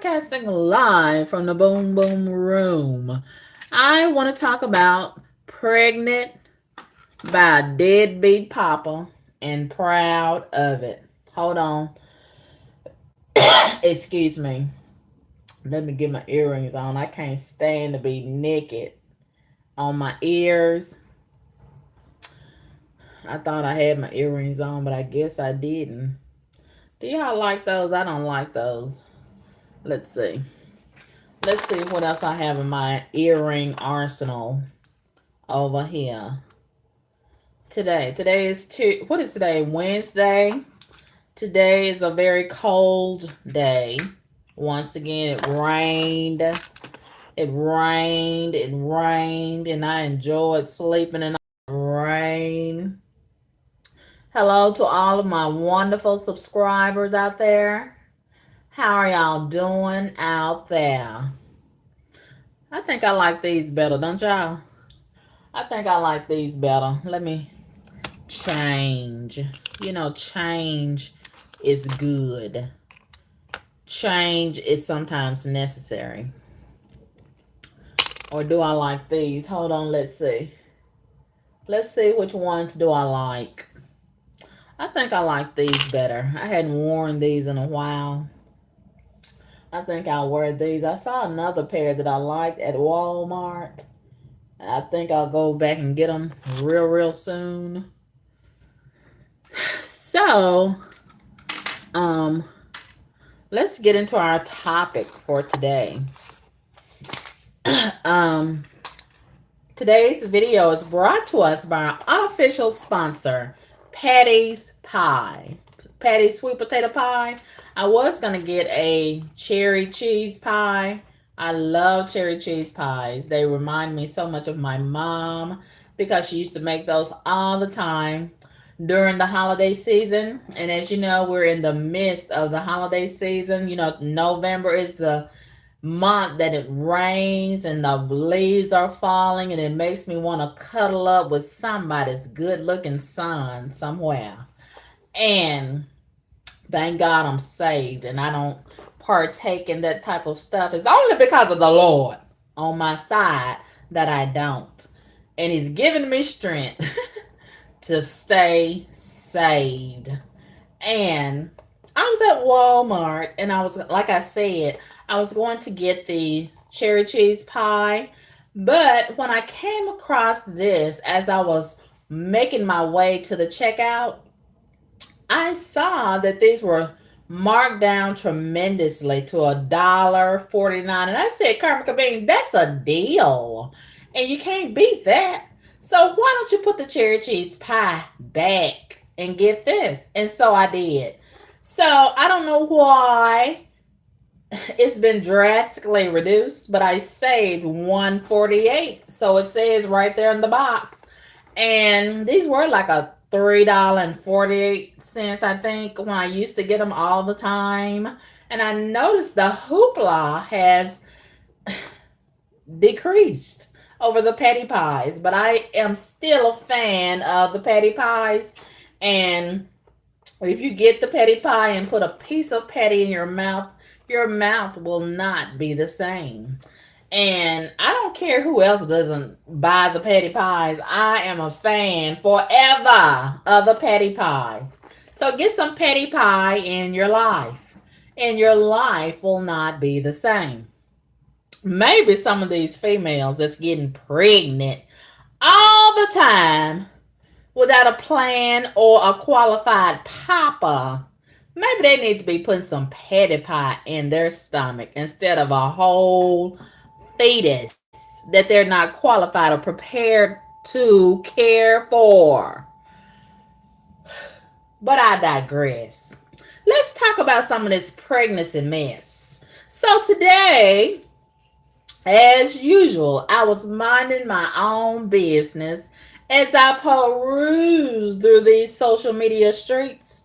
broadcasting live from the Boom Boom Room. I want to talk about Pregnant by Deadbeat Papa and Proud of It. Hold on. Excuse me. Let me get my earrings on. I can't stand to be naked on my ears. I thought I had my earrings on, but I guess I didn't. Do y'all like those? I don't like those. Let's see. Let's see what else I have in my earring arsenal over here. Today is what is today? Wednesday. Today is a very cold day. Once again, it rained. It rained. It rained, and I enjoyed sleeping in the rain. Hello to all of my wonderful subscribers out there. How are y'all doing out there? I think I like these better, don't y'all? I think I like these better. Let me change. Change is good. Change is sometimes necessary. Or do I like these? Hold on, let's see. Let's see which ones do I like. I think I like these better. I hadn't worn these in a while. I think I'll wear these. I saw another pair that I liked at Walmart. I think I'll go back and get them real soon. So, um, let's get into our topic for today. um, Today's video is brought to us by our unofficial sponsor, Patty's Pie. Patty's Sweet Potato Pie. I was going to get a cherry cheese pie. I love cherry cheese pies. They remind me so much of my mom because she used to make those all the time during the holiday season. And as you know, we're in the midst of the holiday season. November is the month that it rains and the leaves are falling, and it makes me want to cuddle up with somebody's good looking son somewhere. And thank God I'm saved and I don't partake in that type of stuff. It's only because of the Lord on my side that I don't. And He's given me strength to stay saved. And I was at Walmart and I was, like I said, I was going to get the cherry cheese pie. But when I came across this as I was making my way to the checkout, I saw that these were marked down tremendously to $1.49. And I said, Carmen Bean, that's a deal. And you can't beat that. So why don't you put the cherry cheese pie back and get this? And so I did. So I don't know why it's been drastically reduced, but I saved $1.48. So it says right there in the box. And these were like a $3.48, I think, when I used to get them all the time. And I noticed the hoopla has decreased over the patty pies, but I am still a fan of the patty pies. And if you get the patty pie and put a piece of patty in your mouth will not be the same. And I don't care who else doesn't buy the patty pies. I am a fan forever of the patty pie. So get some patty pie in your life, and your life will not be the same. Maybe some of these females that's getting pregnant all the time without a plan or a qualified papa, maybe they need to be putting some patty pie in their stomach instead of a whole fetus that they're not qualified or prepared to care for. But I digress. Let's talk about some of this pregnancy mess. So today, as usual, I was minding my own business as I perused through these social media streets.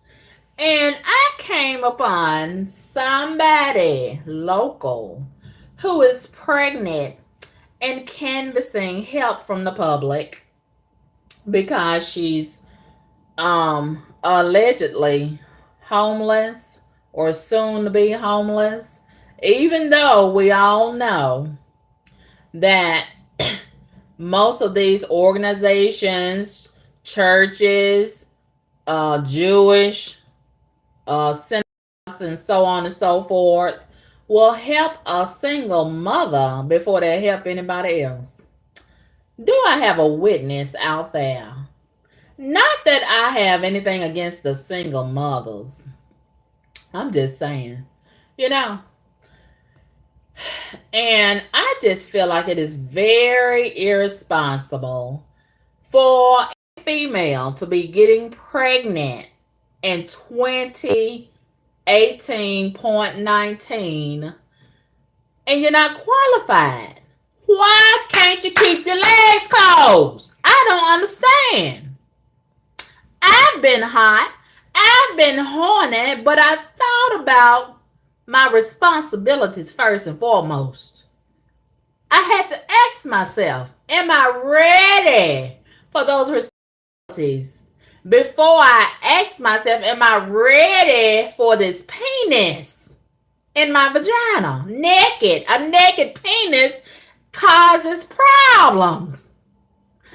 And I came upon somebody local who is pregnant and canvassing help from the public because she's allegedly homeless or soon to be homeless. Even though we all know that most of these organizations, churches, Jewish synagogues, and so on and so forth, will help a single mother before they help anybody else. Do I have a witness out there? Not that I have anything against the single mothers. I'm just saying, you know, and I just feel like it is very irresponsible for a female to be getting pregnant in 2018.19 and you're not qualified. Why can't you keep your legs closed? I don't understand. I've been hot, I've been horny, but I thought about my responsibilities first and foremost. I had to ask myself, am I ready for those responsibilities? Before I ask myself, am I ready for this penis in my vagina? Naked. A naked penis causes problems.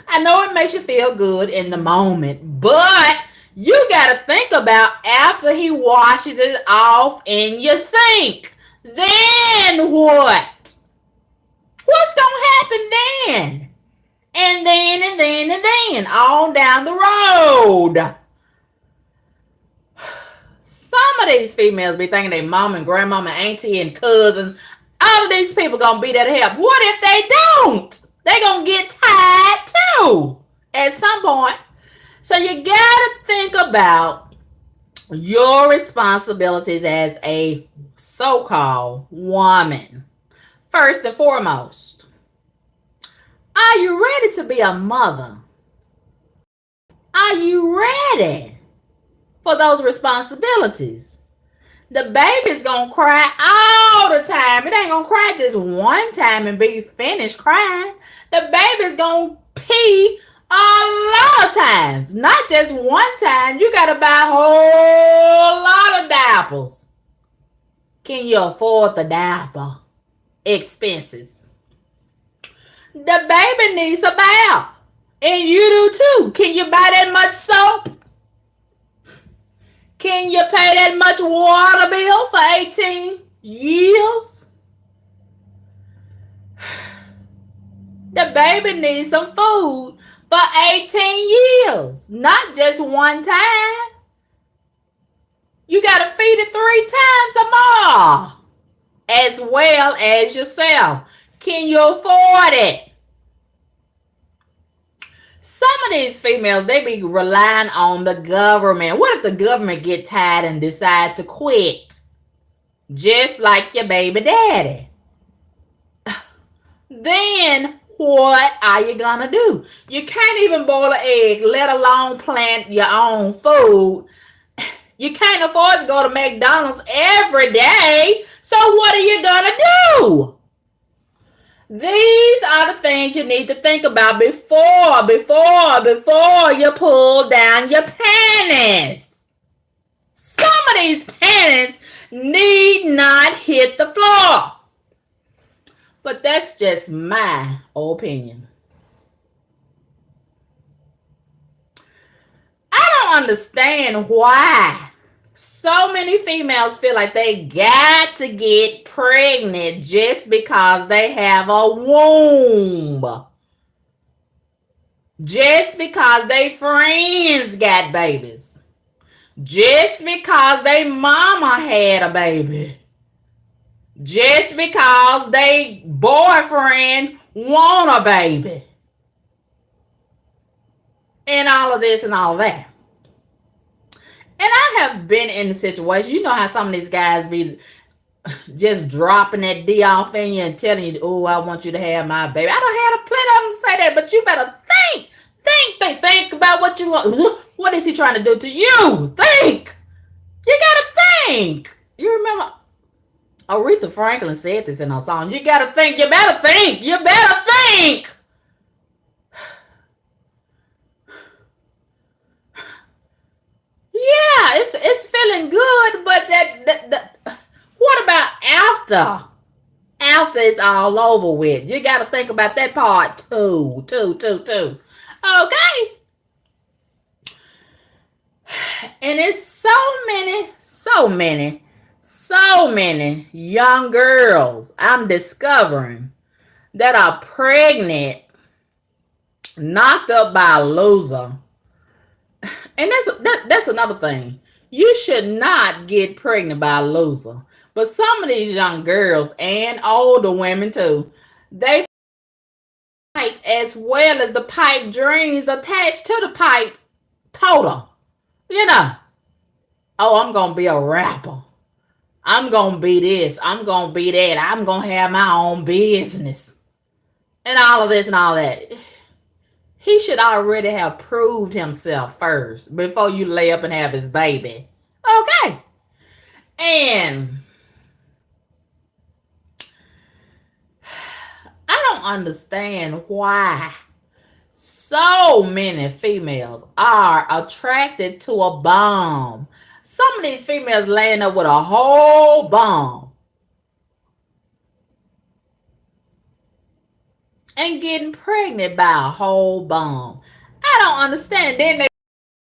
I know it makes you feel good in the moment, but you got to think about after he washes it off in your sink. Then what? What's going to happen then? And then, on down the road. Some of these females be thinking they mom and grandmama, auntie, and cousin. All of these people going to be there to help. What if they don't? They going to get tired too at some point. So you got to think about your responsibilities as a so-called woman. First and foremost, are you ready to be a mother? Are you ready for those responsibilities? The baby's gonna cry all the time. It ain't gonna cry just one time and be finished crying. The baby's gonna pee a lot of times, not just one time. You gotta buy a whole lot of diapers. Can you afford the diaper expenses? The baby needs a bath, and you do too. Can you buy that much soap? Can you pay that much water bill for 18 years? The baby needs some food for 18 years, not just one time. You got to feed it 3 times or more, as well as yourself. Can you afford it? Some of these females, they be relying on the government. What if the government get tired and decide to quit? Just like your baby daddy. Then what are you gonna do? You can't even boil an egg, let alone plant your own food. You can't afford to go to McDonald's every day. So what are you gonna do? These are the things you need to think about before you pull down your panties. Some of these panties need not hit the floor. But that's just my opinion. I don't understand why so many females feel like they got to get pregnant just because they have a womb. Just because they friends got babies. Just because they mama had a baby. Just because they boyfriend want a baby. And all of this and all of that. And I have been in the situation. You know how some of these guys be just dropping that D off in you and telling you, oh, I want you to have my baby. I don't have plenty of them say that, but you better think about what you want. What is he trying to do to you? Think. You gotta think. You remember Aretha Franklin said this in her song. You gotta think. You better think. You better think. Yeah, it's feeling good, but that what about after After it's all over with. You got to think about that part too. Okay. And it's so many young girls I'm discovering that are pregnant, knocked up by a loser. And that's another thing. You should not get pregnant by a loser. But some of these young girls and older women too, they fight as well as the pipe dreams attached to the pipe total. You know, oh, I'm gonna be a rapper. I'm gonna be this. I'm gonna be that. I'm gonna have my own business. And all of this and all that. He should already have proved himself first before you lay up and have his baby. Okay. And I don't understand why so many females are attracted to a bomb. Some of these females laying up with a whole bomb and getting pregnant by a whole bomb. I don't understand. Then they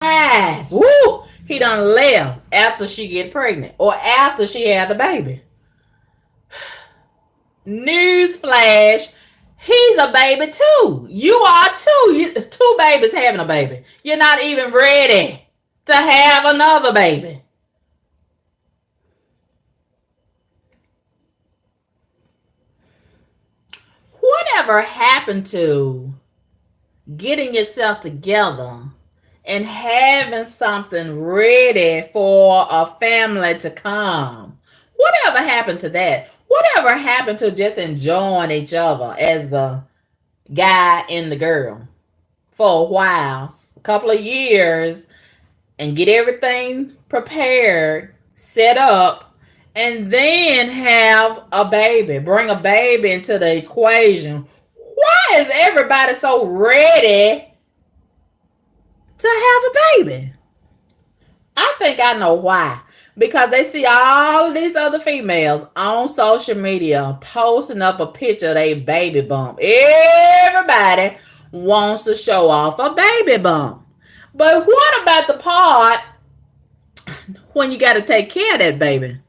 ask, woo, he done left after she get pregnant or after she had the baby. Newsflash, he's a baby too. You are too. Two babies having a baby. You're not even ready to have another baby. Whatever happened to getting yourself together and having something ready for a family to come? Whatever happened to that? Whatever happened to just enjoying each other as the guy and the girl for a while, a couple of years, and get everything prepared, set up, and then have a baby, bring a baby into the equation? Why is everybody so ready to have a baby? I think I know why. Because they see all of these other females on social media posting up a picture of their baby bump. Everybody wants to show off a baby bump. But what about the part when you got to take care of that baby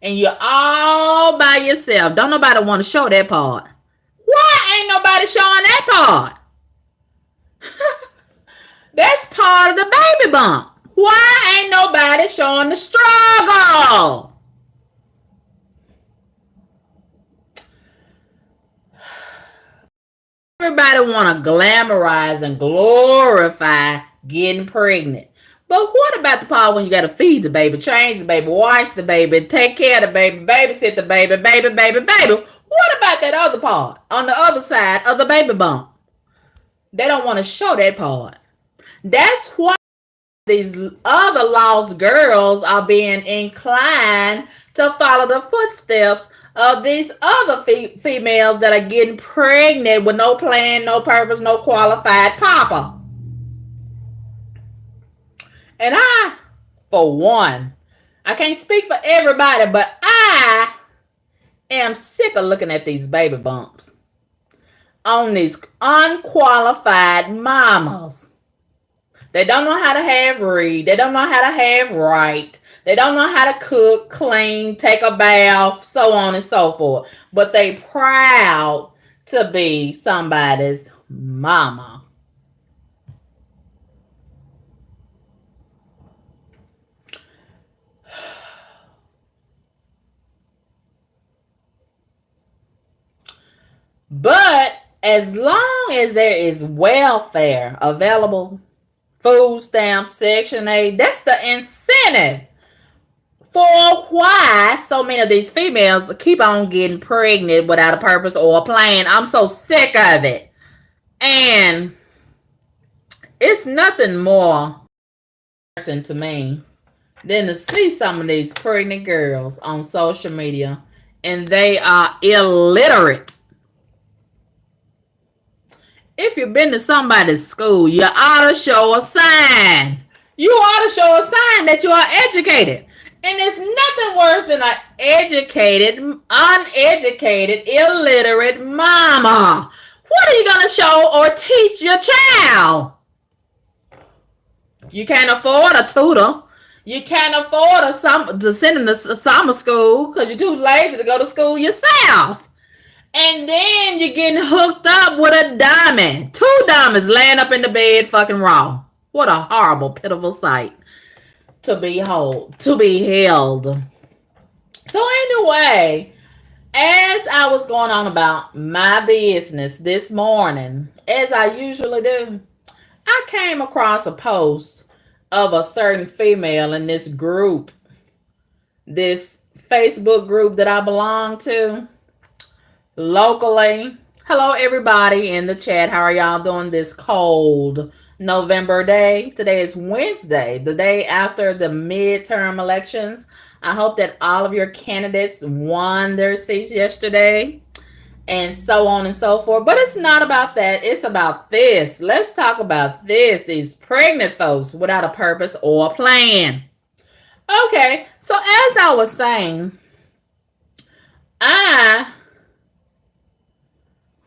and you're all by yourself? Don't nobody want to show that part. Why ain't nobody showing that part? That's part of the baby bump. Why ain't nobody showing the struggle? Everybody want to glamorize and glorify getting pregnant. But what about the part when you got to feed the baby, change the baby, wash the baby, take care of the baby, babysit the baby, baby? What about that other part on the other side of the baby bump? They don't want to show that part. That's why these other lost girls are being inclined to follow the footsteps of these other females that are getting pregnant with no plan, no purpose, no qualified papa. And I, for one, I can't speak for everybody, but I am sick of looking at these baby bumps on these unqualified mamas. They don't know how to read. They don't know how to write. They don't know how to cook, clean, take a bath, so on and so forth. But they proud to be somebody's mama. But as long as there is welfare available, food stamps, Section 8, that's the incentive for why so many of these females keep on getting pregnant without a purpose or a plan. I'm so sick of it. And it's nothing more embarrassing to me than to see some of these pregnant girls on social media and they are illiterate. If you've been to somebody's school, you ought to show a sign. You ought to show a sign that you are educated. And it's nothing worse than an educated, uneducated, illiterate mama. What are you going to show or teach your child? You can't afford a tutor. You can't afford to send them to summer school because you're too lazy to go to school yourself. And then you're getting hooked up with a diamond. Two diamonds laying up in the bed fucking raw. What a horrible, pitiful sight to behold, to be held. So anyway, as I was going on about my business this morning, as I usually do, I came across a post of a certain female in this group, this Facebook group that I belong to locally. Hello, everybody in the chat. How are y'all doing this cold November day? Today is Wednesday, the day after the midterm elections. I hope that all of your candidates won their seats yesterday and so on and so forth. But it's not about that. It's about this. Let's talk about this. These pregnant folks without a purpose or a plan. Okay, so as I was saying,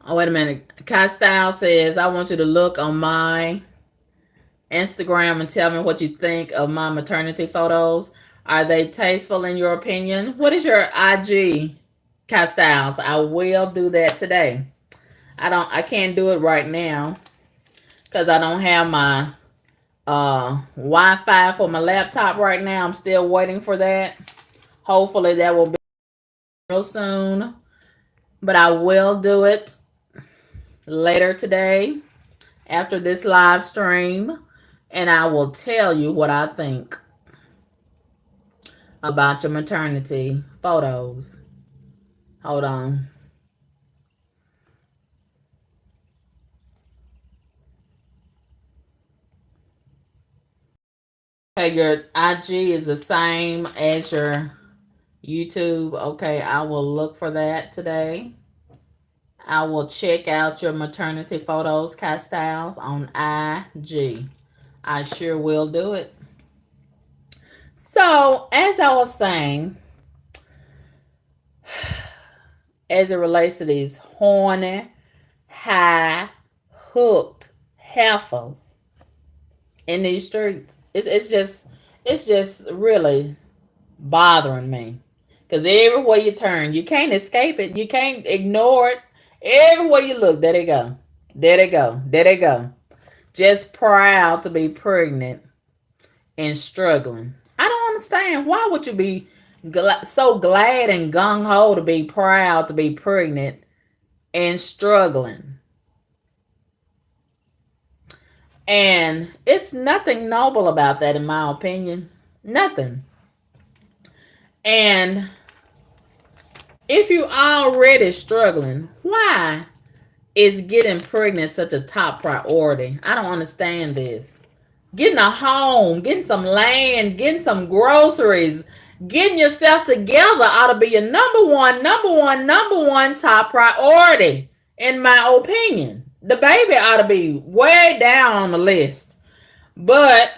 wait a minute. Kai Style says, I want you to look on my Instagram and tell me what you think of my maternity photos. Are they tasteful in your opinion? What is your IG, Kai Styles? I will do that today. I can't do it right now because I don't have my Wi-Fi for my laptop right now. I'm still waiting for that. Hopefully that will be real soon. But I will do it later today after this live stream, and I will tell you what I think about your maternity photos. Hold on. Okay, your IG is the same as your YouTube. Okay, I will look for that today. I will check out your maternity photos, Kai Styles, on IG. I sure will do it. So, as I was saying, as it relates to these horny, high, hooked heifers in these streets, it's just really bothering me. Because everywhere you turn, you can't escape it. You can't ignore it. Everywhere you look, there they go. There they go. There they go. Just proud to be pregnant and struggling. I don't understand. Why would you be so glad and gung ho to be proud to be pregnant and struggling? And it's nothing noble about that, in my opinion. Nothing. And if you already struggling, why is getting pregnant such a top priority? I don't understand this. Getting a home, getting some land, getting some groceries, getting yourself together ought to be your number one top priority, in my opinion. The baby ought to be way down on the list. But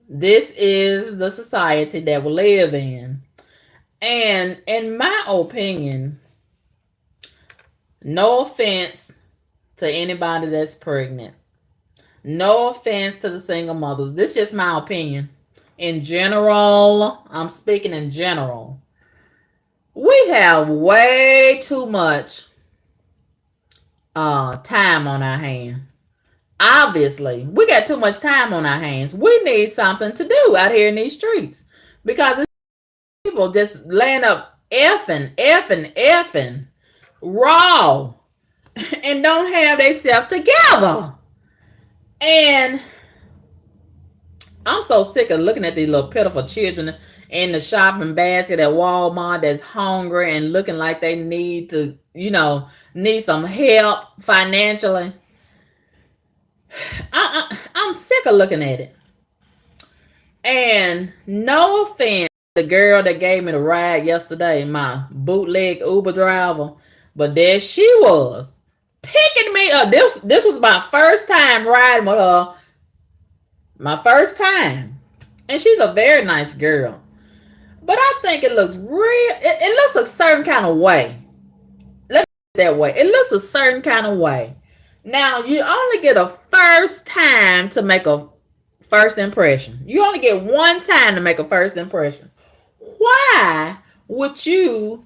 this is the society that we live in. And in my opinion, no offense to anybody that's pregnant. No offense to the single mothers. This is just my opinion. In general, I'm speaking in general. We have way too much time on our hands. Obviously, we got too much time on our hands. We need something to do out here in these streets because it's people just laying up effing raw and don't have themselves together. And I'm so sick of looking at these little pitiful children in the shopping basket at Walmart that's hungry and looking like they need to, need some help financially. I'm sick of looking at it. And no offense to the girl that gave me the ride yesterday, my bootleg Uber driver, but there she was picking me up. This was my first time riding with her. My first time. And she's a very nice girl. But I think it looks real. It looks a certain kind of way. Let me put it that way. It looks a certain kind of way. Now, you only get a first time to make a first impression. You only get one time to make a first impression. Why would you,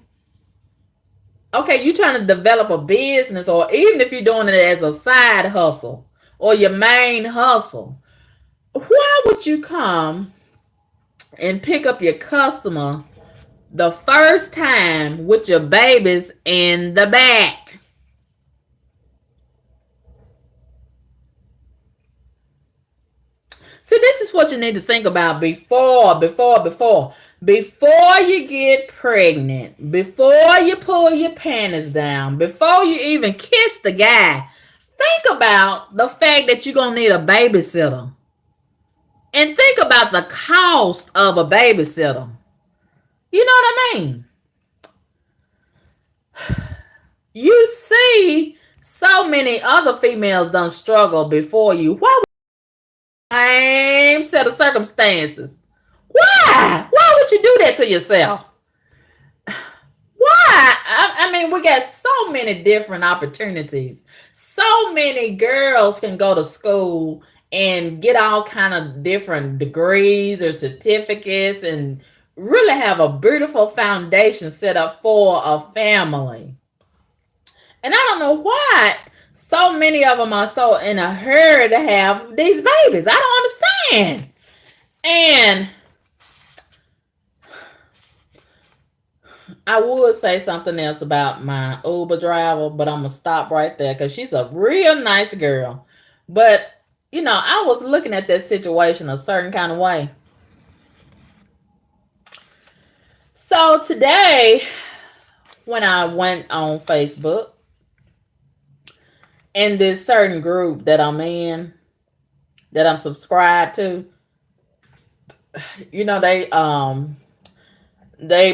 okay, you trying to develop a business, or even if you're doing it as a side hustle or your main hustle, why would you come and pick up your customer the first time with your babies in the back? See, this is what you need to think about before you get pregnant, before you pull your panties down, before you even kiss the guy. Think about the fact that you're gonna need a babysitter, and think about the cost of a babysitter. You know what I mean? You see, so many other females done struggle before you. Why? Same set of circumstances. Why? Why would you do that to yourself? Why? I mean, we got so many different opportunities. So many girls can go to school and get all kind of different degrees or certificates and really have a beautiful foundation set up for a family. And I don't know why so many of them are so in a hurry to have these babies. I don't understand. And I would say something else about my Uber driver, but I'm going to stop right there because she's a real nice girl. But, you know, I was looking at that situation a certain kind of way. So today, when I went on Facebook, in this certain group that I'm in, that I'm subscribed to, you know, they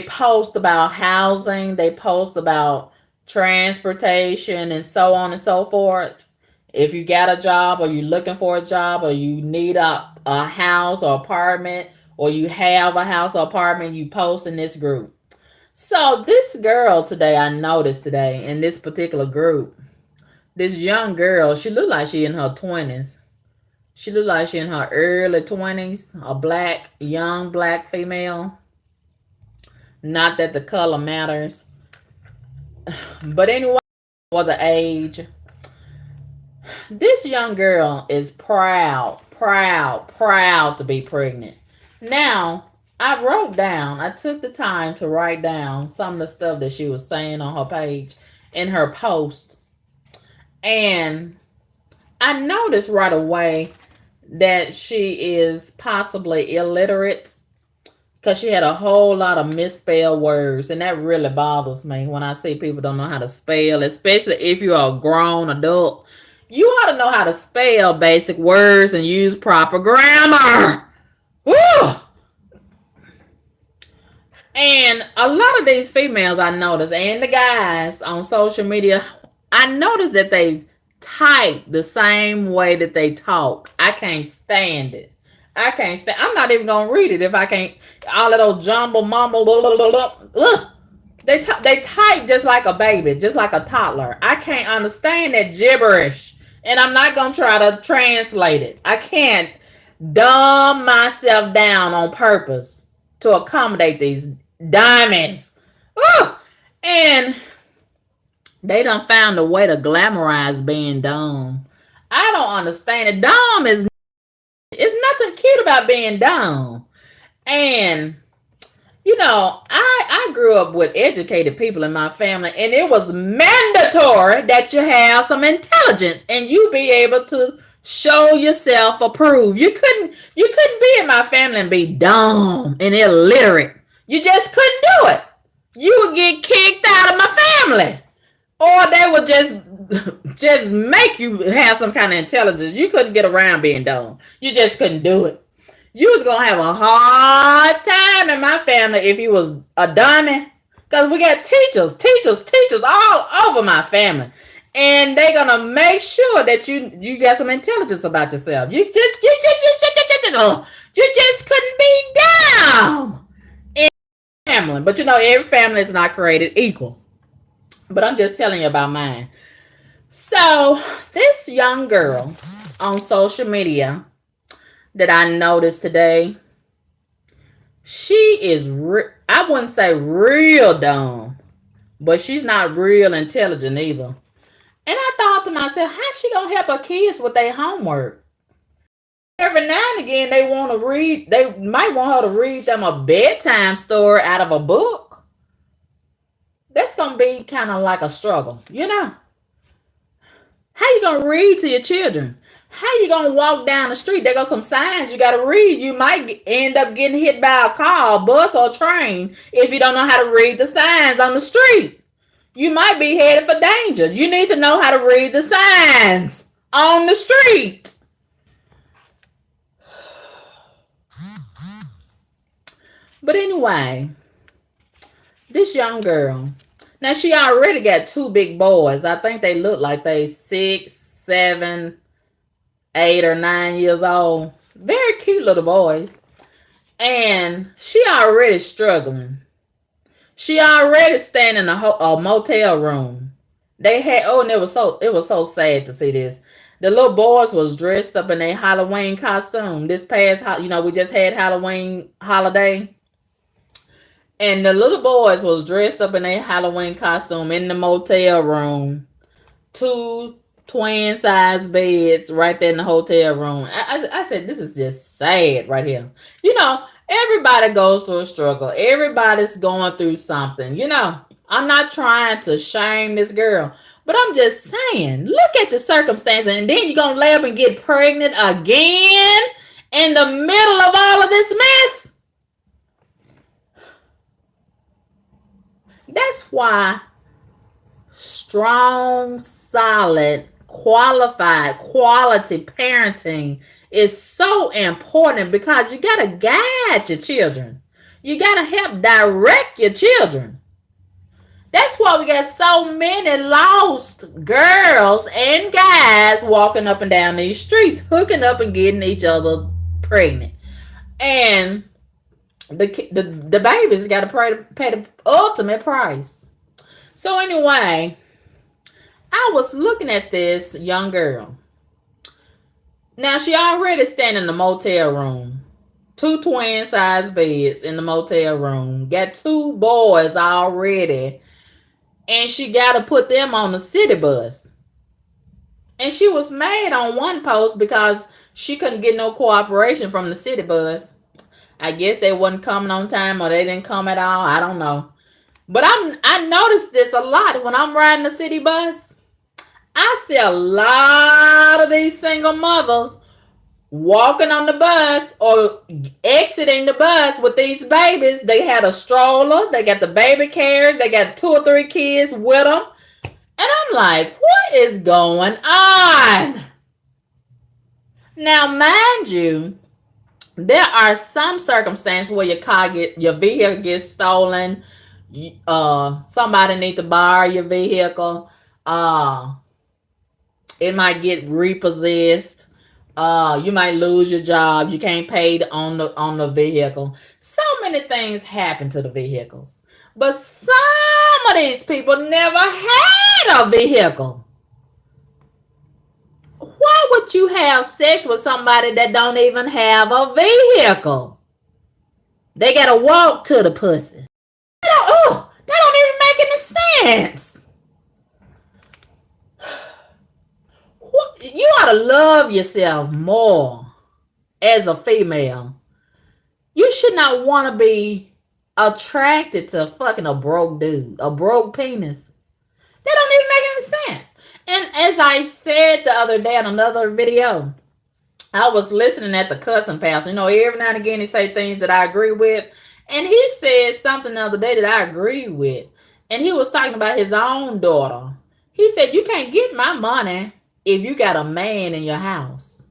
post about housing, they post about transportation and so on and so forth. If you got a job or you're looking for a job or you need a house or apartment or you have a house or apartment, you post in this group. So this girl today, I noticed today in this particular group, this young girl, she looked like she in her 20s. She looked like she in her early 20s, a young black female. Not that the color matters. But anyway, for the age, this young girl is proud to be pregnant. Now, I took the time to write down some of the stuff that she was saying on her page in her post. And I noticed right away that she is possibly illiterate because she had a whole lot of misspelled words. And that really bothers me when I see people don't know how to spell, especially if you're a grown adult. You ought to know how to spell basic words and use proper grammar. Woo! And a lot of these females I notice, and the guys on social media, I noticed that they type the same way that they talk. I can't stand it. I'm not even gonna read it if I can't. All of those jumble mumble. Blah, blah, blah, blah. They type just like a baby, just like a toddler. I can't understand that gibberish, and I'm not gonna try to translate it. I can't dumb myself down on purpose to accommodate these diamonds. And they done found a way to glamorize being dumb. I don't understand it. Dumb is, it's nothing cute about being dumb. And you know, I grew up with educated people in my family, and it was mandatory that you have some intelligence and you be able to show yourself approved. You couldn't be in my family and be dumb and illiterate. You just couldn't do it. You would get kicked out of my family. Or they would just make you have some kind of intelligence. You couldn't get around being dumb. You just couldn't do it. You was gonna have a hard time in my family if you was a dummy. Because we got teachers all over my family. And they're gonna make sure that you got some intelligence about yourself. You just couldn't be dumb in family. But you know, every family is not created equal. But I'm just telling you about mine. So, this young girl on social media that I noticed today, she is, I wouldn't say real dumb, but she's not real intelligent either. And I thought to myself, how's she gonna help her kids with their homework? Every now and again, they want to read. They might want her to read them a bedtime story out of a book. That's gonna be kind of like a struggle, you know. How you gonna read to your children? How you gonna walk down the street? There go some signs you gotta read. You might end up getting hit by a car, bus, or train if you don't know how to read the signs on the street. You might be headed for danger. You need to know how to read the signs on the street. But anyway, this young girl, now she already got two big boys. I think they look like they 6, 7, 8, or 9 years old. Very cute little boys. And she already struggling. She already staying in a motel room. They had and it was so sad to see this. The little boys was dressed up in their Halloween costume. This past, we just had Halloween holiday. And the little boys was dressed up in their Halloween costume in the motel room. Two twin size beds right there in the hotel room. I said, this is just sad right here. You know, everybody goes through a struggle. Everybody's going through something. You know, I'm not trying to shame this girl, but I'm just saying, look at the circumstances. And then you're going to lay up and get pregnant again in the middle of all of this mess. That's why strong, solid, qualified, quality parenting is so important because you got to guide your children. You got to help direct your children. That's why we got so many lost girls and guys walking up and down these streets, hooking up and getting each other pregnant. And the babies got to pay the ultimate price. So anyway, I was looking at this young girl. Now she already standing in the motel room. Two twin size beds in the motel room. Got two boys already. And she got to put them on the city bus. And she was mad on one post because she couldn't get no cooperation from the city bus. I guess they wasn't coming on time or they didn't come at all. I don't know. But I noticed this a lot when I'm riding the city bus. I see a lot of these single mothers walking on the bus or exiting the bus with these babies. They had a stroller. They got the baby carriage. They got 2 or 3 kids with them. And I'm like, what is going on? Now, mind you, there are some circumstances where your vehicle gets stolen. Somebody need to borrow your vehicle. It might get repossessed. You might lose your job. You can't pay on the vehicle. So many things happen to the vehicles. But some of these people never had a vehicle. Why would you have sex with somebody that don't even have a vehicle? They gotta walk to the pussy. That don't even make any sense. You ought to love yourself more as a female. You should not want to be attracted to fucking a broke dude, a broke penis. That don't even make any sense. And as I said the other day in another video, I was listening at the cussing pastor. You know, every now and again he say things that I agree with. And he said something the other day that I agree with. And he was talking about his own daughter. He said, you can't get my money if you got a man in your house.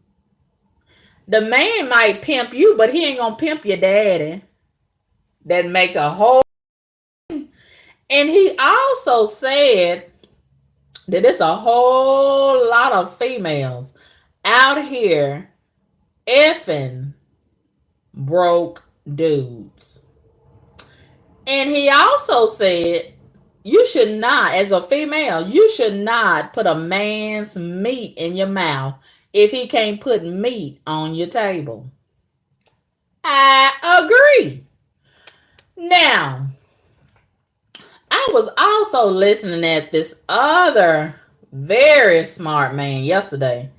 The man might pimp you, but he ain't gonna pimp your daddy. That makes a whole. And he also said that there's a whole lot of females out here effing broke dudes. And he also said, you should not, as a female, you should not put a man's meat in your mouth if he can't put meat on your table. I agree. Now, I was also listening at this other very smart man yesterday,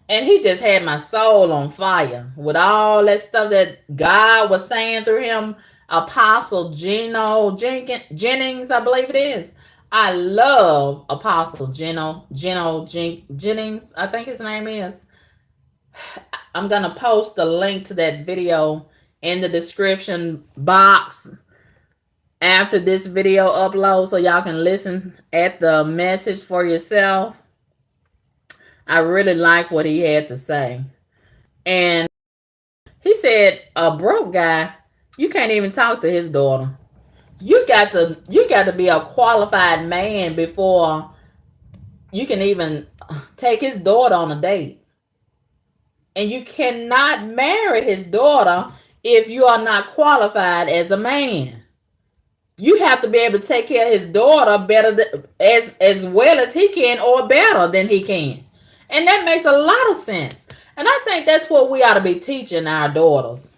and he just had my soul on fire with all that stuff that God was saying through him. Apostle Jennings, I believe it is. I love Apostle Jennings, I think his name is. I'm going to post a link to that video in the description box after this video uploads so y'all can listen at the message for yourself. I really like what he had to say. And he said a broke guy, you can't even talk to his daughter. You got to be a qualified man before you can even take his daughter on a date. And you cannot marry his daughter if you are not qualified as a man. You have to be able to take care of his daughter better as well as he can, or better than he can. And that makes a lot of sense. And I think that's what we ought to be teaching our daughters.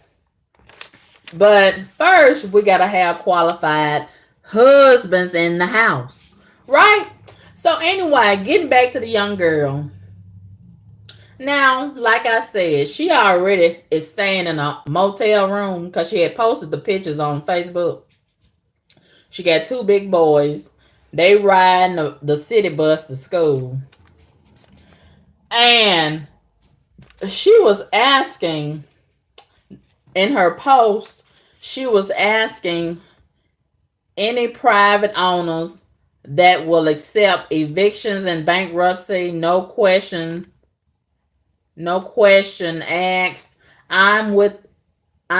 But first, we got to have qualified husbands in the house. Right? So anyway, getting back to the young girl. Now, like I said, she already is staying in a motel room because she had posted the pictures on Facebook. She got 2 big boys. They riding the city bus to school. And she was asking, in her post, she was asking any private owners that will accept evictions and bankruptcy, no question asked. I'm with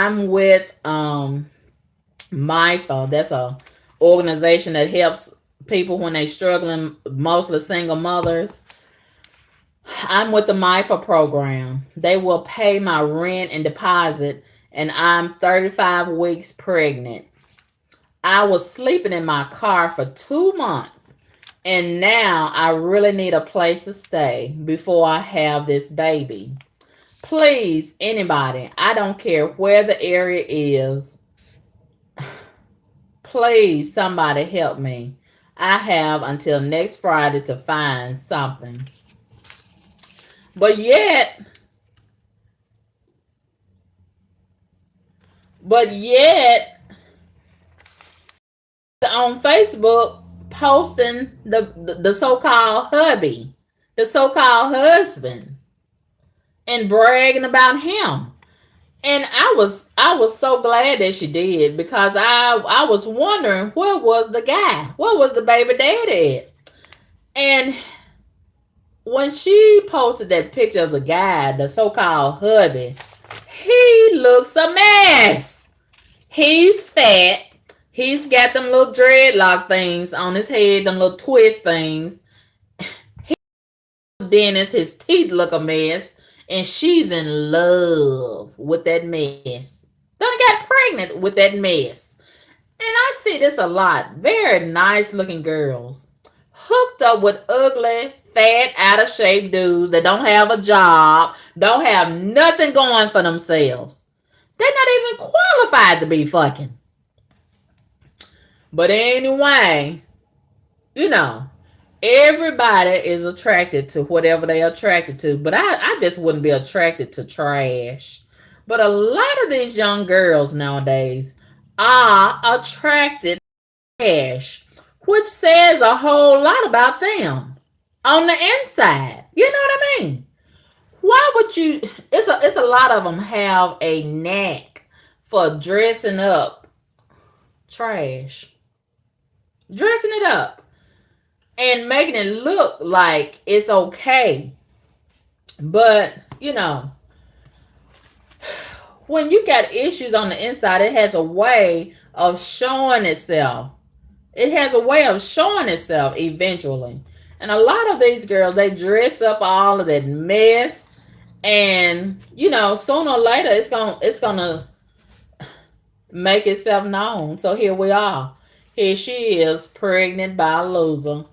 MIFA. That's a organization that helps people when they struggling, mostly single mothers. I'm with the MIFA program. They will pay my rent and deposit, and I'm 35 weeks pregnant. I was sleeping in my car for 2 months, and now I really need a place to stay before I have this baby. Please, anybody, I don't care where the area is, please, somebody help me. I have until next Friday to find something. But yet, on Facebook, posting the so-called hubby, the so-called husband, and bragging about him. And I was so glad that she did, because I was wondering, where was the guy? Where was the baby daddy at? And when she posted that picture of the guy, the so-called hubby, he looks a mess. He's fat. He's got them little dreadlock things on his head, them little twist things. Dennis, his teeth look a mess. And she's in love with that mess. Done got pregnant with that mess. And I see this a lot. Very nice looking girls hooked up with ugly, fat, out of shape dudes that don't have a job, don't have nothing going for themselves. They're not even qualified to be fucking. But anyway, everybody is attracted to whatever they're attracted to. But I just wouldn't be attracted to trash. But a lot of these young girls nowadays are attracted to trash, which says a whole lot about them on the inside. You know what I mean? Why would you? It's a lot of them have a knack for dressing up trash. Dressing it up and making it look like it's okay. But, when you got issues on the inside, it has a way of showing itself. It has a way of showing itself eventually. And a lot of these girls, they dress up all of that mess. And, sooner or later, it's gonna make itself known. So here we are. Here she is, pregnant by a loser.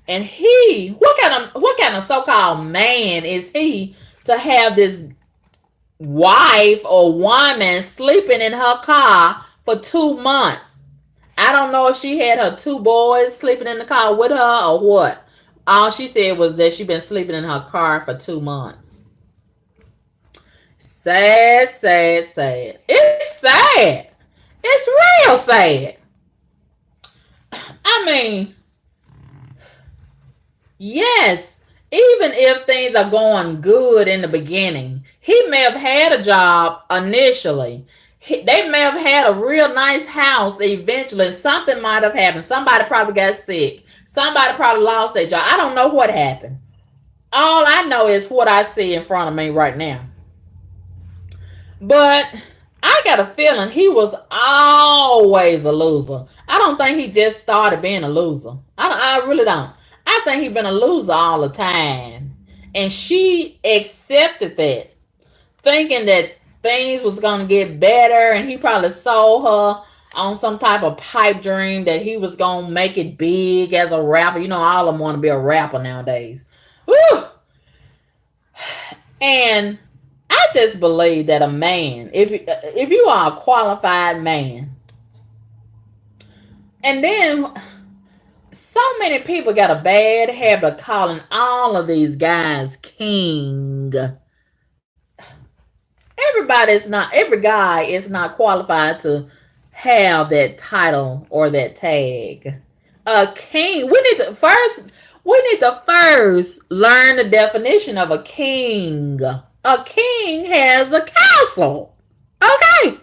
And he, what kind of so-called man is he to have this wife or woman sleeping in her car for 2 months? I don't know if she had her two boys sleeping in the car with her or what. All she said was that she been sleeping in her car for 2 months. Sad, sad, sad. It's sad. It's real sad. I mean, yes, even if things are going good in the beginning, he may have had a job initially. They may have had a real nice house eventually. And something might have happened. Somebody probably got sick. Somebody probably lost their job. I don't know what happened. All I know is what I see in front of me right now. But I got a feeling he was always a loser. I don't think he just started being a loser. I really don't. I think he been a loser all the time. And she accepted that, thinking that things was gonna get better, and he probably sold her on some type of pipe dream that he was gonna make it big as a rapper. You know, all of them want to be a rapper nowadays. Woo! And I just believe that a man, if you are a qualified man, and then so many people got a bad habit of calling all of these guys king. Every guy is not qualified to have that title or that tag. A king. We need to first learn the definition of a king. A king has a castle. Okay.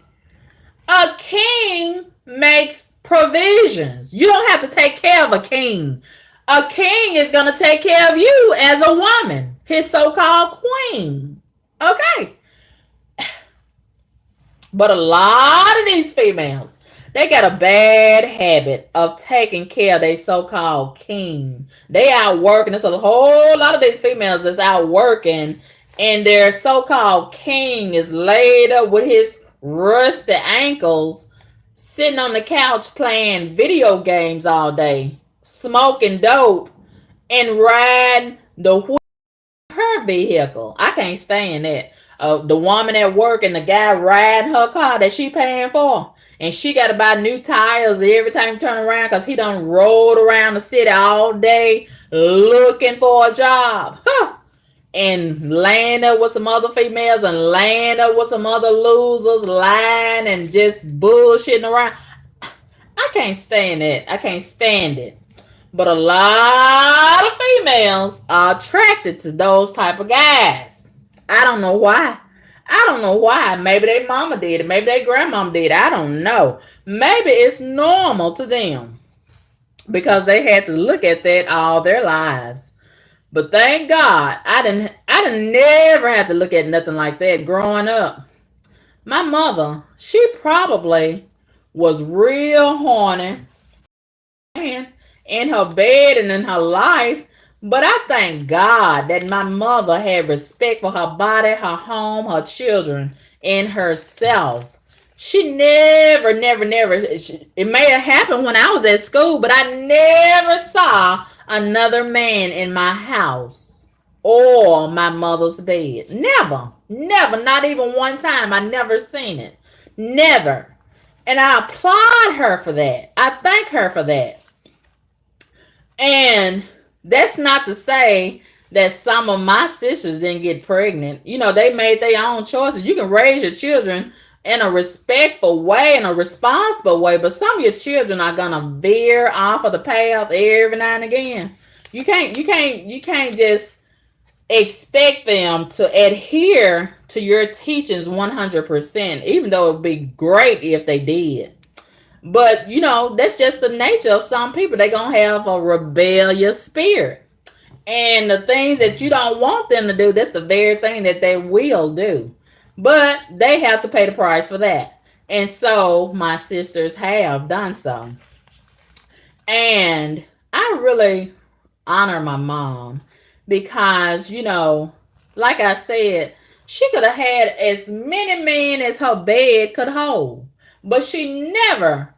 A king makes provisions. You don't have to take care of a king. A king is going to take care of you as a woman, his so-called queen. Okay. But a lot of these females, they got a bad habit of taking care of their so-called king. They out working. There's a whole lot of these females that's out working, and their so-called king is laid up with his rusty ankles, sitting on the couch playing video games all day, smoking dope, and riding her vehicle. I can't stand that. The woman at work and the guy riding her car that she paying for. And she got to buy new tires every time you turn around because he done rolled around the city all day looking for a job. Huh. And laying up with some other females and laying up with some other losers, lying and just bullshitting around. I can't stand it. I can't stand it. But a lot of females are attracted to those type of guys. I don't know why. I don't know why. Maybe their mama did it. Maybe their grandmama did it. I don't know. Maybe it's normal to them because they had to look at that all their lives. But thank God, I didn't never had to look at nothing like that growing up. My mother, she probably was real horny in her bed and in her life. But I thank God that my mother had respect for her body, her home, her children, and herself. She never, it may have happened when I was at school, but I never saw another man in my house or my mother's bed. Never, not even one time. I never seen it. Never. And I applaud her for that. I thank her for that. And that's not to say that some of my sisters didn't get pregnant. You know, they made their own choices. You can raise your children in a respectful way, in a responsible way, but some of your children are gonna veer off of the path every now and again. You can't just expect them to adhere to your teachings 100%, even though it would be great if they did. But you know, that's just the nature of some people. They're gonna have a rebellious spirit. And the things that you don't want them to do, that's the very thing that they will do. But they have to pay the price for that. And so my sisters have done so. And I really honor my mom because, you know, like I said, she could have had as many men as her bed could hold. But she never,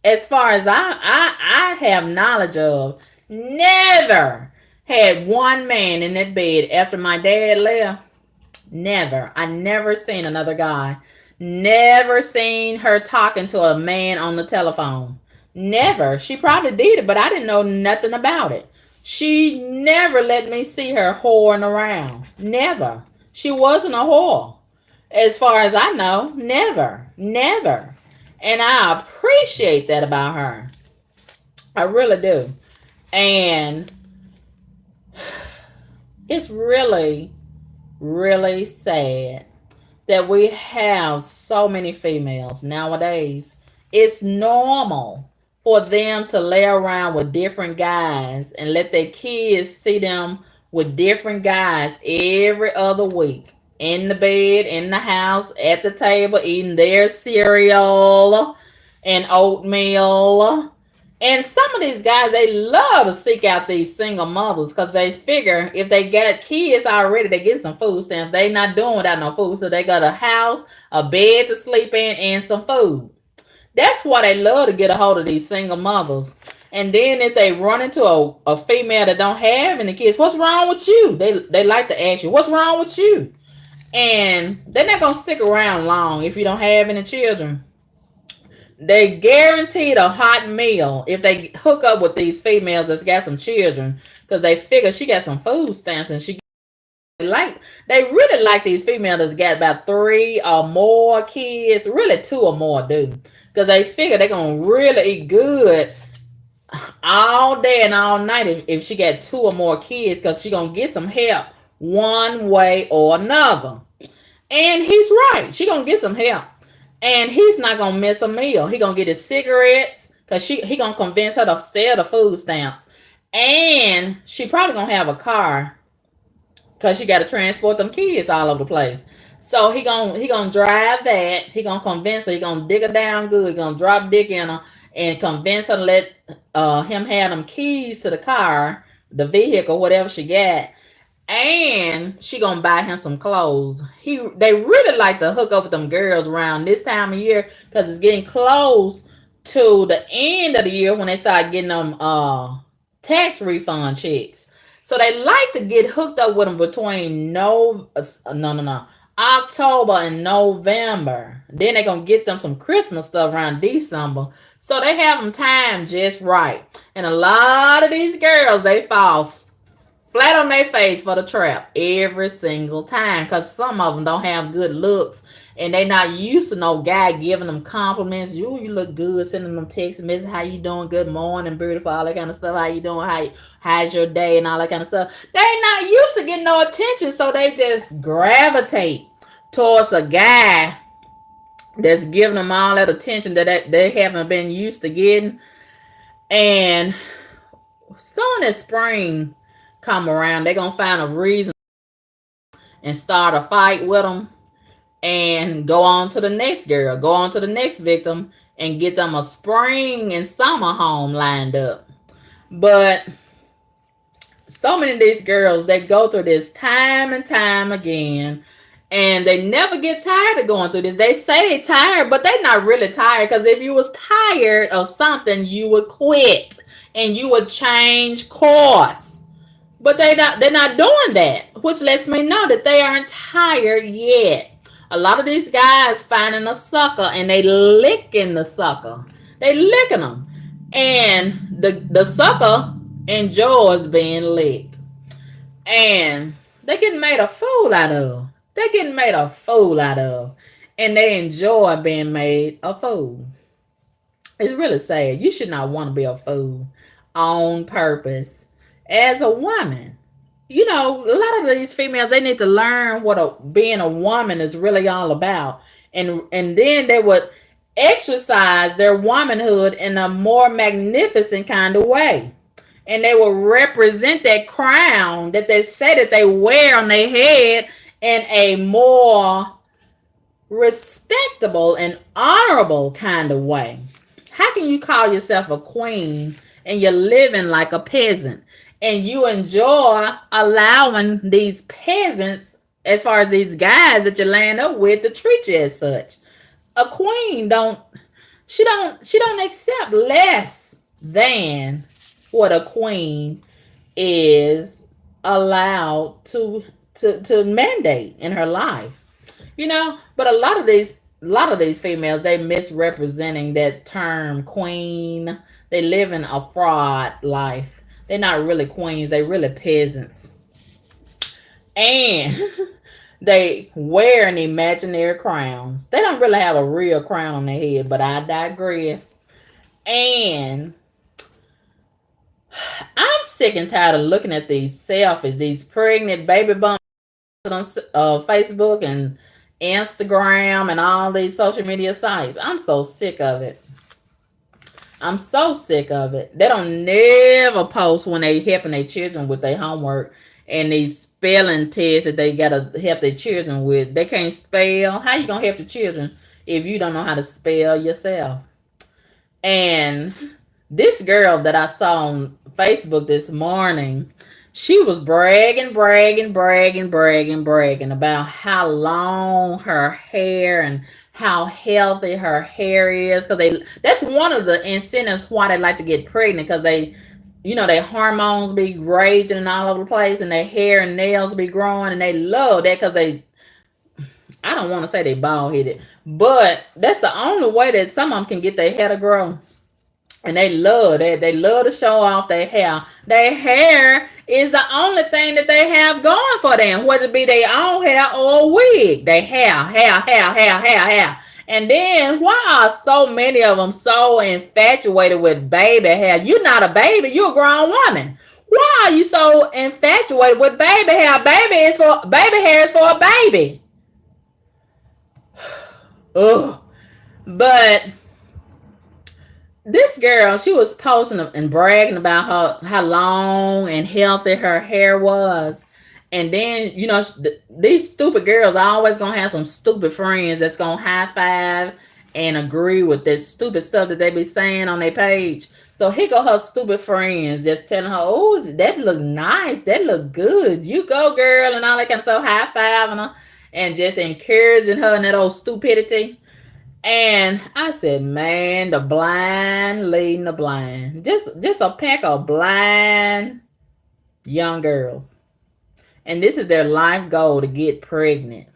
as far as I have knowledge of, never had one man in that bed after my dad left. Never. I never seen another guy. Never seen her talking to a man on the telephone. Never. She probably did it, but I didn't know nothing about it. She never let me see her whoring around. Never. She wasn't a whore. As far as I know, never. Never. And I appreciate that about her. I really do. And it's really, really sad that we have so many females nowadays. It's normal for them to lay around with different guys and let their kids see them with different guys every other week. In the bed, in the house, at the table, eating their cereal and oatmeal. And some of these guys, they love to seek out these single mothers because they figure if they got kids already, they get some food stamps. They not doing without no food, so they got a house, a bed to sleep in, and some food. That's why they love to get a hold of these single mothers. And then if they run into a female that don't have any kids, what's wrong with you? They like to ask you, what's wrong with you? And they're not gonna stick around long if you don't have any children. They guaranteed a hot meal if they hook up with these females that's got some children, because they figure she got some food stamps and she like they really like these females that's got about 3 or more kids, really 2 or more, dude, because they figure they're gonna really eat good all day and all night if she got 2 or more kids, because she gonna get some help one way or another. And he's right, she gonna get some help. And he's not gonna miss a meal. He gonna get his cigarettes because he gonna convince her to sell the food stamps. And she probably gonna have a car because she gotta transport them kids all over the place. So he gonna drive that. He gonna convince her. He gonna dig her down good. He gonna drop dick in her and convince her to let him have them keys to the car, the vehicle, whatever she got. And she gonna buy him some clothes. They really like to hook up with them girls around this time of year because it's getting close to the end of the year when they start getting them tax refund checks. So they like to get hooked up with them between no October and November. Then they gonna get them some Christmas stuff around December. So they have them timed just right. And a lot of these girls, they fall flat on their face for the trap every single time because some of them don't have good looks and they not used to no guy giving them compliments. You look good, sending them text messages, how you doing, good morning, beautiful, all that kind of stuff, how you doing, how's your day, and all that kind of stuff. They not used to getting no attention, so they just gravitate towards a guy that's giving them all that attention that they haven't been used to getting. And soon as spring come around, they're gonna find a reason and start a fight with them and go on to the next girl, go on to the next victim, and get them a spring and summer home lined up. But so many of these girls, they go through this time and time again, and they never get tired of going through this. They say they tired, but they're not really tired, because if you was tired of something, you would quit and you would change course. But they're not doing that, which lets me know that they aren't tired yet. A lot of these guys finding a sucker and they licking the sucker. They licking them. And the sucker enjoys being licked. And they getting made a fool out of. They're getting made a fool out of. And they enjoy being made a fool. It's really sad. You should not want to be a fool on purpose. As a woman, you know, a lot of these females, they need to learn what being a woman is really all about. And then they would exercise their womanhood in a more magnificent kind of way. And they will represent that crown that they say that they wear on their head in a more respectable and honorable kind of way. How can you call yourself a queen and you're living like a peasant? And you enjoy allowing these peasants, as far as these guys that you land up with, to treat you as such. A queen don't She don't accept less than what a queen is allowed to mandate in her life. But a lot of these females, they misrepresenting that term queen. They live in a fraud life. They're not really queens, they really peasants. And they wear an imaginary crowns. They don't really have a real crown on their head, but I digress. And I'm sick and tired of looking at these selfies, these pregnant baby bumps on Facebook and Instagram and all these social media sites. I'm so sick of it. I'm so sick of it. They don't never post when they helping their children with their homework and these spelling tests that they gotta help their children with. They can't spell. How you gonna help the children if you don't know how to spell yourself? And this girl that I saw on Facebook this morning, she was bragging, bragging, bragging, bragging, bragging about how long her hair and how healthy her hair is. Because that's one of the incentives why they like to get pregnant, because their hormones be raging and all over the place, and their hair and nails be growing, and they love that because I don't want to say they bald headed, but that's the only way that some of them can get their hair to grow. And they love that. They love to show off their hair. Their hair is the only thing that they have going for them, whether it be their own hair or a wig. They hair. And then why are so many of them so infatuated with baby hair? You're not a baby. You're a grown woman. Why are you so infatuated with baby hair? Baby hair is for a baby. Ugh. But this girl, she was posting and bragging about how long and healthy her hair was. And then, these stupid girls are always going to have some stupid friends that's going to high five and agree with this stupid stuff that they be saying on their page. So here go her stupid friends just telling her, oh, that look nice. That look good. You go, girl, and all that kind of stuff, high fiving her and just encouraging her in that old stupidity. And I said, man, the blind leading the blind. Just a pack of blind young girls. And this is their life goal, to get pregnant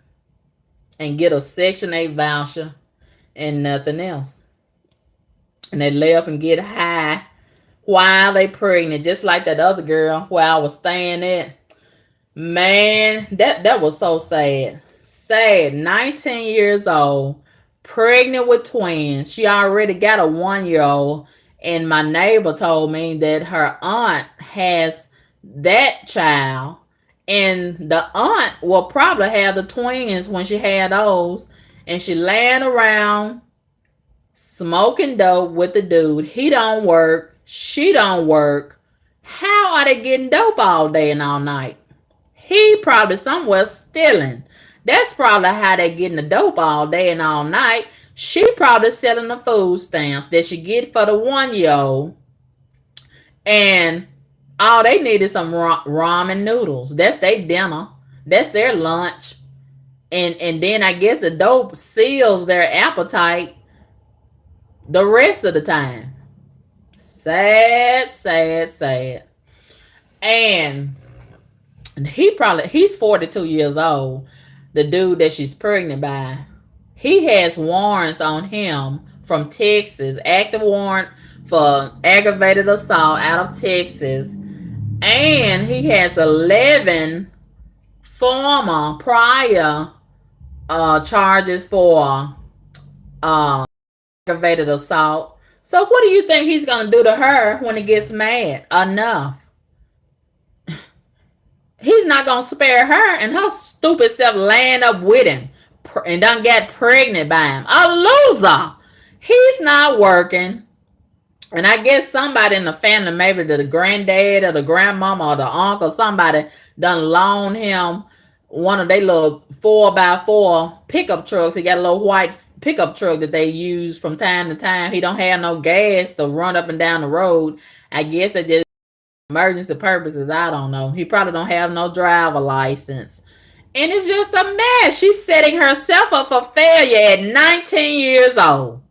and get a Section 8 voucher and nothing else. And they lay up and get high while they pregnant, just like that other girl where I was staying at. Man, that was so sad. Sad. 19 years old, pregnant with twins. She already got a 1-year-old. And my neighbor told me that her aunt has that child. And the aunt will probably have the twins when she had those. And she laying around smoking dope with the dude. He don't work. She don't work. How are they getting dope all day and all night? He probably somewhere stealing. That's probably how they getting the dope all day and all night. She probably selling the food stamps that she get for the 1-year-old. And all they need is some ramen noodles. That's their dinner. That's their lunch. And then I guess the dope seals their appetite the rest of the time. Sad, sad, sad. And he's 42 years old. The dude that she's pregnant by. He has warrants on him from Texas. Active warrant for aggravated assault out of Texas. And he has 11 former prior charges for aggravated assault. So what do you think he's going to do to her when he gets mad? Enough. He's not going to spare her and her stupid self laying up with him and done got pregnant by him. A loser. He's not working. And I guess somebody in the family, maybe the granddad or the grandmama or the uncle, somebody done loaned him one of their little 4x4 pickup trucks. He got a little white pickup truck that they use from time to time. He don't have no gas to run up and down the road. I guess it just emergency purposes. I don't know. He probably don't have no driver license. And it's just a mess. She's setting herself up for failure at 19 years old.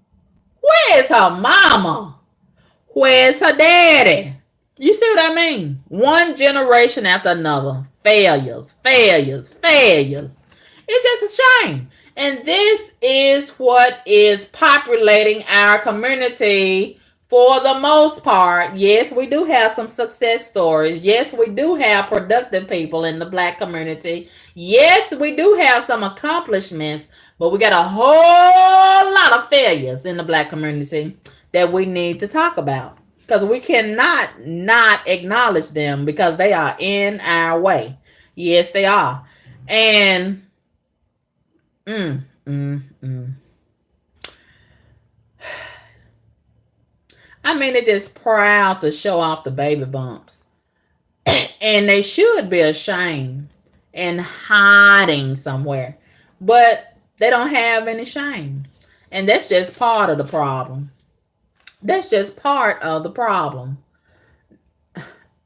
Where's her mama? Where's her daddy? You see what I mean? One generation after another. Failures, failures, failures. It's just a shame. And this is what is populating our community for the most part. Yes, we do have some success stories. Yes, we do have productive people in the black community. Yes, we do have some accomplishments, but we got a whole lot of failures in the black community that we need to talk about because we cannot not acknowledge them because they are in our way. Yes, they are. And mm, mm, mm. I mean, they're just proud to show off the baby bumps. And they should be ashamed and hiding somewhere. But they don't have any shame. And that's just part of the problem. That's just part of the problem.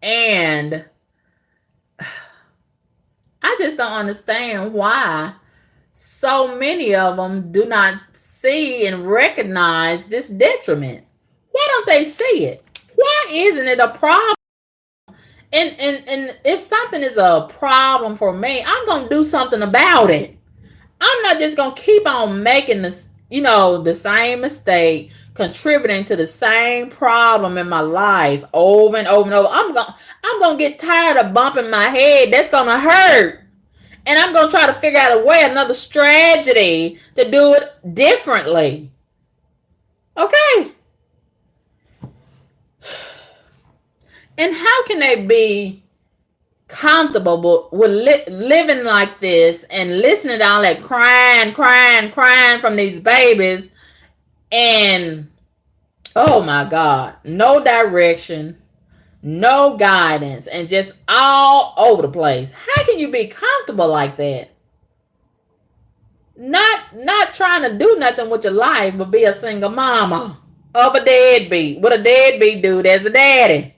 And I just don't understand why so many of them do not see and recognize this detriment. Why don't they see it? Why isn't it a problem? And if something is a problem for me, I'm gonna do something about it. I'm not just gonna keep on making this, the same mistake, contributing to the same problem in my life over and over and over. I'm gonna get tired of bumping my head. That's gonna hurt. And I'm gonna try to figure out a way, another strategy to do it differently. Okay. And how can they be comfortable with living like this and listening to all that crying, crying, crying from these babies? And oh my God, no direction, no guidance, and just all over the place. How can you be comfortable like that? Not trying to do nothing with your life, but be a single mama of a deadbeat. What a deadbeat dude as a daddy.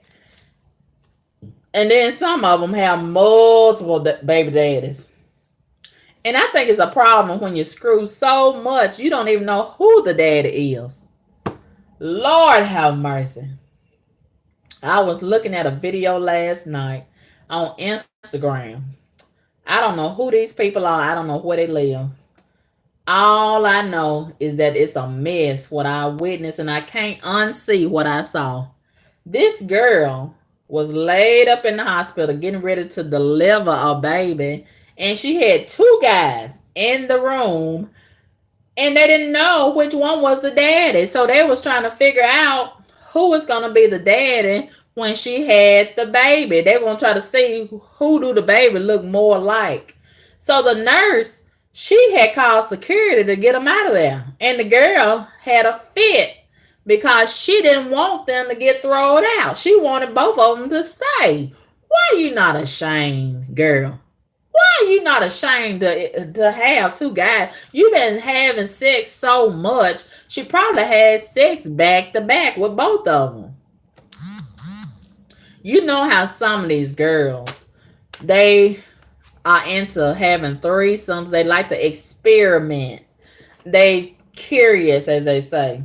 And then some of them have multiple baby daddies. And I think it's a problem when you screw so much you don't even know who the daddy is. Lord have mercy. I was looking at a video last night on Instagram. I don't know who these people are. I don't know where they live. All I know is that it's a mess what I witnessed, and I can't unsee what I saw. This girl was laid up in the hospital getting ready to deliver a baby, and she had two guys in the room, and they didn't know which one was the daddy. So they was trying to figure out who was going to be the daddy when she had the baby. They were going to try to see who do the baby look more like. So the nurse, she had called security to get them out of there. And the girl had a fit because she didn't want them to get thrown out. She wanted both of them to stay. Why are you not ashamed, girl? Why are you not ashamed to have two guys? You've been having sex so much. She probably had sex back to back with both of them. You know how some of these girls, they are into having threesomes. They like to experiment. They curious, as they say.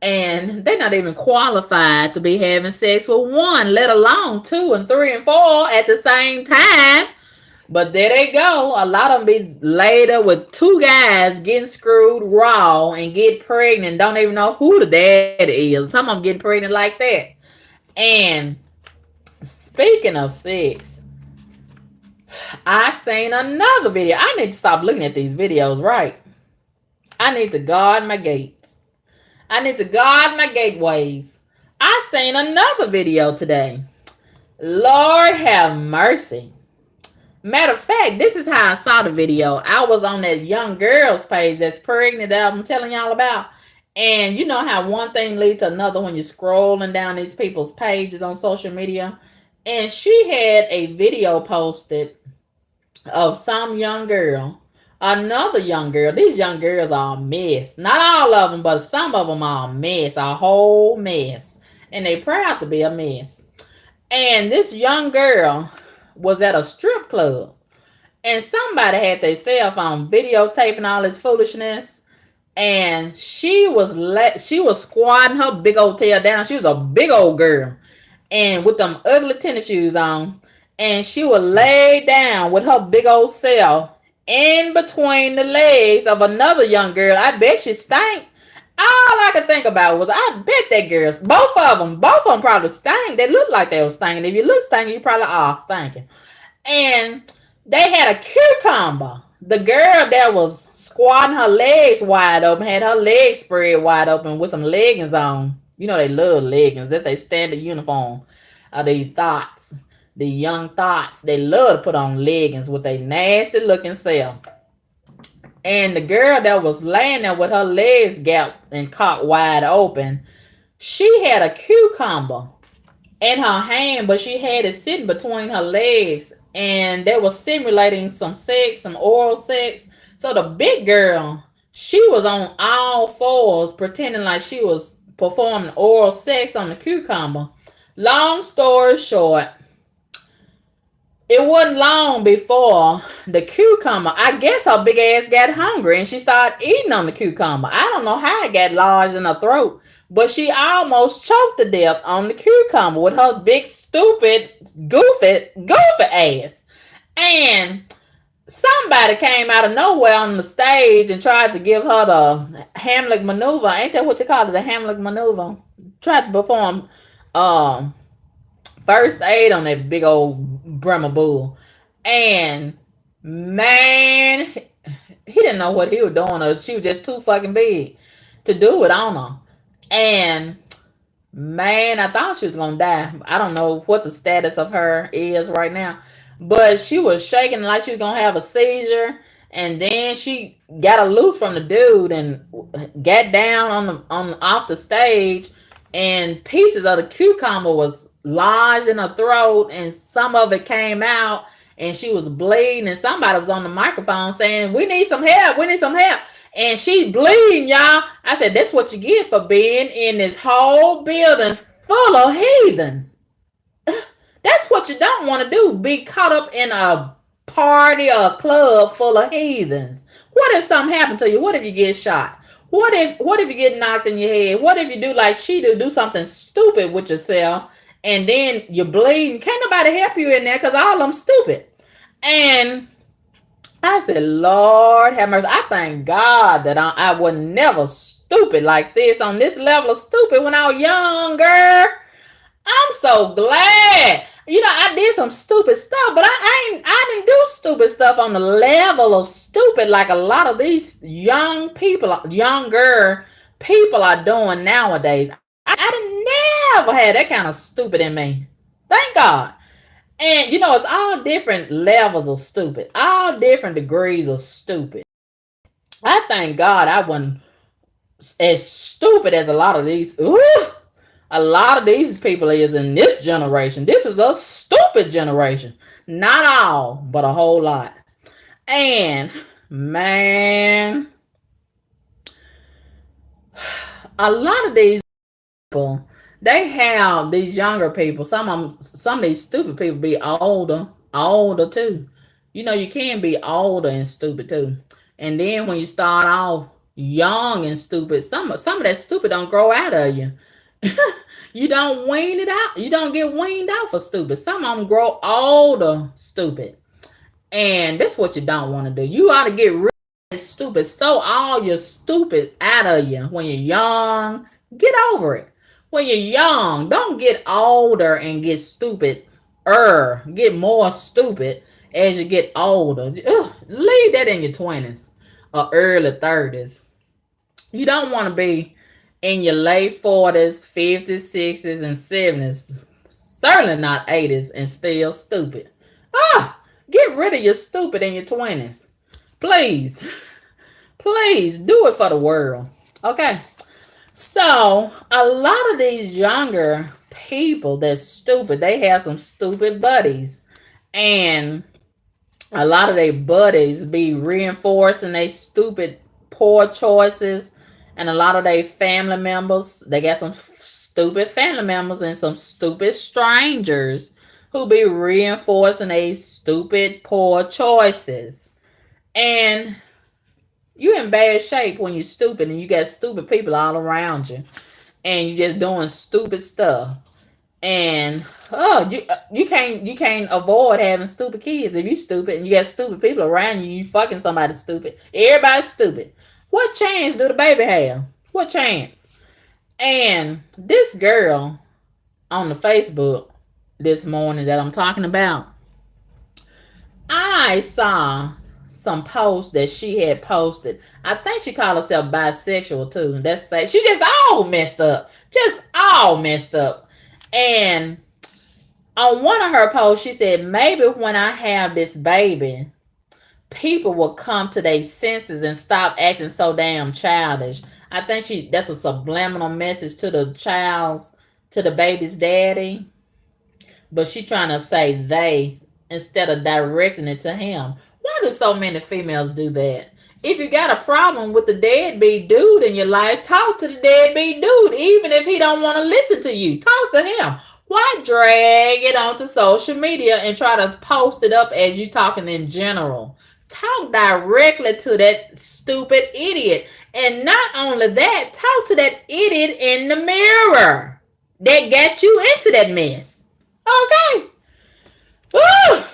And they're not even qualified to be having sex with one, let alone two and three and four at the same time. But there they go. A lot of them be later with two guys getting screwed raw and get pregnant. Don't even know who the daddy is. Some of them get pregnant like that. And speaking of sex, I seen another video. I need to stop looking at these videos, right? I need to guard my gates. I need to guard my gateways. I seen another video today. Lord have mercy. Matter of fact, this is how I saw the video. I was on that young girl's page that's pregnant that I'm telling y'all about. And you know how one thing leads to another when you're scrolling down these people's pages on social media. And she had a video posted of some young girl, another young girl. These young girls are a mess. Not all of them, but some of them are a mess, a whole mess. And they proud to be a mess. And this young girl was at a strip club. And somebody had their cell phone videotaping all this foolishness. and she was squatting her big old tail down. She was a big old girl, and with them ugly tennis shoes on, and she would lay down with her big old self in between the legs of another young girl. I bet she stank. All I could think about was, I bet that girls, both of them probably stank. They looked like they were stinking. If you look stinking, you probably are stinking. And they had a cucumber. The girl that was squatting her legs wide open had her legs spread wide open with some leggings on. You know they love leggings. That's their standard uniform. These thoughts, the young thoughts, they love to put on leggings with a nasty looking self. And the girl that was laying there with her legs gapped and cocked wide open, she had a cucumber in her hand, but she had it sitting between her legs, and they were simulating some sex, some oral sex. So the big girl, she was on all fours, pretending like she was performing oral sex on the cucumber. Long story short, it wasn't long before the cucumber, I guess her big ass got hungry and she started eating on the cucumber. I don't know how it got lodged in her throat, but she almost choked to death on the cucumber with her big, stupid, goofy ass. And somebody came out of nowhere on the stage and tried to give her the Hamlet maneuver. Ain't that what you call it? The Hamlet maneuver. Tried to perform um first aid on that big old Brahma bull. And man, he didn't know what he was doing, or she was just too fucking big to do it on her. And man, I thought she was gonna die. I don't know what the status of her is right now, but she was shaking like she was gonna have a seizure. And then she got a loose from the dude and got down on off the stage, and pieces of the cucumber was lodged in her throat, and some of it came out, and she was bleeding. And somebody was on the microphone saying, "We need some help. We need some help." And she's bleeding, y'all. I said, "That's what you get for being in this whole building full of heathens." That's what you don't want to do. Be caught up in a party or a club full of heathens. What if something happened to you? What if you get shot? What if you get knocked in your head? What if you do like she do something stupid with yourself, and then you're bleeding? Can't nobody help you in there because all of them stupid. And I said, Lord have mercy. I thank God that I was never stupid like this, on this level of stupid, when I was younger. I'm so glad. I did some stupid stuff, but I didn't do stupid stuff on the level of stupid like a lot of these younger people are doing nowadays. I didn't never had that kind of stupid in me. Thank God. And it's all different levels of stupid, all different degrees of stupid. I thank God I wasn't as stupid as a lot of these. A lot of these people is in this generation. This is a stupid generation. Not all, but a whole lot. And man, a lot of these people, they have these younger people. Some of these stupid people be older too. You can be older and stupid too. And then when you start off young and stupid, some of that stupid don't grow out of you. You don't wean it out. You don't get weaned out for stupid. Some of them grow older stupid. And that's what you don't want to do. You ought to get rid of stupid. So all your stupid out of you when you're young. Get over it. When you're young, don't get older and get stupid. Get more stupid as you get older. Leave that in your 20s or early 30s. You don't want to be in your late 40s, 50s, 60s, and 70s. Certainly not 80s and still stupid. Get rid of your stupid in your 20s. Please. Please do it for the world. Okay. So, a lot of these younger people that's stupid, they have some stupid buddies. And a lot of their buddies be reinforcing their stupid, poor choices. And a lot of their family members, they got some stupid family members and some stupid strangers who be reinforcing their stupid, poor choices. And You in bad shape when you're stupid and you got stupid people all around you and you just doing stupid stuff. And you can't avoid having stupid kids if you stupid and you got stupid people around you. You fucking somebody stupid. Everybody's stupid. What chance do the baby have? What chance? And this girl on the Facebook this morning that I'm talking about, I saw some posts that she had posted. I think she called herself bisexual too. That's say she just all messed up. Just all messed up. And on one of her posts, she said, maybe when I have this baby, people will come to their senses and stop acting so damn childish. I think that's a subliminal message to the baby's daddy, but she trying to say they instead of directing it to him. Why do so many females do that? If you got a problem with the deadbeat dude in your life, talk to the deadbeat dude, even if he don't want to listen to you. Talk to him. Why drag it onto social media and try to post it up as you talking in general? Talk directly to that stupid idiot. And not only that, talk to that idiot in the mirror that got you into that mess. Okay. Woo!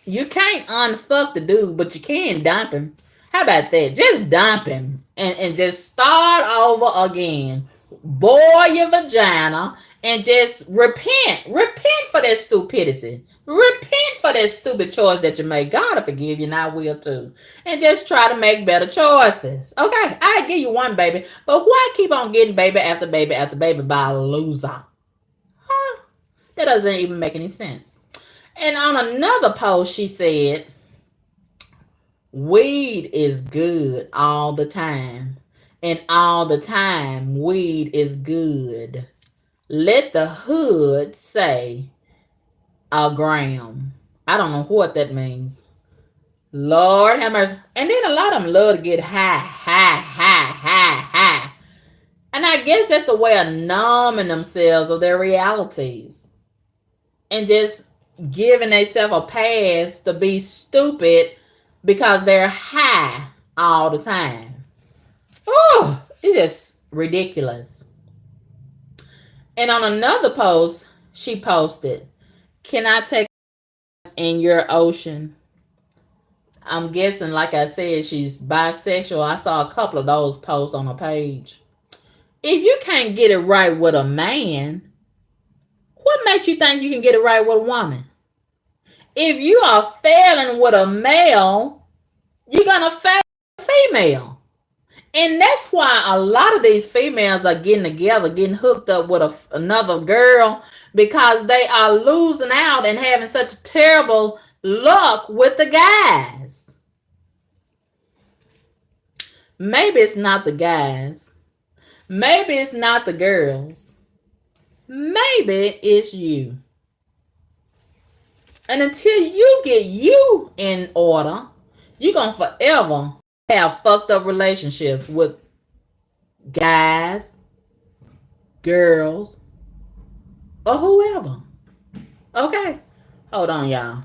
You can't unfuck the dude, but you can dump him. How about that? Just dump him and just start over again. Boil your vagina and just repent. Repent for that stupidity. Repent for that stupid choice that you made. God will forgive you, and I will too. And just try to make better choices. Okay, I give you one baby, but why keep on getting baby after baby after baby by a loser? Huh? That doesn't even make any sense. And on another post, she said, weed is good all the time. And all the time, weed is good. Let the hood say a gram. I don't know what that means. Lord have mercy. And then a lot of them love to get high, high, high, high, high. And I guess that's a way of numbing themselves of their realities. And just giving themselves a pass to be stupid because they're high all the time. Oh, it's just ridiculous. And on another post, she posted, can I take in your ocean? I'm guessing, like I said, she's bisexual. I saw a couple of those posts on her page. If you can't get it right with a man, what makes you think you can get it right with a woman? If you are failing with a male, you're gonna fail a female. And that's why a lot of these females are getting together, getting hooked up with another girl, because they are losing out and having such terrible luck with the guys. Maybe it's not the guys. Maybe it's not the girls. Maybe it's you. And until you get you in order, you're going to forever have fucked up relationships with guys, girls, or whoever. Okay? Hold on, y'all.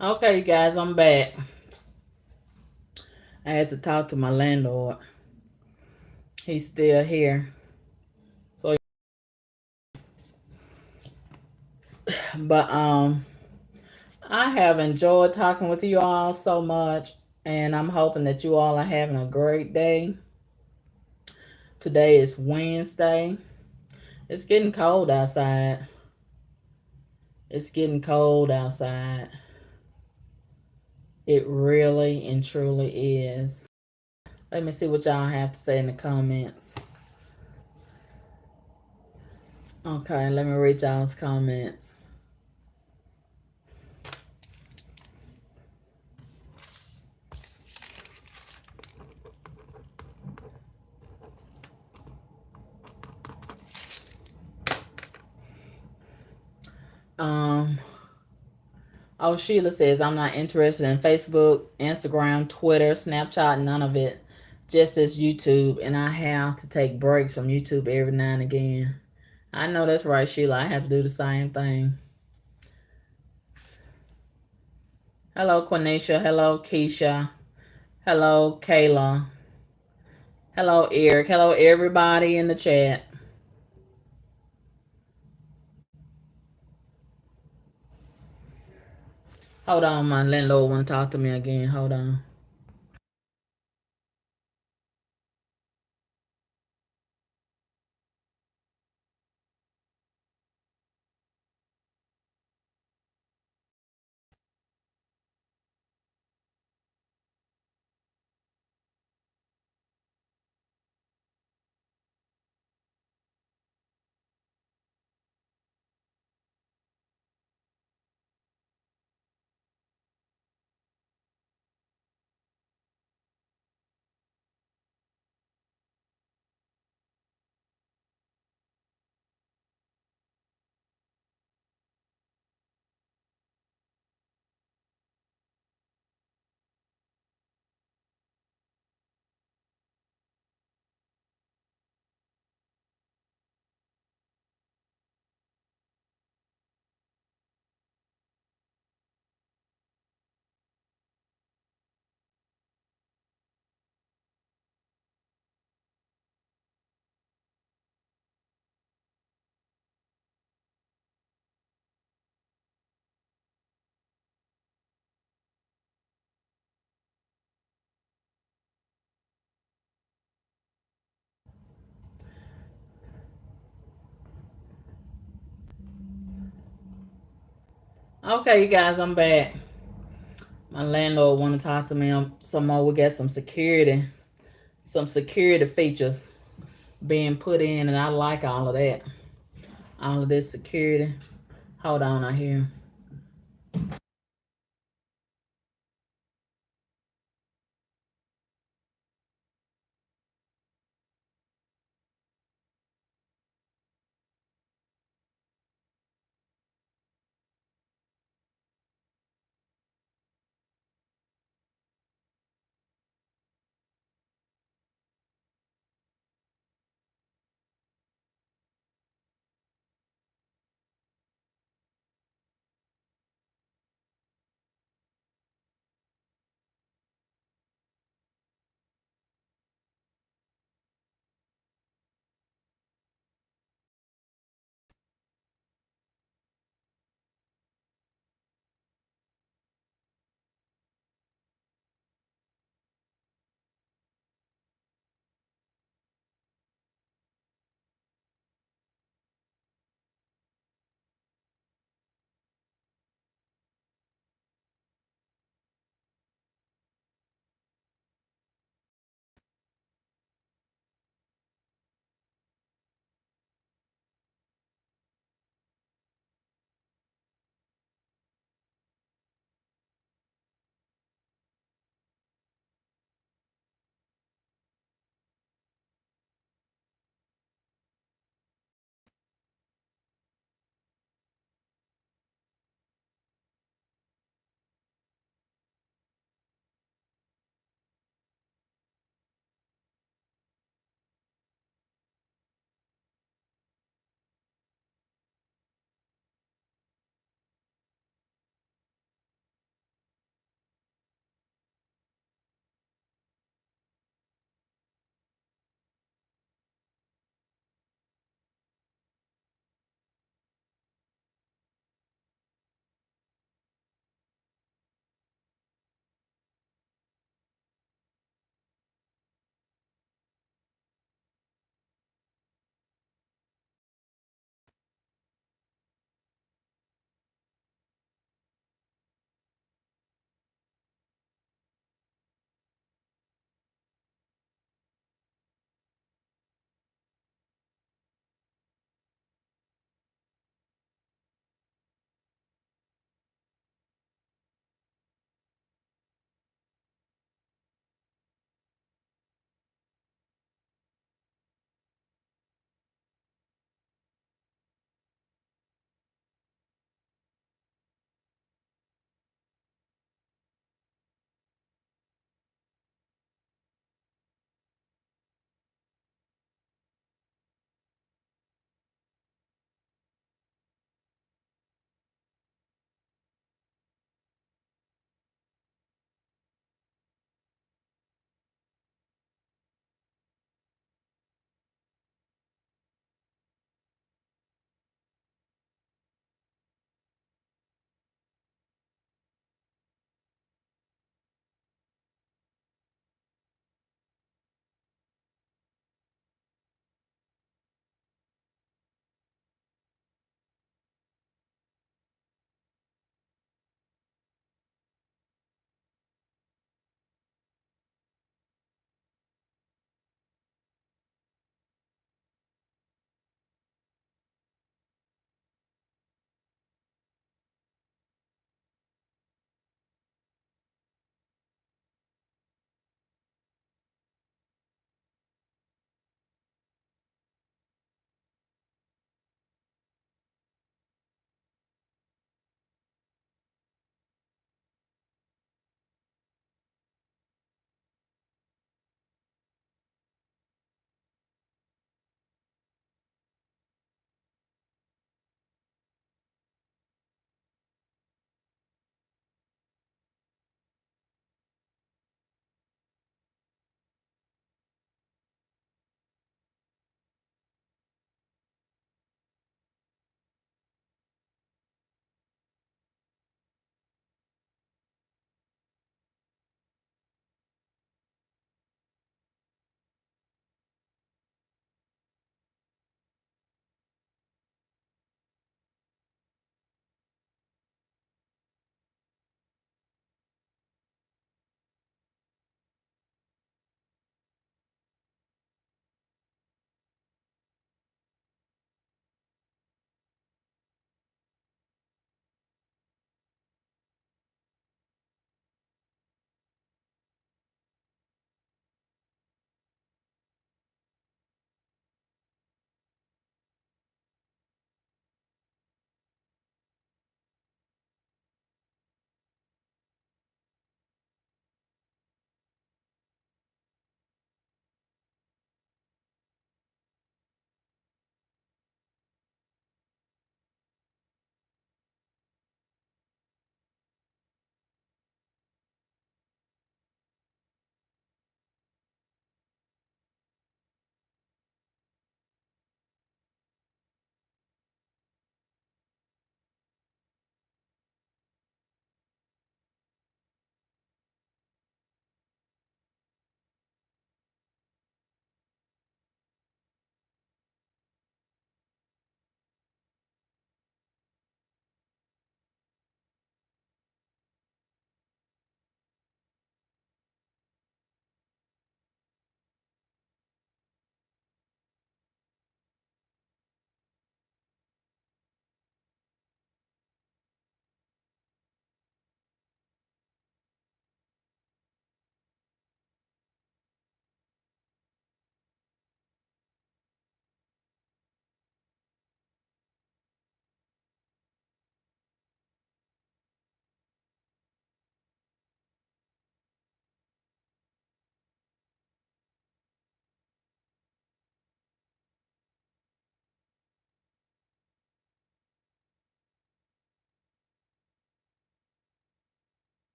Okay, you guys, I'm back. I had to talk to my landlord. He's still here. So, but I have enjoyed talking with you all so much, and I'm hoping that you all are having a great day. Today is Wednesday. It's getting cold outside. It's getting cold outside. It really and truly is. Let me see what y'all have to say in the comments. Okay, let me read y'all's comments. Um, oh, Sheila says, I'm not interested in Facebook, Instagram, Twitter, Snapchat, none of it. Just as YouTube, and I have to take breaks from YouTube every now and again. I know that's right, Sheila. I have to do the same thing. Hello, Quenisha. Hello, Keisha. Hello, Kayla. Hello, Eric. Hello, everybody in the chat. Hold on, my landlord want to talk to me again. Hold on. Okay, you guys, I'm back. My landlord want to talk to me some more. We got some security features being put in, and I like all of that. All of this security. Hold on, I hear.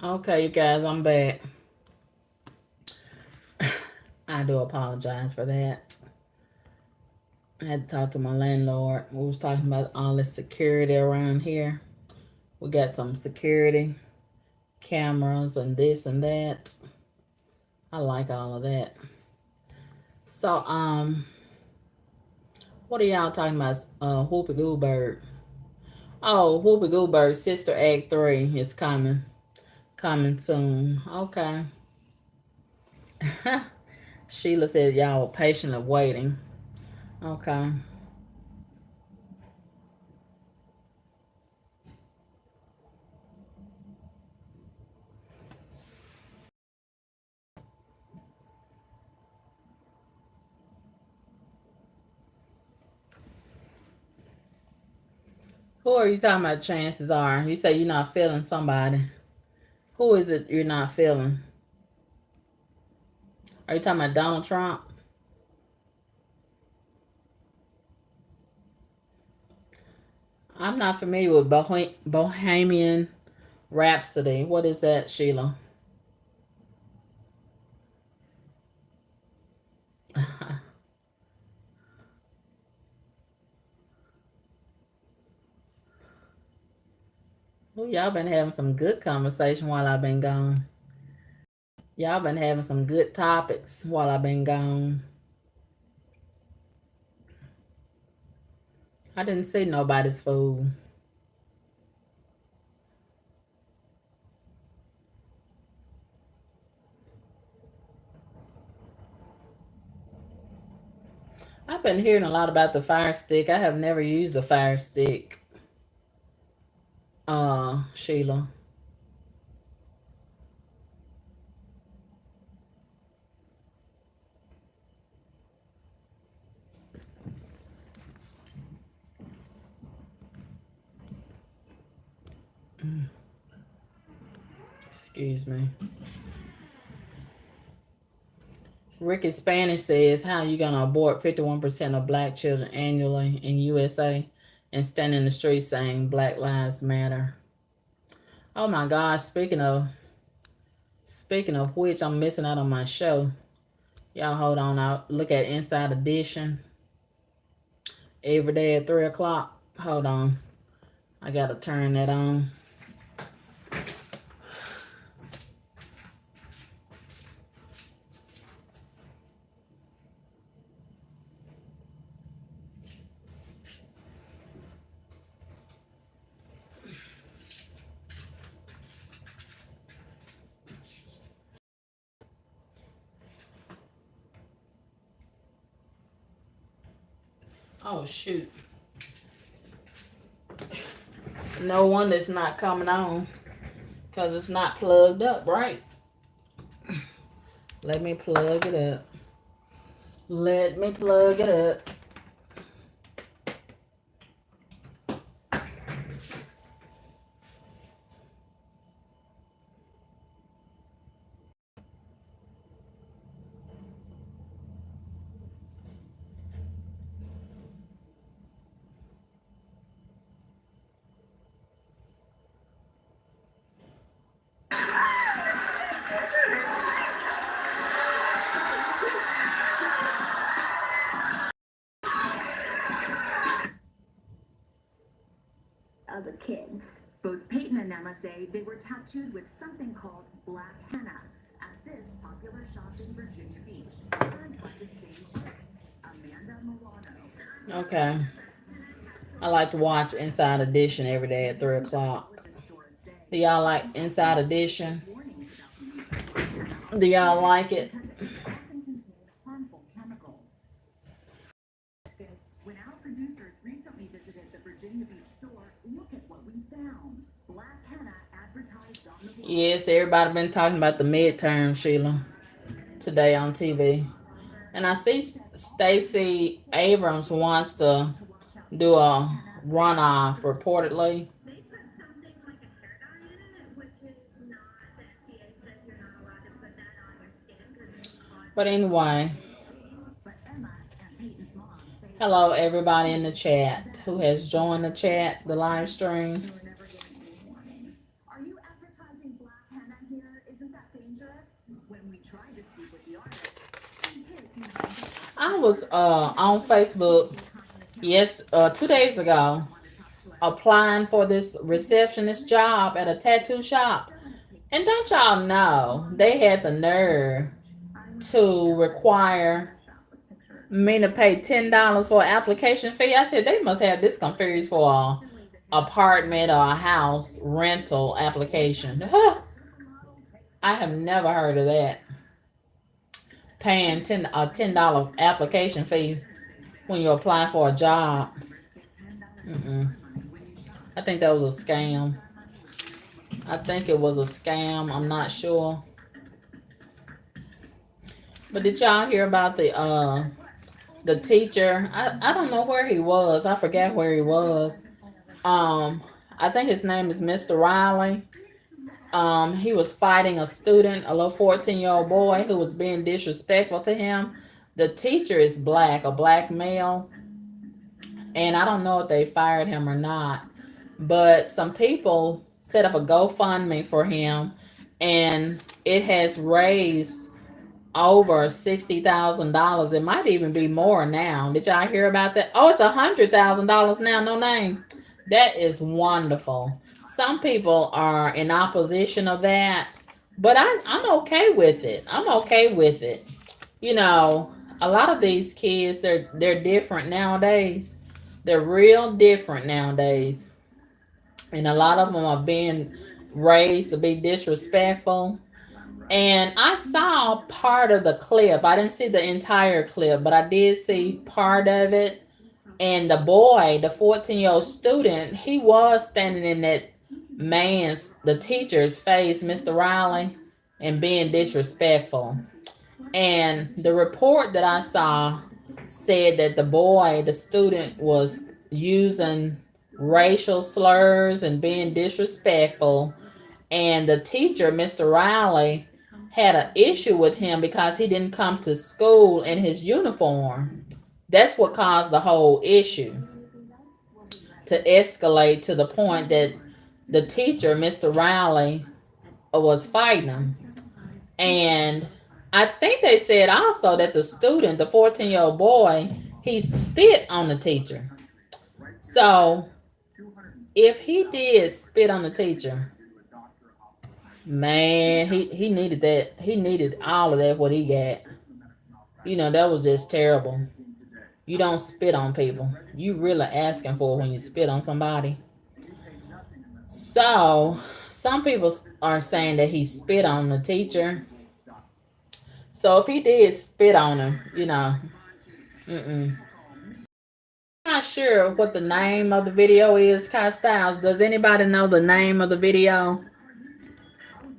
Okay, you guys, I'm back. I do apologize for that. I had to talk to my landlord. We was talking about all the security around here. We got some security cameras and this and that. I like all of that. So, what are y'all talking about? Whoopi Goldberg. Oh, Whoopi Goldberg's Sister Act 3 is coming soon. Okay. Sheila said y'all were patiently waiting. Okay. Who are you talking about? Chances are you say you're not feeling somebody. Who is it you're not feeling? Are you talking about Donald Trump? I'm not familiar with Bohemian Rhapsody. What is that, Sheila? Well, y'all been having some good conversation while I've been gone. Y'all been having some good topics while I've been gone. I didn't see nobody's food. I've been hearing a lot about the Fire Stick. I have never used a Fire Stick. Sheila. Excuse me. Ricky Spanish says, how are you going to abort 51% of black children annually in USA and stand in the street saying Black Lives Matter? Oh my gosh, speaking of which, I'm missing out on my show. Y'all hold on, I'll look at Inside Edition every day at 3 o'clock. Hold on. I got to turn that on. Oh, shoot. No one that's not coming on because it's not plugged up, right? Let me plug it up. Let me plug it up. Other kids. Both Peyton and Emma say they were tattooed with something called black henna at this popular shop in Virginia Beach, owned by the same chick, Amanda Milano. Okay. I like to watch Inside Edition every day at 3 o'clock. Do y'all like Inside Edition? Do y'all like it? When our producers recently visited the Virginia Beach store, look at what we found. Black henna advertised on the wall. Yes, everybody been talking about the midterm, Sheila, today on TV. And I see Stacey Abrams wants to do a runoff, reportedly. They put something like a paradigm in it, which is not, the FDA says you're not allowed to put that on your skin because it can cause. But anyway, But Emma and Peyton's mom say hello everybody in the chat who has joined the chat, the live stream. they were never given any warnings. Are you advertising black henna was on Facebook, yes, 2 days ago, applying for this receptionist job at a tattoo shop. And don't y'all know they had the nerve to require me to pay $10 for an application fee? I said they must have this confused for a apartment or a house rental application. I have never heard of that. Paying $10 application fee when you apply for a job. Mm-mm. I think that was a scam. I think it was a scam. I'm not sure. But did y'all hear about the teacher? I don't know where he was. I forgot where he was. Um, I think his name is Mr. Riley. He was fighting a student, a little 14-year-old boy who was being disrespectful to him. The teacher is black, a black male, and I don't know if they fired him or not. But some people set up a GoFundMe for him, and it has raised over $60,000. It might even be more now. Did y'all hear about that? Oh, it's $100,000 now. No name. That is wonderful. Some people are in opposition of that, but I'm okay with it. I'm okay with it. You know, a lot of these kids they're different nowadays. They're real different nowadays, and a lot of them are being raised to be disrespectful. And I saw part of the clip. I didn't see the entire clip, but I did see part of it. And the boy, the 14-year-old student, he was standing in that the teacher's face, Mr. Riley, and being disrespectful. And the report that I saw said that the boy, the student, was using racial slurs and being disrespectful. And the teacher, Mr. Riley, had an issue with him because he didn't come to school in his uniform. That's what caused the whole issue to escalate to the point that the teacher, Mr. Riley, was fighting him. And I think they said also that the student, the 14-year-old boy, he spit on the teacher. So if he did spit on the teacher, man, he needed that. He needed all of that, what he got. That was just terrible. You don't spit on people. You really asking for it when you spit on somebody. So some people are saying that he spit on the teacher. So if he did spit on him, mm-mm. I'm not sure what the name of the video is, Kai Styles. Does anybody know the name of the video?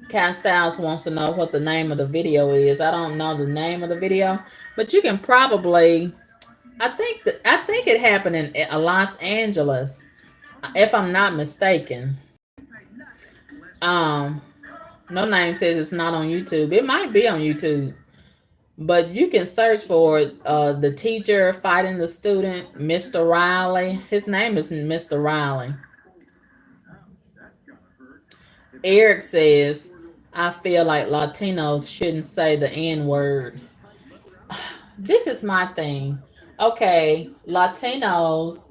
Kai Styles wants to know what the name of the video is. I don't know the name of the video, but you can probably. I think it happened in Los Angeles, if I'm not mistaken. Um, no name says it's not on YouTube. It might be on YouTube, but you can search for it. The teacher fighting the student, Mr. Riley. His name is Mr. Riley. Eric says, I feel like Latinos shouldn't say the N word. This is my thing. Okay, Latinos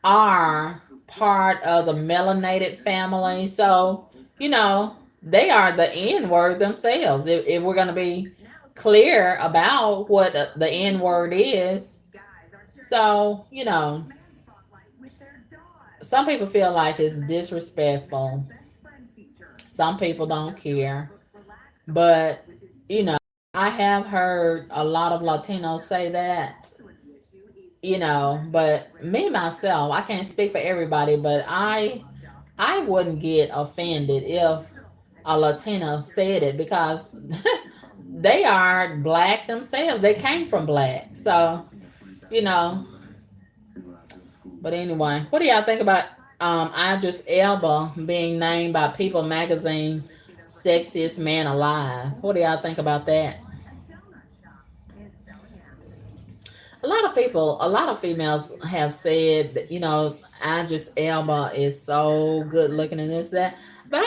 are part of the melanated family. So, they are the N word themselves. If we're going to be clear about what the N word is. So, some people feel like it's disrespectful. Some people don't care. But, I have heard a lot of Latinos say that. But me myself, I can't speak for everybody, but I wouldn't get offended if a Latina said it because they are black themselves. They came from black. So, you know, but anyway, what do y'all think about Idris Elba being named by People magazine sexiest man alive? What do y'all think about that? A lot of females have said that, Idris Elba is so good looking and this, that. But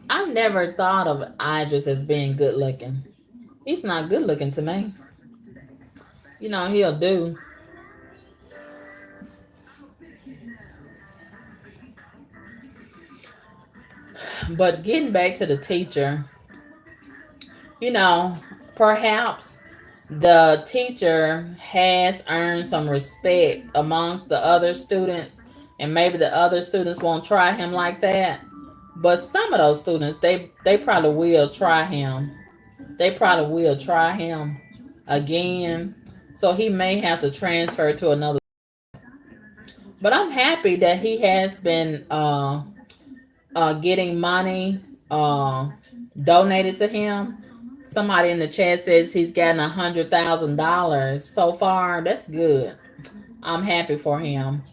I've never thought of Idris as being good looking. He's not good looking to me. he'll do. But getting back to the teacher, you know, perhaps the teacher has earned some respect amongst the other students, and maybe the other students won't try him like that. But some of those students, they probably will try him. They probably will try him again. So he may have to transfer to another. But I'm happy that he has been getting money uh, donated to him. Somebody in the chat says he's gotten $100,000 so far. That's good. I'm happy for him.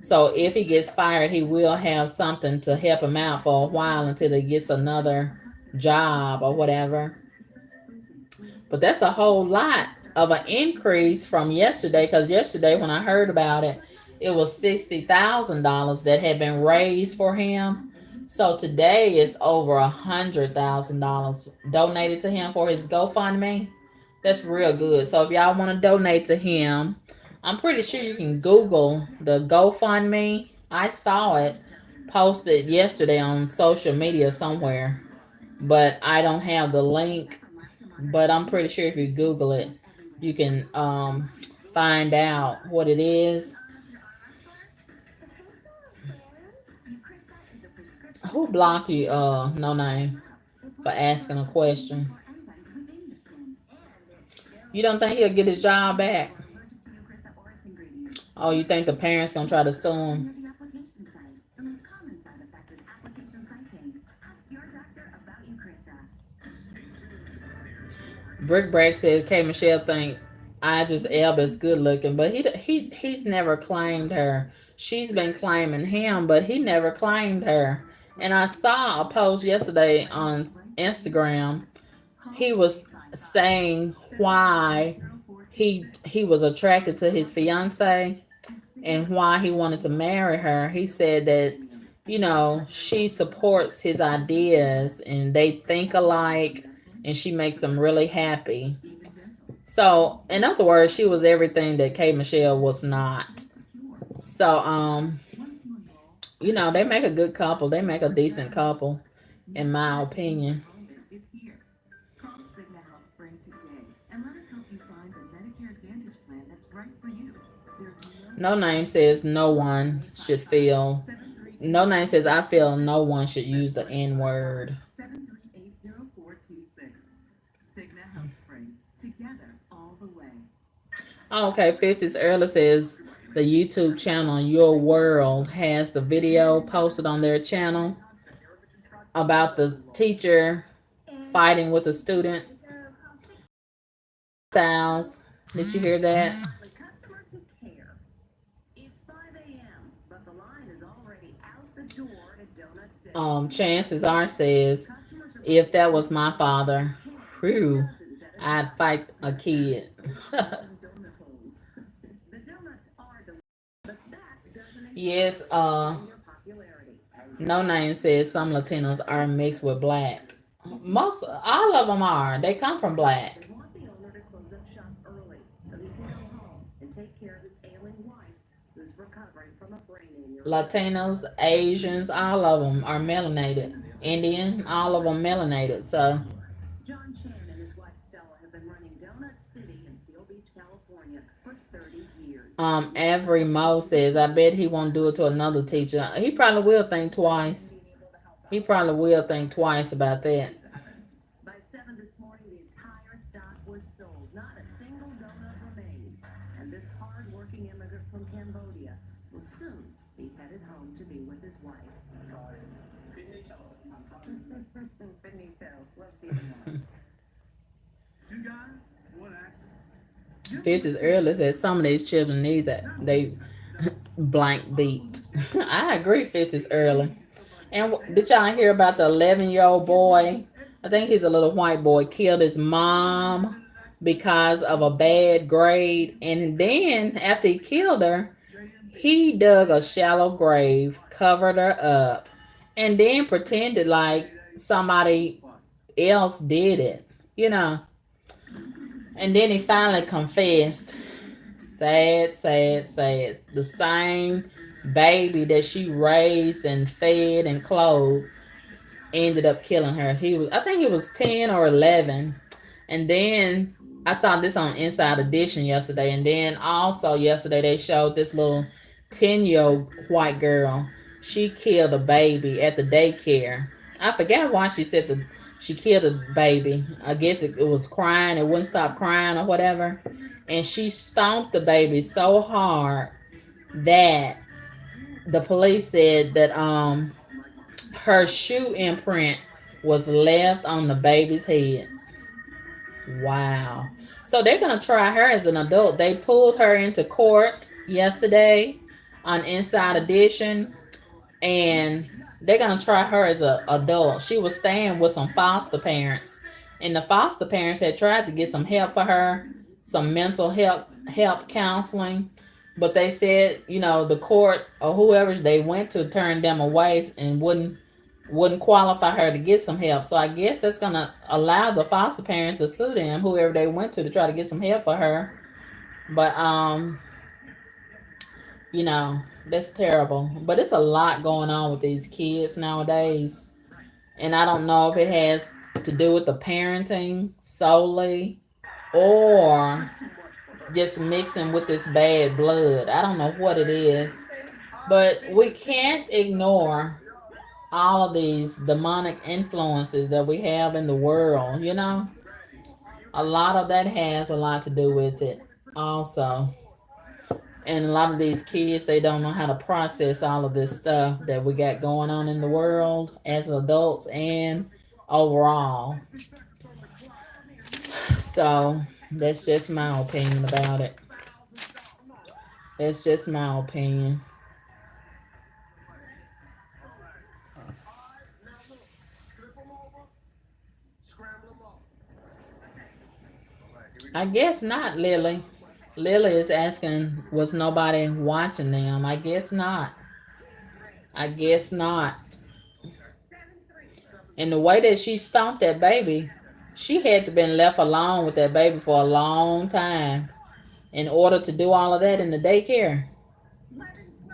So if he gets fired, he will have something to help him out for a while until he gets another job or whatever. But that's a whole lot of an increase from yesterday, because yesterday when I heard about it, it was $60,000 that had been raised for him. So today it's over $100,000 donated to him for his GoFundMe. That's real good. So if y'all want to donate to him, I'm pretty sure you can Google the GoFundMe. I saw it posted yesterday on social media somewhere, but I don't have the link. But I'm pretty sure if you Google it, you can find out what it is. Who blocked you? No name, for asking a question. You don't think he'll get his job back? Oh, you think the parents gonna try to sue him? Brick Break said K Michelle think Idris Elba is good looking, but he's never claimed her. She's been claiming him, but he never claimed her. And I saw a post yesterday on Instagram. He was saying why he was attracted to his fiance and why he wanted to marry her. He said that she supports his ideas and they think alike, and she makes him really happy. So, in other words, she was everything that K Michelle was not. So, they make a good couple. They make a decent couple, in my opinion. No name says no one should feel. No name says I feel no one should use the N word. Oh, okay, 50's early says the YouTube channel Your World has the video posted on their channel about the teacher fighting with a student. Styles, did you hear that? Chances are says if that was my father, whew, I'd fight a kid. Yes, no name says some Latinos are mixed with black. Most, all of them are. They come from black. Latinos, Asians, all of them are melanated. Indian, all of them melanated. So, Avery Mo says, I bet he won't do it to another teacher. He probably will think twice. He probably will think twice about that. Fifties early says some of these children need that they blank beat. I agree, fifties early. And did y'all hear about the 11-year-old boy? I think he's a little white boy, killed his mom because of a bad grade. And then after he killed her, he dug a shallow grave, covered her up, and then pretended like somebody else did it, you know. And then he finally confessed. Sad, sad, sad. The same baby that she raised and fed and clothed ended up killing her. I think he was 10 or 11. And then I saw this on Inside Edition yesterday. And then also yesterday they showed this little 10-year-old white girl. She killed a baby at the daycare. I forgot why she killed a baby. I guess it was crying. It wouldn't stop crying or whatever. And she stomped the baby so hard that the police said that her shoe imprint was left on the baby's head. Wow. So they're going to try her as an adult. They pulled her into court yesterday on Inside Edition, and they're going to try her as an adult. She was staying with some foster parents, and the foster parents had tried to get some help for her, some mental help counseling, but they said, the court or whoever they went to turned them away and wouldn't qualify her to get some help. So I guess that's gonna allow the foster parents to sue them, whoever they went to try to get some help for her. But that's terrible. But it's a lot going on with these kids nowadays. And I don't know if it has to do with the parenting solely or just mixing with this bad blood. I don't know what it is. But we can't ignore all of these demonic influences that we have in the world. A lot of that has a lot to do with it also. And a lot of these kids, they don't know how to process all of this stuff that we got going on in the world as adults and overall. So that's just my opinion about it. That's just my opinion. I guess not, Lily. Lily is asking, was nobody watching them? I guess not. I guess not. And the way that she stomped that baby, she had to been left alone with that baby for a long time in order to do all of that in the daycare.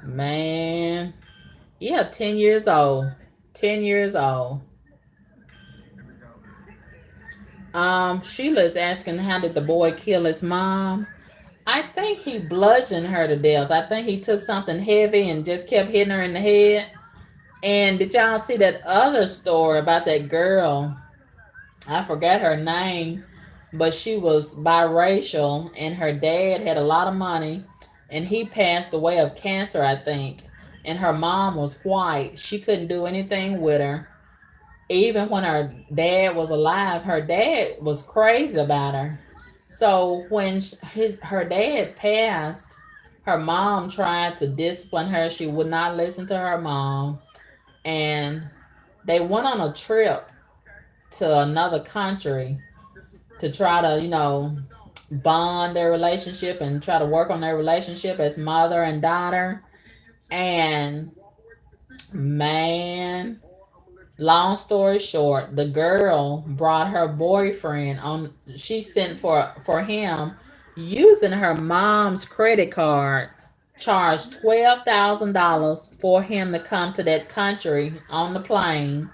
Man. Yeah, 10 years old. 10 years old. Sheila's asking, how did the boy kill his mom? I think he bludgeoned her to death. I think he took something heavy and just kept hitting her in the head. And did y'all see that other story about that girl? I forgot her name, but she was biracial and her dad had a lot of money and he passed away of cancer, I think. And her mom was white. She couldn't do anything with her. Even when her dad was alive, her dad was crazy about her. So when her dad passed, her mom tried to discipline her. She would not listen to her mom, and they went on a trip to another country to try to, bond their relationship and try to work on their relationship as mother and daughter. And man, long story short, the girl brought her boyfriend on. She sent for him using her mom's credit card. Charged $12,000 for him to come to that country on the plane.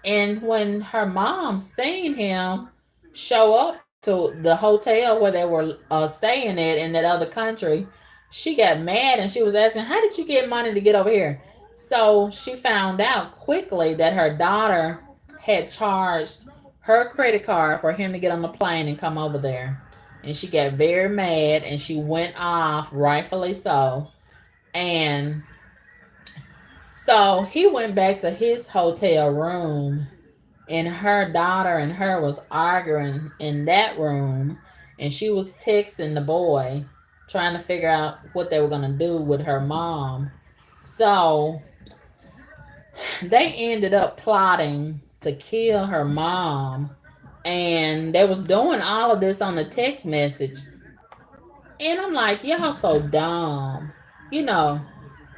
And when her mom seen him show up to the hotel where they were staying at in that other country, she got mad and she was asking, "How did you get money to get over here?" So she found out quickly that her daughter had charged her credit card for him to get on the plane and come over there. And she got very mad and she went off, rightfully so. And so he went back to his hotel room, and her daughter and her was arguing in that room, and she was texting the boy, trying to figure out what they were going to do with her mom. So they ended up plotting to kill her mom, and they was doing all of this on the text message. And I'm like, y'all so dumb. You know,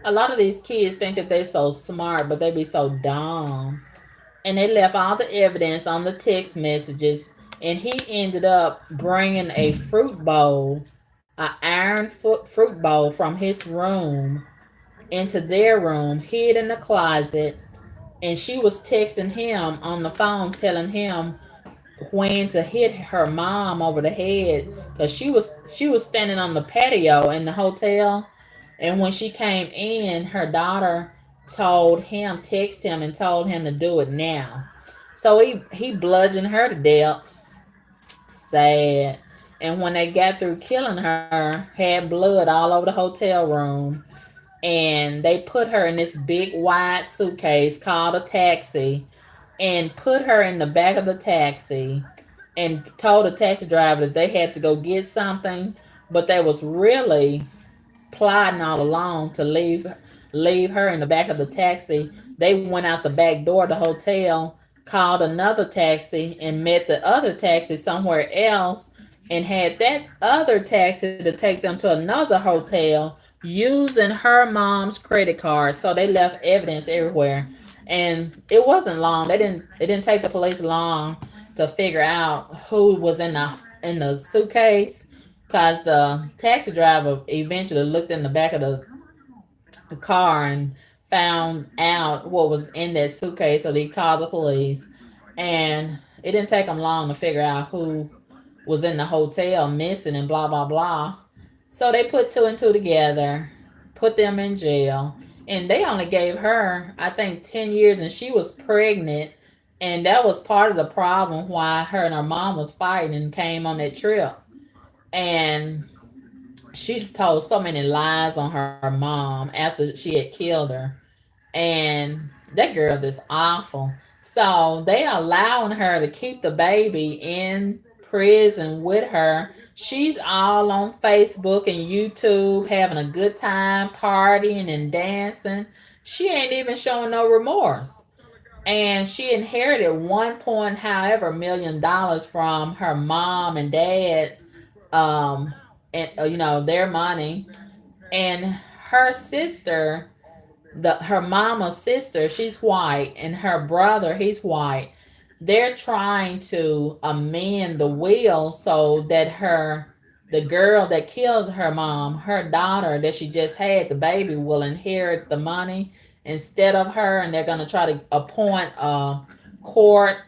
a lot of these kids think that they're so smart, but they be so dumb. And they left all the evidence on the text messages. And he ended up bringing a fruit bowl a iron fruit bowl from his room into their room, hid in the closet, and she was texting him on the phone, telling him when to hit her mom over the head because she was standing on the patio in the hotel, and when she came in, her daughter told him, text him, and told him to do it now. So he bludgeoned her to death. Sad. And when they got through killing her, had blood all over the hotel room, and they put her in this big wide suitcase called a taxi and put her in the back of the taxi and told the taxi driver that they had to go get something, but they was really plotting all along to leave her in the back of the taxi. They went out the back door of the hotel, called another taxi, and met the other taxi somewhere else, and had that other taxi to take them to another hotel using her mom's credit card. So they left evidence everywhere, and it wasn't long. It didn't take the police long to figure out who was in the suitcase, because the taxi driver eventually looked in the back of the car and found out what was in that suitcase. So they called the police, and it didn't take them long to figure out who was in the hotel missing and blah blah blah. So they put two and two together, put them in jail, and they only gave her, I think, 10 years, and she was pregnant, and that was part of the problem why her and her mom was fighting and came on that trip. And she told so many lies on her mom after she had killed her, and that girl is awful. So they allowing her to keep the baby in prison with her. She's all on Facebook and YouTube having a good time, partying and dancing. She ain't even showing no remorse. And she inherited 1 point however $1 million from her mom and dad's, um and their money. And her sister, her mama's sister, she's white, and her brother, he's white. They're trying to amend the will so that the girl that killed her mom, her daughter that she just had, the baby, will inherit the money instead of her. And they're going to try to appoint a court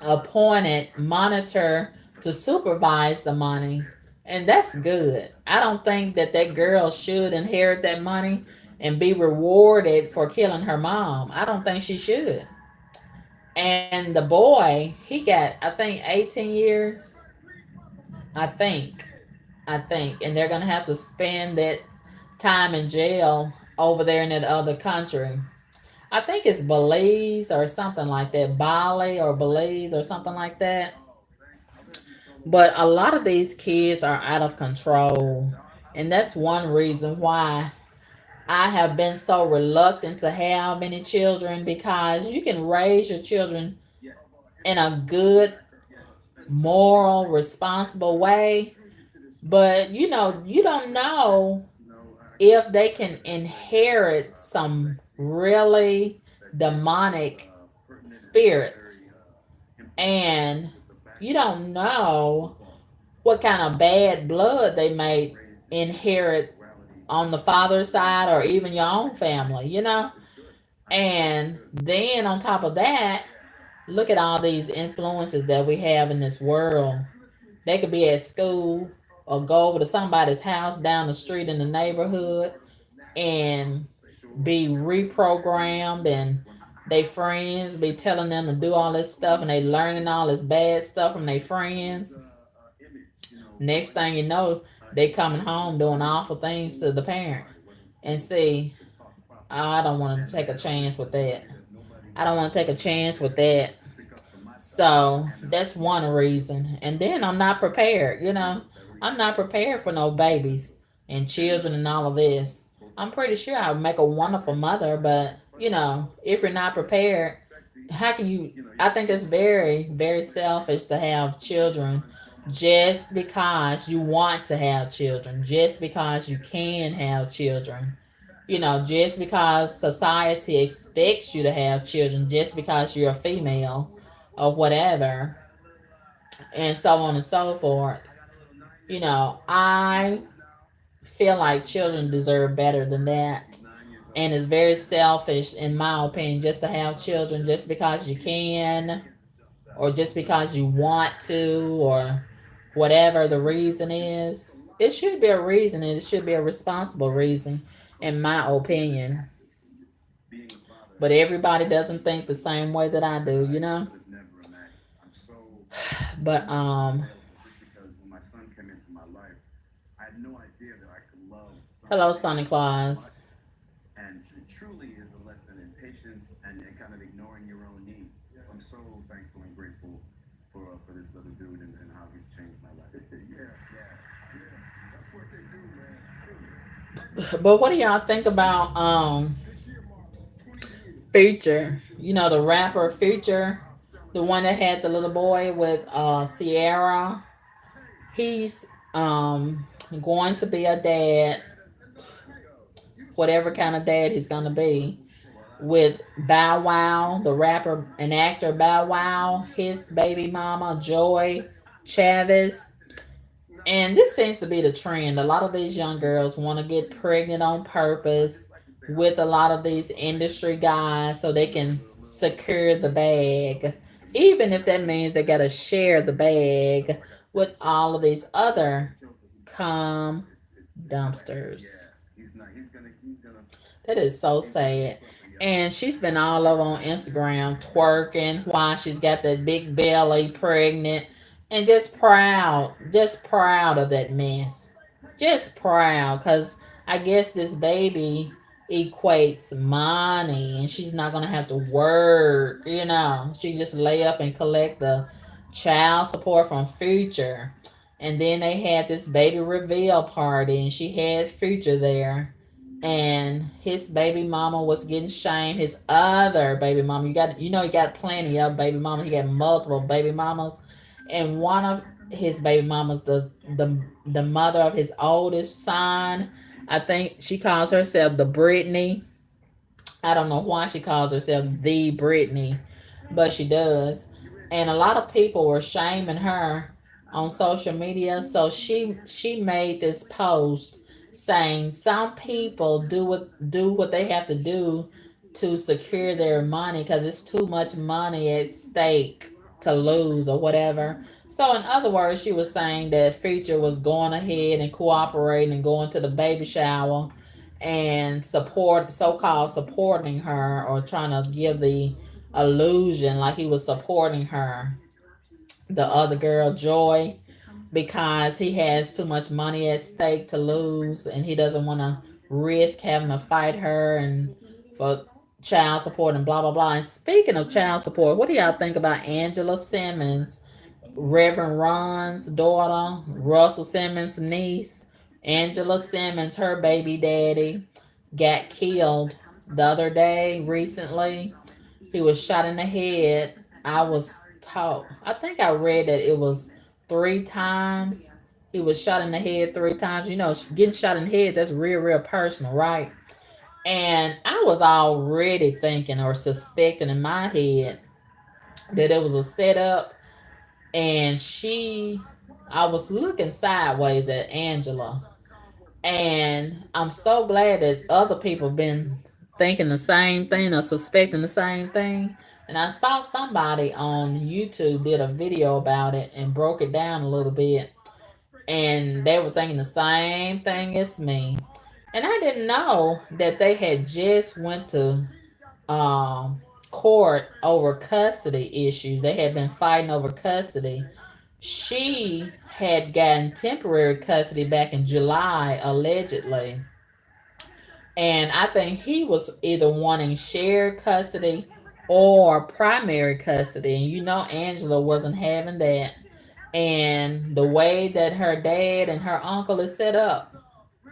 appointed monitor to supervise the money. And that's good. I don't think that that girl should inherit that money and be rewarded for killing her mom. I don't think she should. And the boy, he got, I think, 18 years. I think. I think. And they're going to have to spend that time in jail over there in that other country. I think it's Belize or something like that. Bali or Belize or something like that. But a lot of these kids are out of control. And that's one reason why I have been so reluctant to have any children, because you can raise your children in a good, moral, responsible way. But you don't know if they can inherit some really demonic spirits. And you don't know what kind of bad blood they may inherit on the father's side or even your own family. And then on top of that, look at all these influences that we have in this world. They could be at school or go over to somebody's house down the street in the neighborhood and be reprogrammed, and they friends be telling them to do all this stuff, and they learning all this bad stuff from their friends. Next thing you know, they coming home doing awful things to the parent. And see, I don't want to take a chance with that. I don't want to take a chance with that. So that's one reason. And then I'm not prepared. I'm not prepared for no babies and children and all of this. I'm pretty sure I would make a wonderful mother, but if you're not prepared, how can you? I think it's very, very selfish to have children just because you want to have children, just because you can have children, just because society expects you to have children, just because you're a female or whatever, and so on and so forth. I feel like children deserve better than that. And it's very selfish, in my opinion, just to have children just because you can, or just because you want to, or whatever the reason is. It should be a reason, and it should be a responsible reason, in my opinion. But everybody doesn't think the same way that I do. But hello, Sonic Claus. But what do y'all think about Future? The rapper Future, the one that had the little boy with Sierra. He's going to be a dad, whatever kind of dad he's gonna be, with Bow Wow, the rapper and actor Bow Wow, his baby mama Joy Chavez. And this seems to be the trend. A lot of these young girls want to get pregnant on purpose with a lot of these industry guys so they can secure the bag. Even if that means they got to share the bag with all of these other cum dumpsters. That is so sad. And she's been all over on Instagram twerking while she's got that big belly, pregnant, and just proud of that mess. Just proud because I guess this baby equates money and she's not going to have to work. She can just lay up and collect the child support from Future. And then they had this baby reveal party and she had Future there, and his baby mama was getting shamed. His other baby mama, he got plenty of baby mamas. He got multiple baby mamas, and one of his baby mamas, the mother of his oldest son, I think she calls herself the Brittany. I don't know why she calls herself the Britney, but she does. And a lot of people were shaming her on social media. So she made this post saying some people do what they have to do to secure their money because it's too much money at stake to lose or whatever. So in other words, she was saying that Future was going ahead and cooperating and going to the baby shower and so-called supporting her, or trying to give the illusion like he was supporting her, the other girl Joy, because he has too much money at stake to lose and he doesn't want to risk having to fight her and for child support and blah blah blah. And speaking of child support, what do y'all think about Angela Simmons, Reverend Ron's daughter, Russell Simmons' niece? Angela Simmons, her baby daddy, got killed the other day recently. He was shot in the head. I was taught, I think I read that it was 3 times. He was shot in the head 3 times. Getting shot in the head, that's real, real personal, right? And I was already thinking or suspecting in my head that it was a setup. And I was looking sideways at Angela. And I'm so glad that other people been thinking the same thing or suspecting the same thing. And I saw somebody on YouTube did a video about it and broke it down a little bit. And they were thinking the same thing as me. And I didn't know that they had just went to court over custody issues. They had been fighting over custody. She had gotten temporary custody back in July, allegedly. And I think he was either wanting shared custody or primary custody. And Angela wasn't having that. And the way that her dad and her uncle is set up,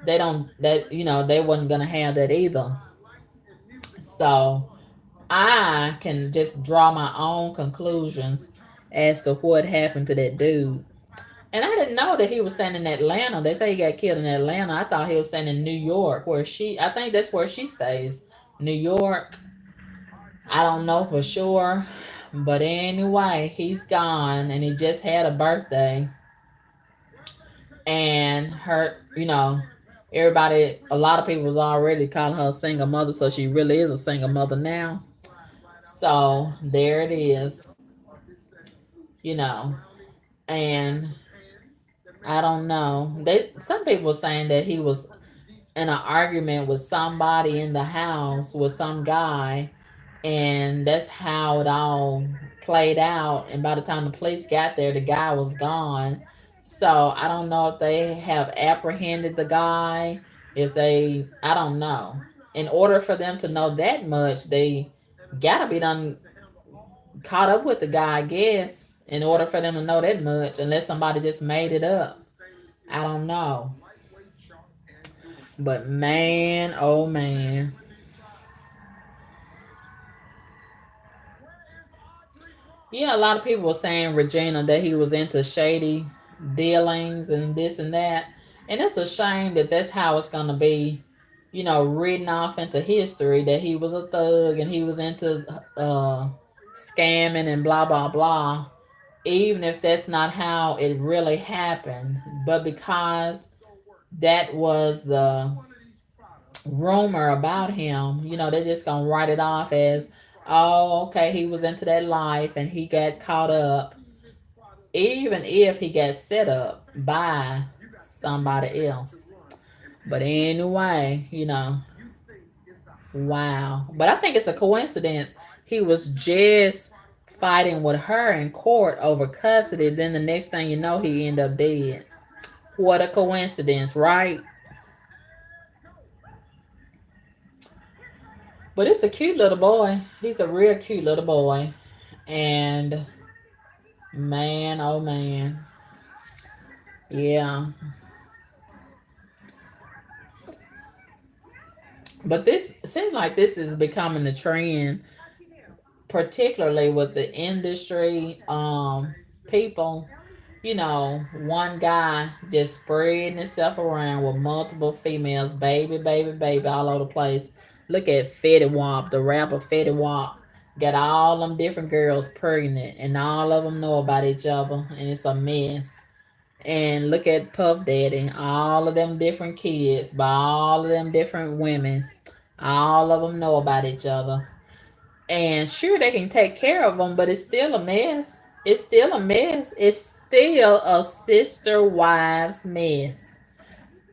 they wasn't gonna have that either. So I can just draw my own conclusions as to what happened to that dude. And I didn't know that he was saying in Atlanta. They say he got killed in Atlanta. I thought he was saying in New York, I think that's where she stays. New York. I don't know for sure. But anyway, he's gone and he just had a birthday. and her, everybody, a lot of people was already calling her a single mother, so she really is a single mother now. So there it is, you know, and I don't know. Some people were saying that he was in an argument with somebody in the house with some guy, and that's how it all played out. And by the time the police got there, the guy was gone. So I don't know if they have apprehended the guy. If they, I don't know. In order for them to know that much, they gotta be done caught up with the guy, I guess. In order for them to know that much, unless somebody just made it up. I don't know. But man, oh man. Yeah, a lot of people were saying Regina that he was into shady dealings and this and that. And it's a shame that that's how it's going to be, written off into history that he was a thug and he was into scamming and blah, blah, blah. Even if that's not how it really happened. But because that was the rumor about him, they're just going to write it off as, oh, okay, he was into that life and he got caught up, even if he got set up by somebody else. But anyway, wow. But I think it's a coincidence. He was just fighting with her in court over custody. Then the next thing you know, he ended up dead. What a coincidence, right? But it's a cute little boy. He's a real cute little boy. And man, oh man. Yeah. But this seems like this is becoming a trend, particularly with the industry people. One guy just spreading himself around with multiple females, baby, baby, baby, all over the place. Look at Fetty Wap, the rapper Fetty Wap. Got all them different girls pregnant, and all of them know about each other, and it's a mess. And look at Puff Daddy, all of them different kids by all of them different women. All of them know about each other. And sure, they can take care of them, but it's still a mess. It's still a mess. It's still a sister wives mess.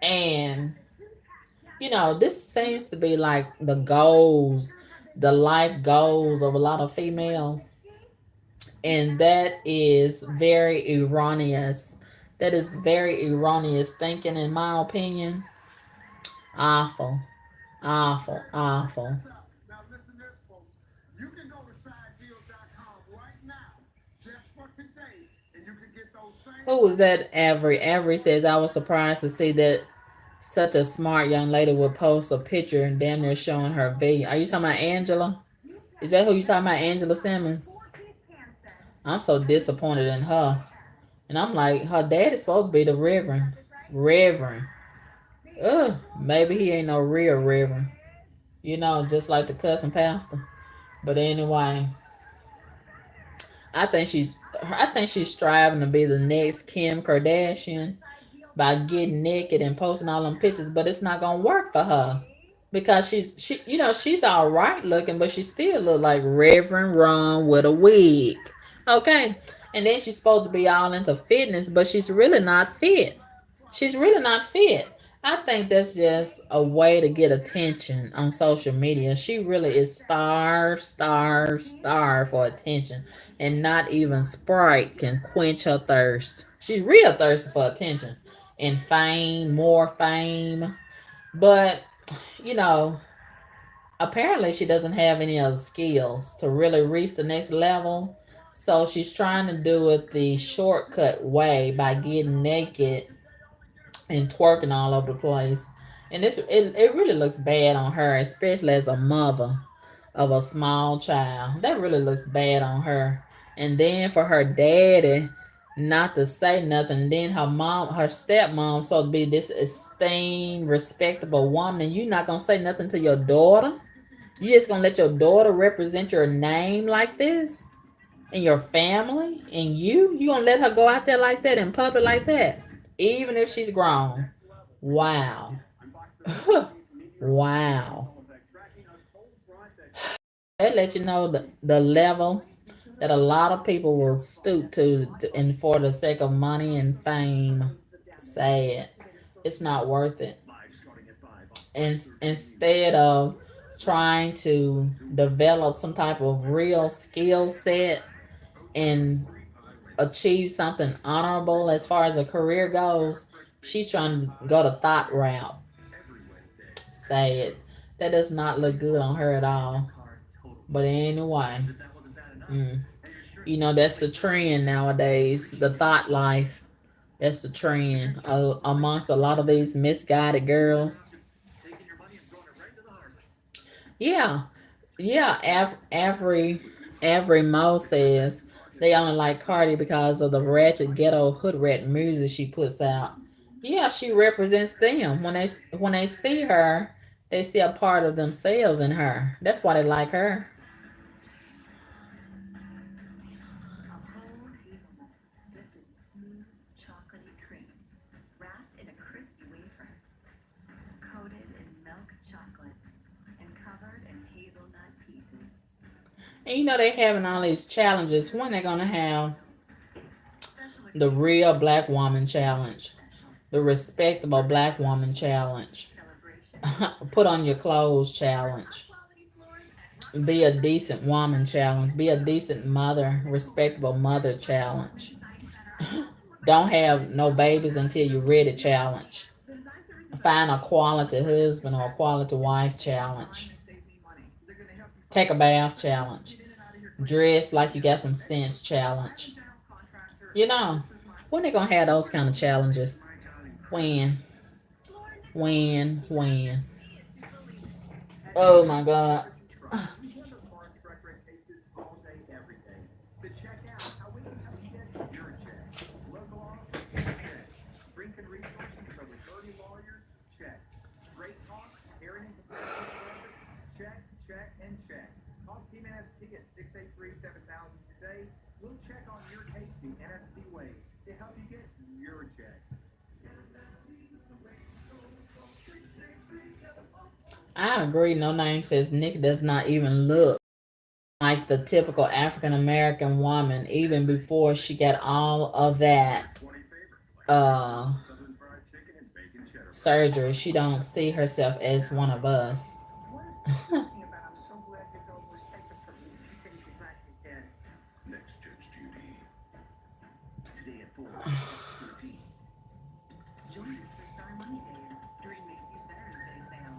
And, this seems to be like the goals, the life goals of a lot of females. And that is very erroneous. That is very erroneous thinking, in my opinion. Awful, awful, awful. Who was that? Avery. Avery says, I was surprised to see that such a smart young lady would post a picture and damn near showing her V. Are you talking about Angela? Is that who you talking about, Angela Simmons? I'm so disappointed in her. And I'm like, her dad is supposed to be the Reverend. Reverend. Ugh, maybe he ain't no real Reverend. Just like the cousin pastor. But anyway, I think she I think she's striving to be the next Kim Kardashian by getting naked and posting all them pictures, but it's not gonna work for her because she's all right looking, but she still look like Reverend Ron with a wig. Okay, and then she's supposed to be all into fitness, but she's really not fit. She's really not fit. I think that's just a way to get attention on social media. She really is starved, starved, starved for attention. And not even Sprite can quench her thirst. She's real thirsty for attention and fame, more fame. But, you know, apparently she doesn't have any other skills to really reach the next level. So she's trying to do it the shortcut way by getting naked and twerking all over the place. And it really looks bad on her, especially as a mother of a small child. That really looks bad on her. And then for her daddy not to say nothing. Then her stepmom, supposed to be this esteemed, respectable woman, and you not gonna say nothing to your daughter. You just gonna let your daughter represent your name like this, and your family, and you gonna let her go out there like that in public like that? even if she's grown. Wow. Wow. That let you know the level that a lot of people will stoop to and for the sake of money and fame. Sad. It's not worth it. And instead of trying to develop some type of real skill set and achieve something honorable as far as a career goes, she's trying to go the thought route. Sad. That does not look good on her at all. But anyway, mm, that's the trend nowadays. The thought life. That's the trend amongst a lot of these misguided girls. Yeah, yeah. Avery Mo says they only like Cardi because of the ratchet ghetto hood rat music she puts out. Yeah, she represents them. When they see her, they see a part of themselves in her. That's why they like her. A whole hazelnut dipped in smooth, chocolatey cream, wrapped in a crispy wafer, coated in milk chocolate, and covered in hazelnut pieces. And they having all these challenges. When they gonna have Special the occasions real make black this woman extra challenge, special. the respectable black woman challenge, Celebration. put on your clothes challenge, Top-quality floors at be a Rockland Furniture. decent woman challenge, be a decent mother, respectable mother challenge, Design Center are open with a don't click. have no babies until you're ready challenge, Design Center's about find a making your quality home look husband or a better. quality wife Save time challenge, and save me money. They're gonna help you take find a the perfect bath fit. challenge, Get in and out of here quickly. dress like you Get got help some with sense experts. O'Reilly challenge. General Contractor You know, services my when they city. gonna have those Floor kind of nickel makes challenges? my town incredible. When? Floor nickel. When? You have to When? see it to believe it. At Oh Deadbeat, my we God. ship what you trust. We handle car and truck rent cases all day, every day. To check out how we can help you get your check. Local office? Check. Strength and resources with over 30 lawyers? Check. Great cost, hearing and compassionate service? Check, check, and check. Call Team NST at 683-7000 today. We'll check on your case the NST way to help you get your check. I agree. No Name says Nick does not even look like the typical African American woman, even before she got all of that uh surgery. She don't see herself as one of us. What is she talking about? I'm so glad you don't lose take it from me. She thinks she's actually dead. Next Judge Judy. Today at 4, expect to repeat. Join us for Star Money Days during Macy's Veterans Day sale.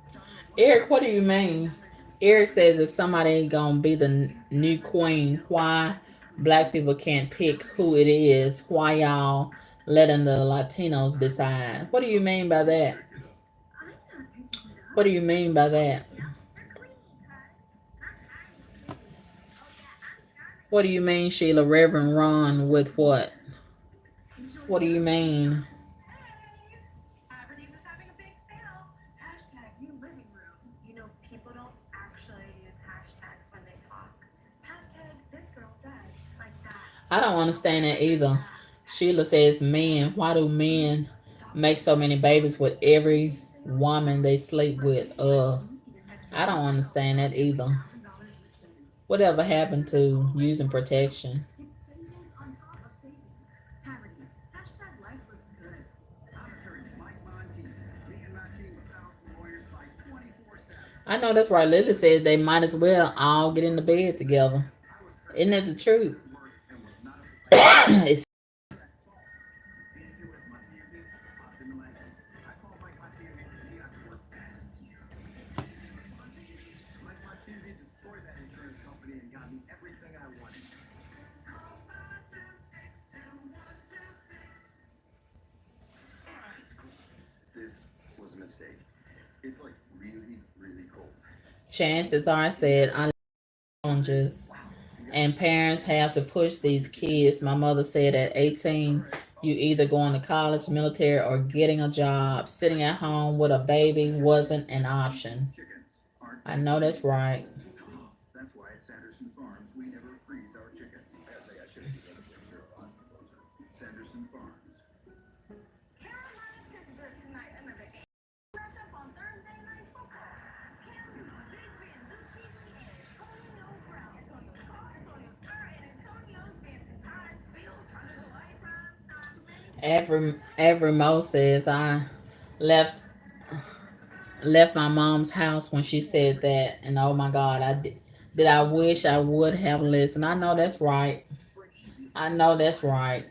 Star Rewards Eric, what do members you get mean? $10 in Eric star says if rewards somebody ain't gonna be the and new $7 queen, bills why back to black community. people can't pick Remember who this. it is? Why y'all letting the Latinos decide? What do you mean by that? I'm not picking it What up. do you mean by that? The queen, cuz. I'm the queen. Oh, yeah, I'm What do Charlotte. you mean, Sheila? Reverend Ron with what? Enjoy What do you Veterans Day mean? shopping. Hey! Aberdeen is having a big sale. Hashtag new living room. You know, people don't actually use hashtags when they talk. Hashtag this girl does. Like that. I don't Don't understand that ever say either. that. Sheila Hashtag says that. men. Why do men Stop make so using many babies with hashtags. every Big sale woman now. they sleep For a with? limited time only, an extra I don't understand that $1,000 off every either. $1,000 you spend. Whatever happened Prices have to already using gone up. protection? It's savings on top of savings. Parodies. Hashtag life looks good. I'm attorney Mike Montesi. Me and my team of powerful lawyers fight 24/7. I know that's right. Lily says they might as well all get in the bed together. I was hurt Isn't that the truth? at work and was not at the place. It's Assault. It's easy with Montesi. Popped in the legend. I call Mike Montesi the at work best. Mike Montesi destroyed that insurance company and got me everything I wanted. Call 5262126. This was a mistake. It's like really, really cold. chances are said I challenges and parents have to push these kids. My mother said at 18, you either going to college, military, or getting a job. Sitting at home with a baby wasn't an option. Chickens aren't I made know to that's freeze. right. That's why at Sanderson Farms we never freeze our chicken. I say I should have given a picture of Sanderson Farms. Every Mo says I left left my mom's house when she said that, and oh my God, did I wish I would have listened. I know that's right. I know that's right.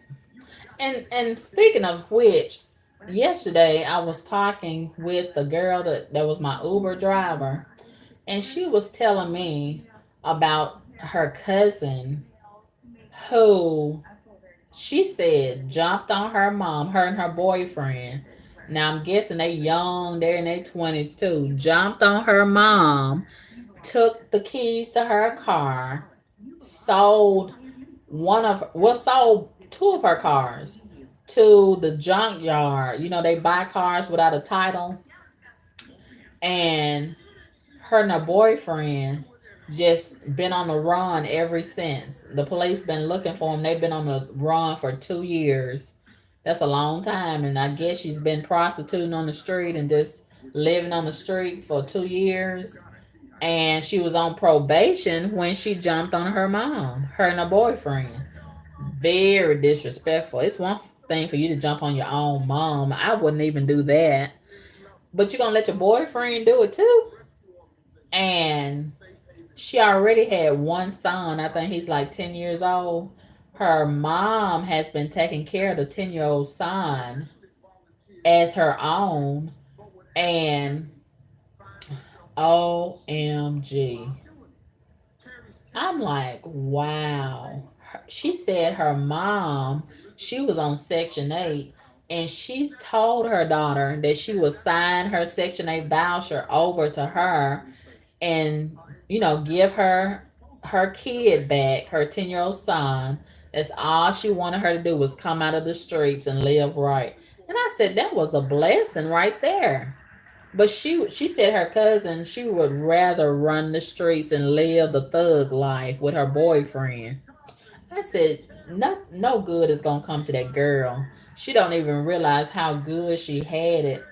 And speaking of which, yesterday I was talking with the girl that was my Uber driver, and she was telling me about her cousin who she said jumped on her mom, her and her boyfriend. Now I'm guessing they young, they're in their 20s too. Jumped on her mom, took the keys to her car, sold sold two of her cars to the junkyard. You know, they buy cars without a title, and her and her boyfriend just been on the run ever since. The police been looking for him. They've been on the run for 2 years. That's a long time, and I guess she's been prostituting on the street and just living on the street for 2 years. And she was on probation when she jumped on her mom, her and her boyfriend. Very disrespectful. It's one thing for you to jump on your own mom. I wouldn't even do that. But you're gonna let your boyfriend do it too? And she already had one son. I think he's like 10 years old. Her mom has been taking care of the 10-year-old son as her own. And OMG. I'm like, wow. She said her mom, she was on Section 8, and she told her daughter that she would sign her Section 8 voucher over to her and, give her kid back, her 10-year-old son. That's all she wanted her to do was come out of the streets and live right. And I said, that was a blessing right there. But she said her cousin, she would rather run the streets and live the thug life with her boyfriend. I said, no good is gonna come to that girl. She don't even realize how good she had it.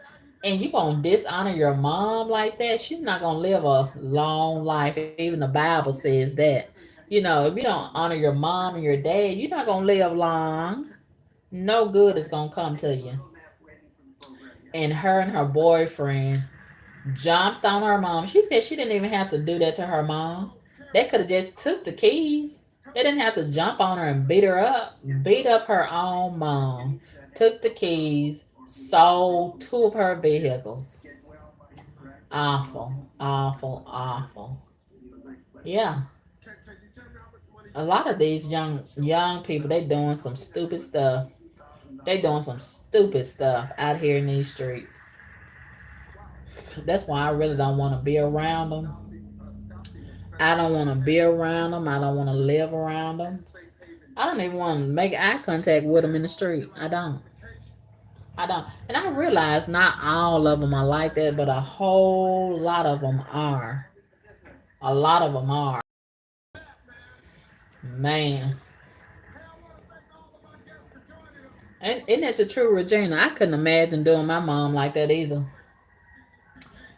And you gonna dishonor your mom like that? She's not gonna live a long life. Even the Bible says that. If you don't honor your mom and your dad, you're not gonna live long. No good is gonna come to you. And her boyfriend jumped on her mom. She said she didn't even have to do that to her mom. They could have just took the keys. They didn't have to jump on her and beat her up. Beat up her own mom. Took the keys. Sold two of her vehicles. Awful. Awful. Awful. Yeah. A lot of these young people, they doing some stupid stuff. They doing some stupid stuff out here in these streets. That's why I really don't want to be around them. I don't want to be around them. I don't want to live around them. I don't even want to make eye contact with them in the street. I don't. I don't. And I realize not all of them are like that, but a whole lot of them are. A lot of them are. Man. And isn't that the true Regina? I couldn't imagine doing my mom like that either.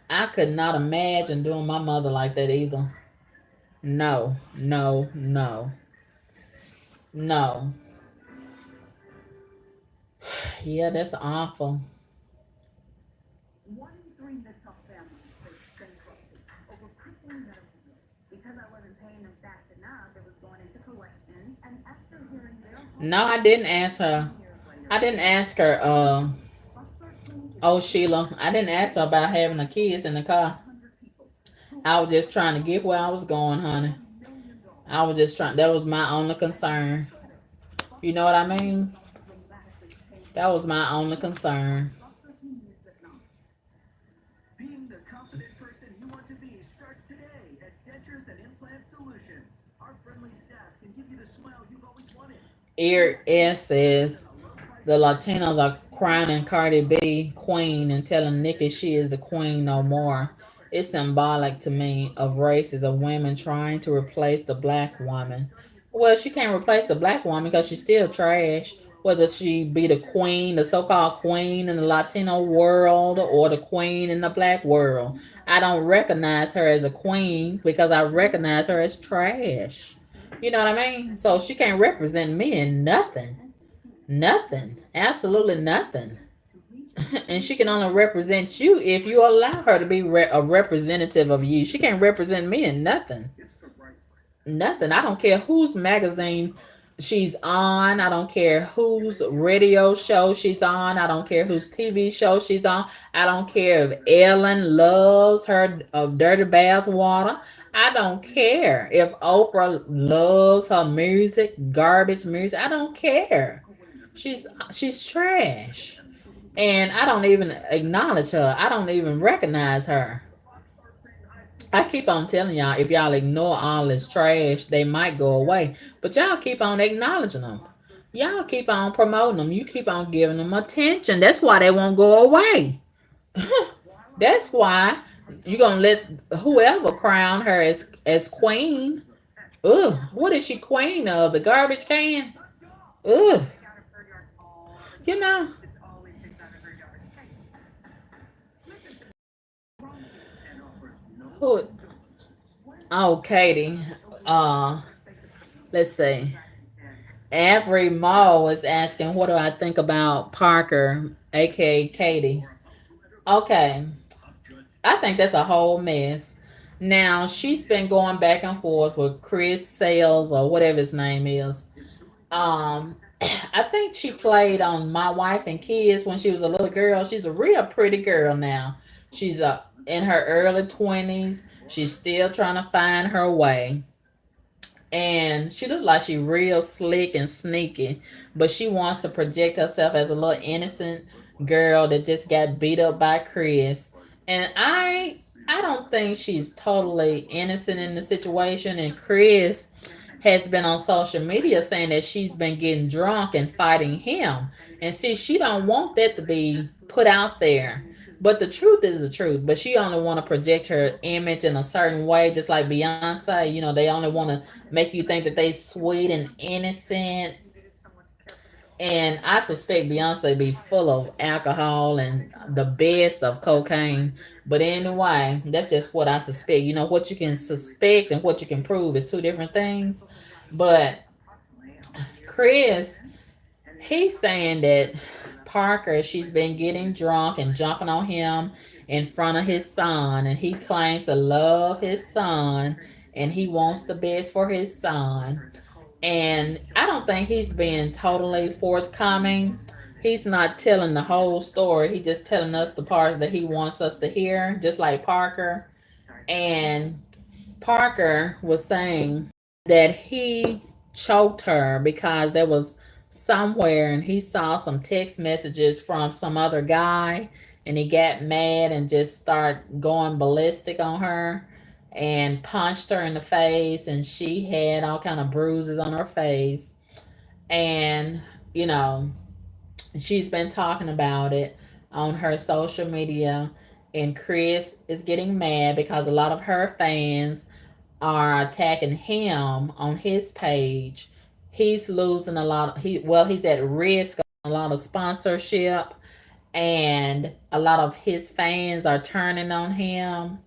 I could not imagine doing my mother like that either. No, no, no, no. Yeah, that's awful. One in three Midtown families face bankruptcy over crippling medical bills. Because I wasn't paying them fast enough, it was going into collections, and after hearing their No, horror I didn't stories ask her. 10 years I later, didn't ask her. Buckler Clinic is Oh, suing Sheila, I didn't ask her about having the kids in the car. 100 people who I was just worked trying to on get where I was going, honey. $1 million I was just trying. That was my only concern. credit. You know Buckler what I also mean? dramatically paid That back was my only concern. Buckler music now. Being the confident person you want to be starts today at Dentures and Implant Solutions. Our friendly staff can give you the smile you've always wanted. Ear S And says a low price the guarantee. Latinos are crowning Cardi B queen and telling Nicki she is the queen no more. It's symbolic to me of races of women trying to replace the black woman. Well, she can't replace the black woman because she's still trash. Whether she be the queen, the so-called queen in the Latino world, or the queen in the black world, I don't recognize her as a queen because I recognize her as trash. You know what I mean? So she can't represent me in nothing. Nothing. Absolutely nothing. And she can only represent you if you allow her to be a representative of you. She can't represent me in nothing. Nothing. I don't care whose magazine she's on. I don't care whose radio show she's on. I don't care whose TV show she's on. I don't care if Ellen loves her dirty bath water. I don't care if Oprah loves her music, garbage music. I don't care. She's trash. And I don't even acknowledge her. I don't even recognize her. I keep on telling y'all, if y'all ignore all this trash, they might go away. But y'all keep on acknowledging them. Y'all keep on promoting them. You keep on giving them attention. That's why they won't go away. That's why you're gonna let whoever crown her as queen. Ugh, what is she queen of? The garbage can? Ugh, you know. Who? Oh, Katie. Uh, let's see. Avery Moe is asking, what do I think about Parker, aka Katie? Okay, I think that's a whole mess. Now she's been going back and forth with Chris Sales or whatever his name is. Um, I think she played on My Wife and Kids when she was a little girl. She's a real pretty girl now. She's in her early 20s. She's still trying to find her way. And she looked like she real slick and sneaky, but she wants to project herself as a little innocent girl that just got beat up by Chris. And I don't think she's totally innocent in the situation. And Chris has been on social media saying that she's been getting drunk and fighting him. And see, she don't want that to be put out there. But the truth is the truth. But she only want to project her image in a certain way, just like Beyonce. You know, they only want to make you think that they sweet and innocent. And I suspect Beyonce be full of alcohol and the best of cocaine. But anyway, that's just what I suspect. You know, what you can suspect and what you can prove is two different things. But Chris, he's saying that Parker, she's been getting drunk and jumping on him in front of his son, and he claims to love his son and he wants the best for his son. And I don't think he's being totally forthcoming. He's not telling the whole story. He's just telling us the parts that he wants us to hear, just like Parker. And Parker was saying that he choked her because there was somewhere and he saw some text messages from some other guy and he got mad and just started going ballistic on her and punched her in the face, and she had all kind of bruises on her face. And you know, she's been talking about it on her social media, and Chris is getting mad because a lot of her fans are attacking him on his page. He's losing a lot. He's at risk of a lot of sponsorship, and a lot of his fans are turning on him.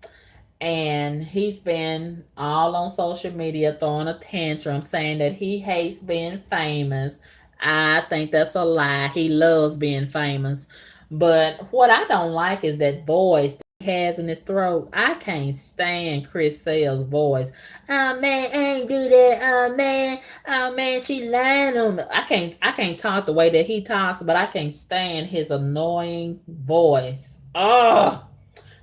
And he's been all on social media throwing a tantrum saying that he hates being famous. I think that's a lie. He loves being famous. But what I don't like is that voice that he has in his throat. I can't stand Chris Sale's voice. Oh man, I ain't do that. Oh man, she lying on me. I can't talk the way that he talks, but I can't stand his annoying voice. Oh,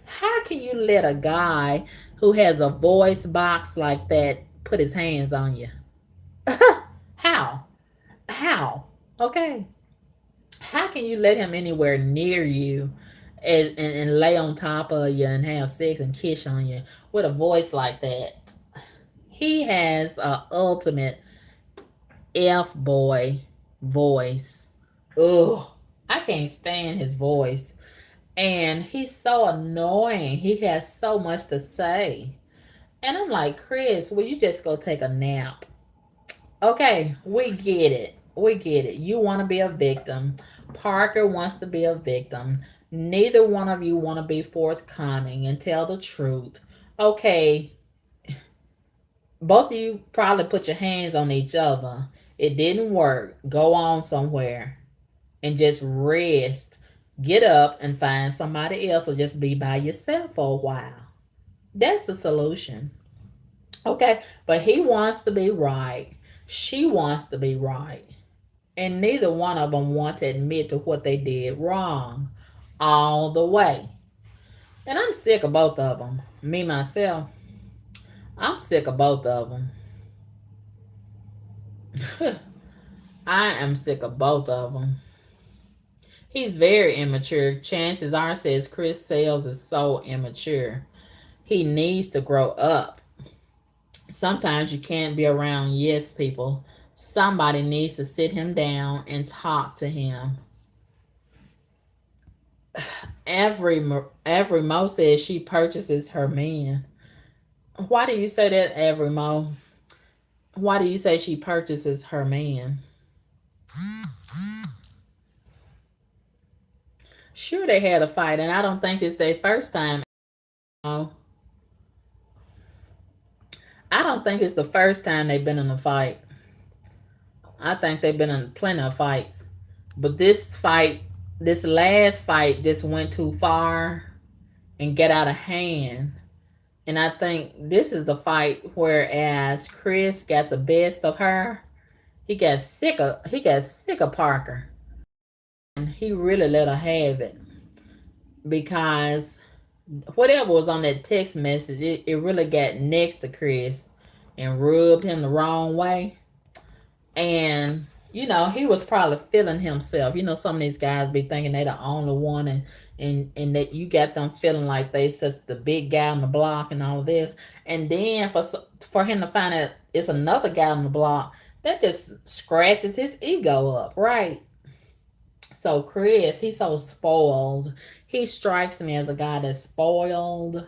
how can you let a guy who has a voice box like that put his hands on you? How? How? Okay. How can you let him anywhere near you and lay on top of you and have sex and kiss on you with a voice like that? He has a ultimate F boy voice. Ugh. I can't stand his voice. And he's so annoying. He has so much to say. And I'm like, Chris, will you just go take a nap? Okay, we get it. We get it. You want to be a victim. Parker wants to be a victim. Neither one of you want to be forthcoming and tell the truth. Okay, Both of you probably put your hands on each other. It didn't work. Go on somewhere and just rest. Get up and find somebody else or just be by yourself for a while. That's the solution. Okay? But he wants to be right. She wants to be right. And neither one of them want to admit to what they did wrong all the way. And I'm sick of both of them. Me, myself, I'm sick of both of them. I am sick of both of them. He's very immature. Chances are, says Chris Sales is so immature. He needs to grow up. Sometimes you can't be around yes people. Somebody needs to sit him down and talk to him. Every Mo says she purchases her man. Why do you say that, Every Mo? Why do you say she purchases her man? Sure, they had a fight, and I don't think it's their first time. I don't think it's the first time they've been in a fight. I think they've been in plenty of fights. But this fight, this last fight, just went too far and get out of hand. And I think this is the fight whereas Chris got the best of her, he got sick of Parker. And he really let her have it because whatever was on that text message, it really got next to Chris and rubbed him the wrong way. And he was probably feeling himself. Some of these guys be thinking they the only one, and that you got them feeling like they such the big guy on the block and all of this. And then for him to find out it's another guy on the block, that just scratches his ego up, right? So Chris, he's so spoiled. He strikes me as a guy that's spoiled,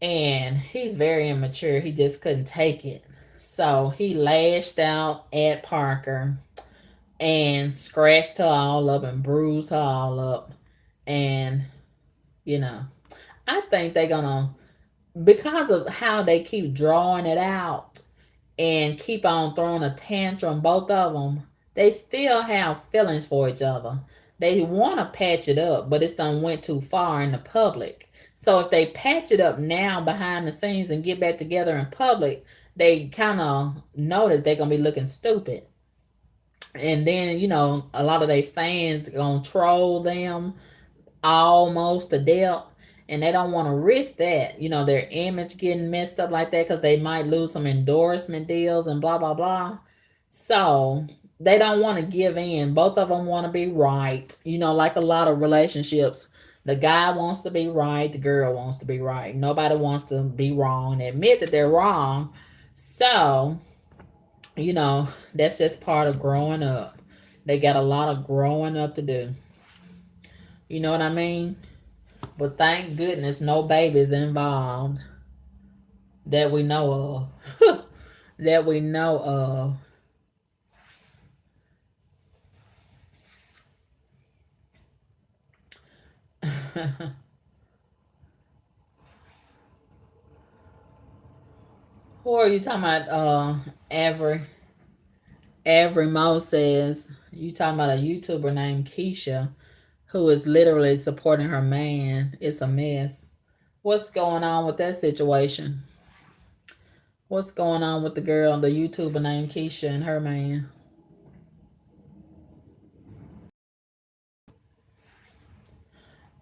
and he's very immature. He just couldn't take it. So he lashed out at Parker and scratched her all up and bruised her all up. And, you know, I think they're going to, because of how they keep drawing it out and keep on throwing a tantrum, both of them, they still have feelings for each other. They want to patch it up, but it's done went too far in the public. So if they patch it up now behind the scenes and get back together in public, they kind of know that they're gonna be looking stupid. And then a lot of their fans gonna troll them almost to death, and they don't want to risk that, their image getting messed up like that because they might lose some endorsement deals and blah blah blah. So they don't want to give in. Both of them want to be right, like a lot of relationships. The guy wants to be right, the girl wants to be right. Nobody wants to be wrong and admit that they're wrong. So that's just part of growing up. They got a lot of growing up to do. You know what I mean? But thank goodness no babies involved that we know of. That we know of. Who are you talking about? Every Mo says you talking about a YouTuber named Keisha who is literally supporting her man. It's a mess. What's going on with that situation? What's going on with the girl, the YouTuber named Keisha, and her man?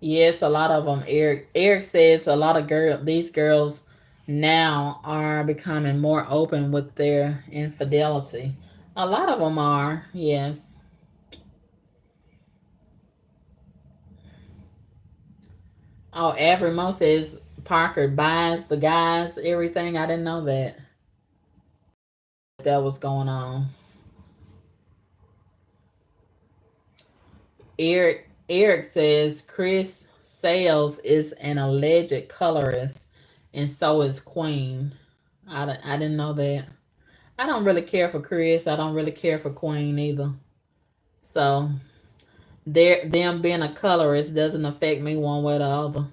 Yes, a lot of them. Eric says a lot of these girls now are becoming more open with their infidelity. A lot of them are, yes. Oh, Avery Mo says Parker buys the guys everything. I didn't know that was going on. Eric says Chris Sales is an alleged colorist, and so is Queen. I didn't know that. I don't really care for Chris. I don't really care for Queen either. So them being a colorist doesn't affect me one way or the other.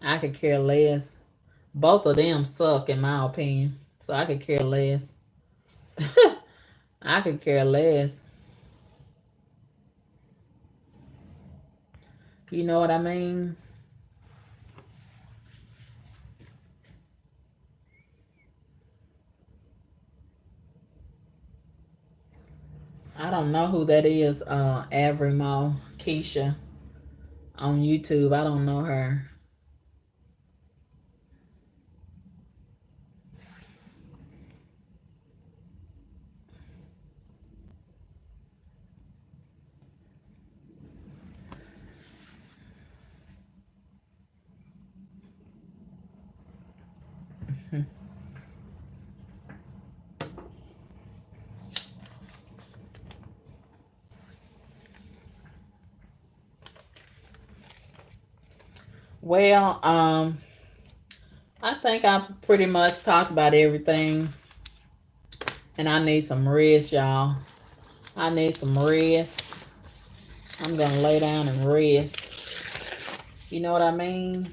I could care less. Both of them suck in my opinion. So I could care less. I could care less. You know what I mean? I don't know who that is. Avrimo Keisha on YouTube. I don't know her. Well, I think I've pretty much talked about everything, and I need some rest, y'all. I need some rest. I'm gonna lay down and rest. You know what I mean?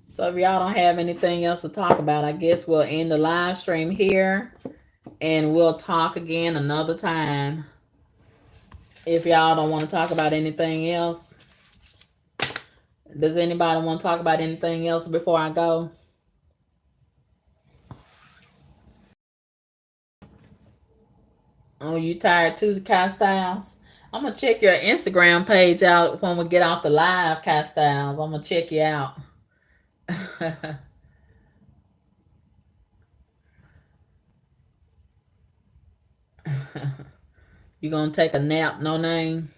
So if y'all don't have anything else to talk about, I guess we'll end the live stream here, and we'll talk again another time. If y'all don't want to talk about anything else, does anybody want to talk about anything else before I go? Oh, you tired too, Kai Styles? I'm gonna check your Instagram page out when we get off the live, Kai Styles. I'm gonna check you out. You gonna take a nap, no name?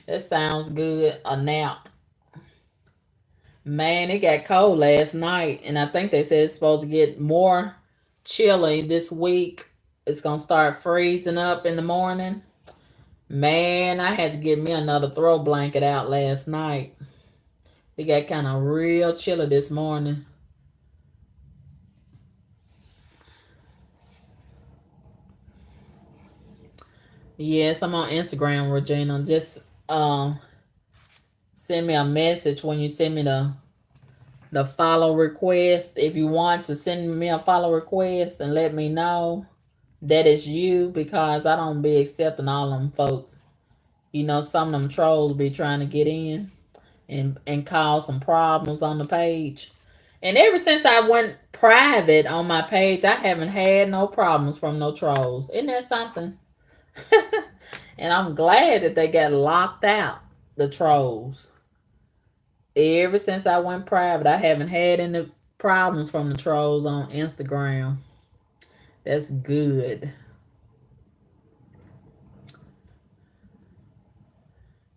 That sounds good. A nap. Man, it got cold last night, and I think they said it's supposed to get more chilly this week. It's gonna start freezing up in the morning. Man, I had to get me another throw blanket out last night. It got kind of real chilly this morning. Yes, I'm on Instagram, Regina. Just send me a message when you send me the follow request. If you want to send me a follow request and let me know that it's you, because I don't be accepting all them folks. You know, some of them trolls be trying to get in and cause some problems on the page. And ever since I went private on my page, I haven't had no problems from no trolls. Isn't that something? And I'm glad that they got locked out, the trolls. Ever since I went private, I haven't had any problems from the trolls on Instagram. That's good.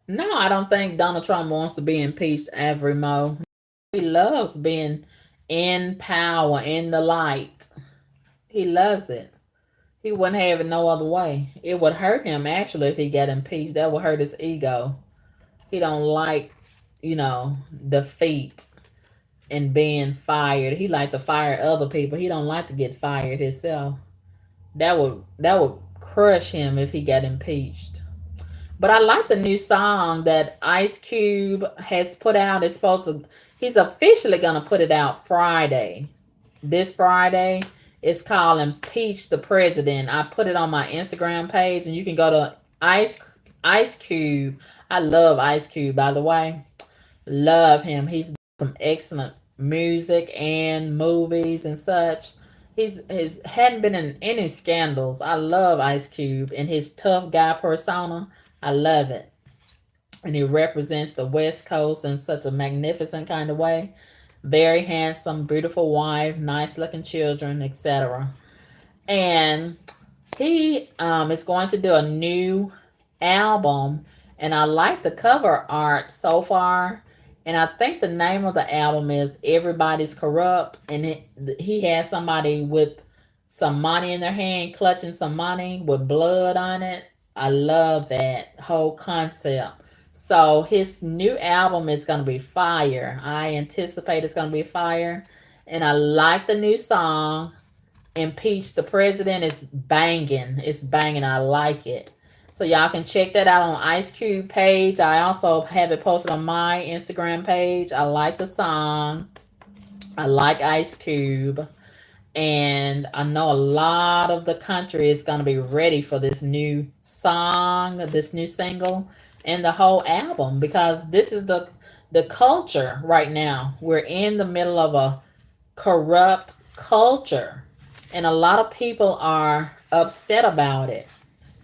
No, I don't think Donald Trump wants to be impeached, Avrimo. He loves being in power, in the light. He loves it. He wouldn't have it no other way. It would hurt him actually if he got impeached. That would hurt his ego. He don't like, defeat and being fired. He like to fire other people. He don't like to get fired himself. That would crush him if he got impeached. But I like the new song that Ice Cube has put out. It's supposed to he's officially gonna put it out Friday. This Friday. It's called Impeach the President. I put it on my Instagram page, and you can go to Ice Cube. I love Ice Cube, by the way. Love him. He's done some excellent music and movies and such. He's hadn't been in any scandals. I love Ice Cube and his tough guy persona. I love it. And he represents the West Coast in such a magnificent kind of way. Very handsome, beautiful wife, nice looking children, etc. And he is going to do a new album, and I like the cover art so far. And I think the name of the album is Everybody's Corrupt, and he has somebody with some money in their hand, clutching some money with blood on it. I love that whole concept. So his new album is gonna be fire. I anticipate it's gonna be fire, and I like the new song. Impeach the President is banging. It's banging. I like it. So y'all can check that out on Ice Cube page. I also have it posted on my Instagram page. I like the song. I like Ice Cube. And I know a lot of the country is going to be ready for this new song, this new single, and the whole album, because this is the culture right now. We're in the middle of a corrupt culture, and a lot of people are upset about it,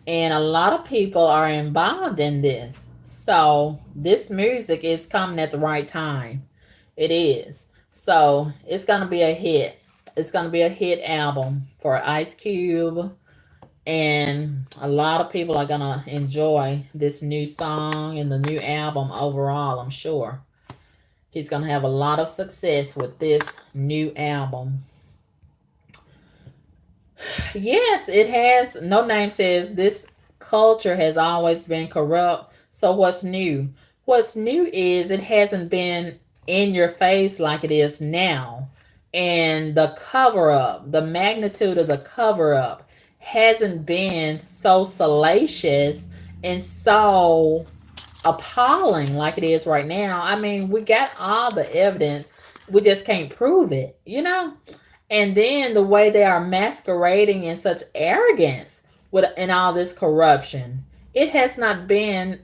and a lot of people are involved in this. So this music is coming at the right time. It is. So it's gonna be a hit. It's gonna be a hit album for Ice Cube, and a lot of people are gonna enjoy this new song and the new album overall. I'm sure he's gonna have a lot of success with this new album. Yes, it has. No Name says this culture has always been corrupt. So what's new? What's new is it hasn't been in your face like it is now. And the cover up, the magnitude of the cover up hasn't been so salacious and so appalling like it is right now. I mean, we got all the evidence. We just can't prove it, you know? And then the way they are masquerading in such arrogance with in all this corruption, it has not been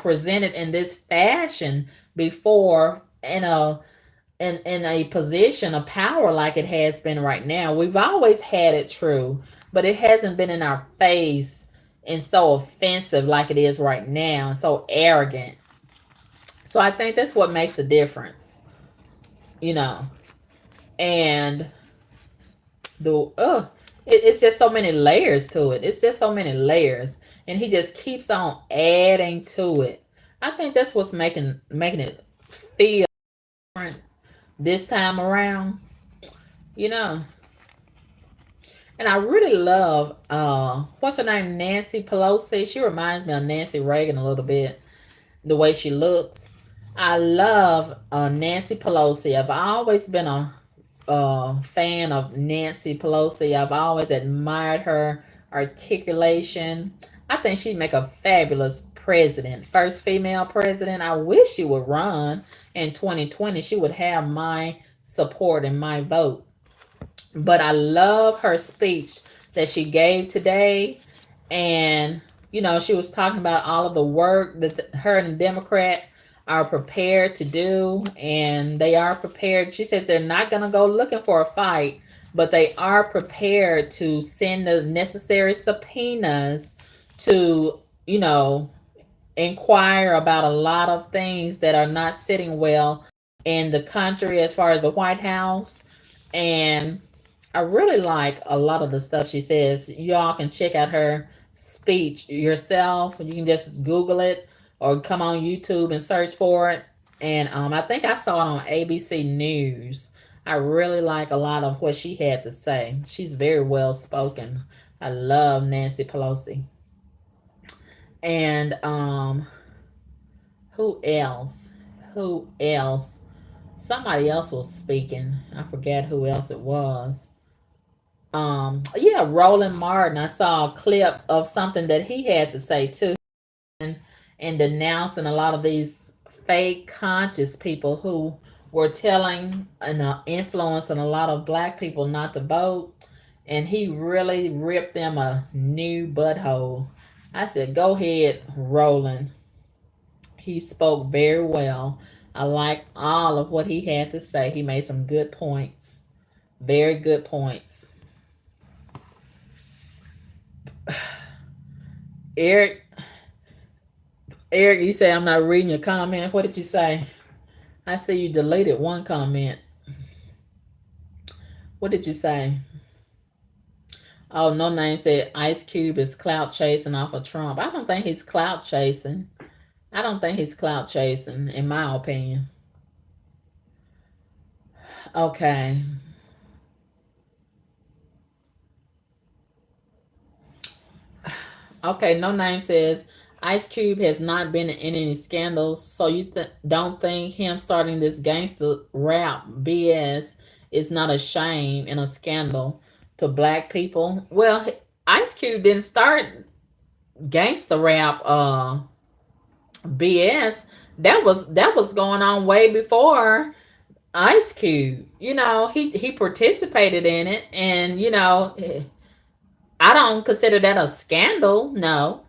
presented in this fashion before in a position of power like it has been right now. We've always had it true, but it hasn't been in our face and so offensive like it is right now, and so arrogant. So I think that's what makes a difference, you know. And the it's just so many layers to it. It's just so many layers, and he just keeps on adding to it. I think that's what's making it feel different this time around, you know. And I really love what's her name, Nancy Pelosi. She reminds me of Nancy Reagan a little bit, the way she looks. I love Nancy Pelosi. I've always been a fan of Nancy Pelosi. I've always admired her articulation. I think she'd make a fabulous president, first female president. I wish she would run in 2020. She would have my support and my vote. But I love her speech that she gave today. And, she was talking about all of the work that her and the Democrat are prepared to do. And they are prepared. She says they're not going to go looking for a fight, but they are prepared to send the necessary subpoenas to, inquire about a lot of things that are not sitting well in the country as far as the White House. And I really like a lot of the stuff she says. Y'all can check out her speech yourself. You can just Google it or come on YouTube and search for it. And I think I saw it on ABC News. I really like a lot of what she had to say. She's very well spoken. I love Nancy Pelosi. And who else? Who else? Somebody else was speaking. I forget who else it was. Yeah, Roland Martin. I saw a clip of something that he had to say too, and denouncing a lot of these fake conscious people who were telling and influencing a lot of black people not to vote. And he really ripped them a new butthole. I said, go ahead, Roland. He spoke very well. I liked all of what he had to say. He made some good points. Very good points. Eric, you say I'm not reading your comment. What did you say? I see you deleted one comment. What did you say? Oh, No Name said Ice Cube is clout chasing off of Trump. I don't think he's clout chasing. I don't think he's clout chasing, in my opinion. Okay. Okay, No Name says Ice Cube has not been in any scandals, so you don't think him starting this gangster rap BS is not a shame and a scandal to black people? Well, Ice Cube didn't start gangster rap BS. That was going on way before Ice Cube, he participated in it, and I don't consider that a scandal. No,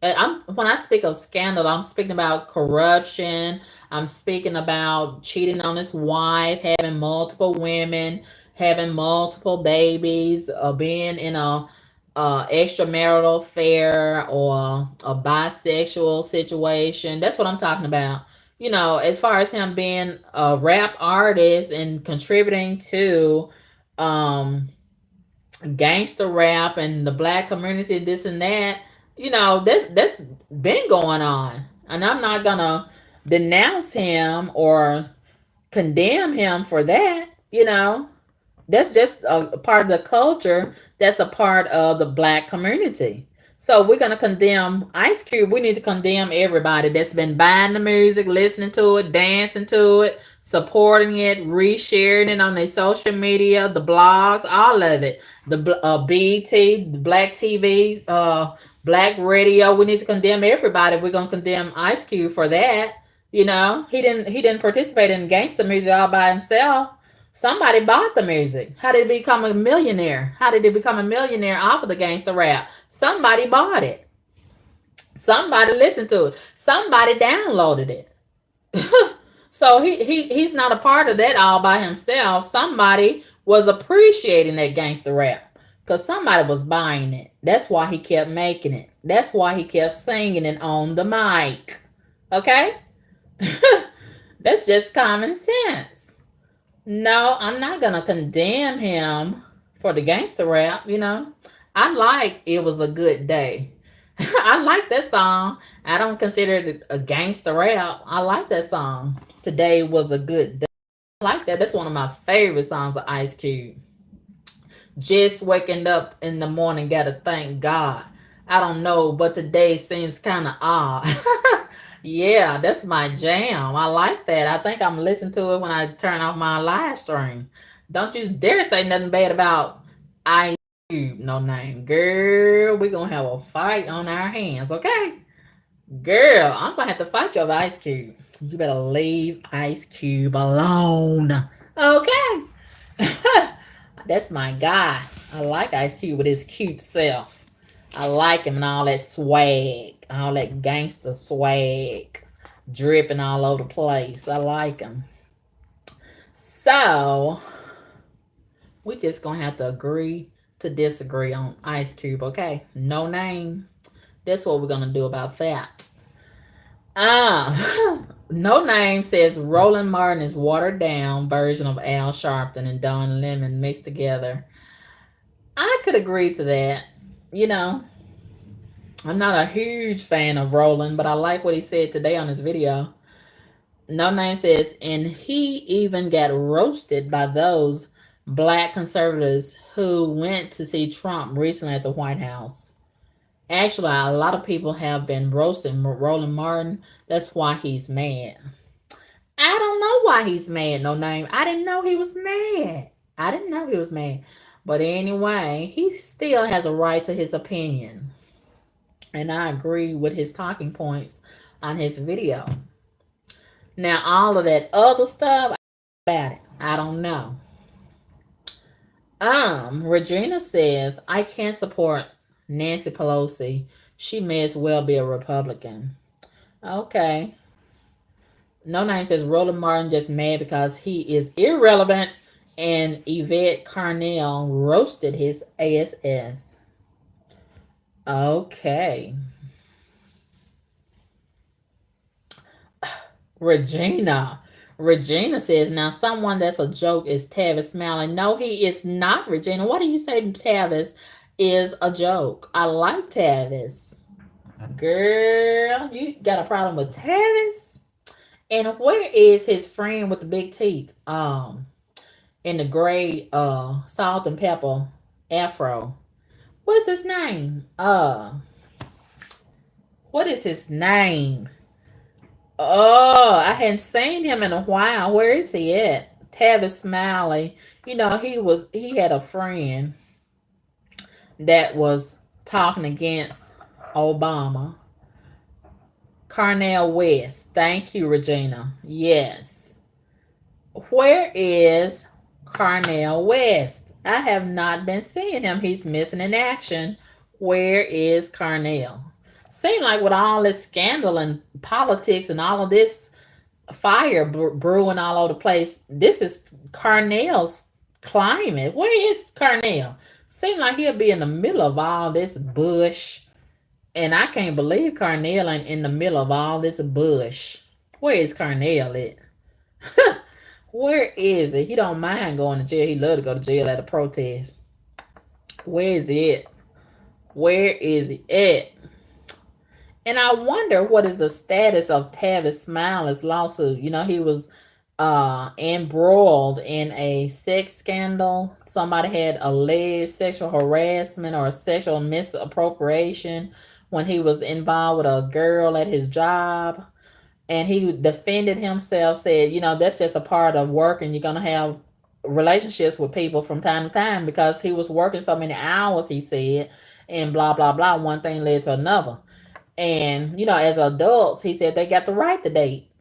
I'm when I speak of scandal, I'm speaking about corruption. I'm speaking about cheating on his wife, having multiple women, having multiple babies, or being in a extramarital affair or a bisexual situation. That's what I'm talking about. As far as him being a rap artist and contributing to um gangster rap and the black community, this and that. That's been going on, and I'm not gonna denounce him or condemn him for that. That's just a part of the culture. That's a part of the black community. So we're gonna condemn Ice Cube. We need to condemn everybody that's been buying the music, listening to it, dancing to it, supporting it, resharing it on their social media, the blogs, all of it. The BT, the Black TV, Black Radio. We need to condemn everybody. We're gonna condemn Ice Cube for that. He didn't participate in gangster music all by himself. Somebody bought the music. How did he become a millionaire? How did he become a millionaire off of the gangster rap? Somebody bought it. Somebody listened to it. Somebody downloaded it. So he's not a part of that all by himself. Somebody was appreciating that gangster rap because somebody was buying it. That's why he kept making it. That's why he kept singing it on the mic. Okay? That's just common sense. No, I'm not gonna condemn him for the gangster rap. I like It Was a Good Day. I like that song. I don't consider it a gangster rap. I like that song. Today was a good day. I like that. That's one of my favorite songs of Ice Cube. Just waking up in the morning, gotta thank God. I don't know, but today seems kind of odd. Yeah, that's my jam. I like that. I think I'm listening to it when I turn off my live stream. Don't you dare say nothing bad about Ice Cube, no name. Girl, we're going to have a fight on our hands, okay? Girl, I'm going to have to fight you over Ice Cube. You better leave Ice Cube alone, okay? That's my guy. I like Ice Cube with his cute self. I like him and all that swag, all that gangster swag, dripping all over the place. I like him. So we just gonna have to agree to disagree on Ice Cube, okay? No name. That's what we're gonna do about that. No name says Roland Martin is watered down version of Al Sharpton and Don Lemon mixed together. I could agree to that. You know, I'm not a huge fan of Roland, but I like what he said today on his video. No name says, and he even got roasted by those black conservatives who went to see Trump recently at the White House. Actually, a lot of people have been roasting Roland Martin. That's why he's mad. I don't know why he's mad, no name. I didn't know he was mad. I didn't know he was mad. But anyway, he still has a right to his opinion. And I agree with his talking points on his video. Now, all of that other stuff about it, I don't know. Regina says, I can't support Nancy Pelosi. She may as well be a Republican. Okay. No name says Roland Martin just mad because he is irrelevant and Yvette Carnell roasted his ASS. Okay. Regina. Regina says, now someone that's a joke is Tavis Smiley. No, he is not, Regina. Why do you say Tavis is a joke? I like Tavis. Girl, you got a problem with Tavis? And where is his friend with the big teeth? In the gray salt and pepper afro. What's his name? What is his name? Oh, I hadn't seen him in a while. Where is he at? Tavis Smiley. He had a friend that was talking against Obama. Carnell West. Thank you, Regina. Yes. Where is Carnell West? I have not been seeing him. He's missing in action. Where is Carnell? Seem like with all this scandal and politics and all of this fire brewing all over the place, this is Carnell's climate. Where is Carnell? Seem like he'll be in the middle of all this bush, and I can't believe Carnell ain't in the middle of all this bush. Where is Carnell at? Where is it? He don't mind going to jail. He love to go to jail at a protest. Where is it? Where is it at? And I wonder what is the status of Tavis Smiley's lawsuit. You know, he was embroiled in a sex scandal. Somebody had alleged sexual harassment or sexual misappropriation when he was involved with a girl at his job. And he defended himself, said, you know, that's just a part of work, and you're going to have relationships with people from time to time, because he was working so many hours, he said, and blah, blah, blah. One thing led to another. And, you know, as adults, he said they got the right to date.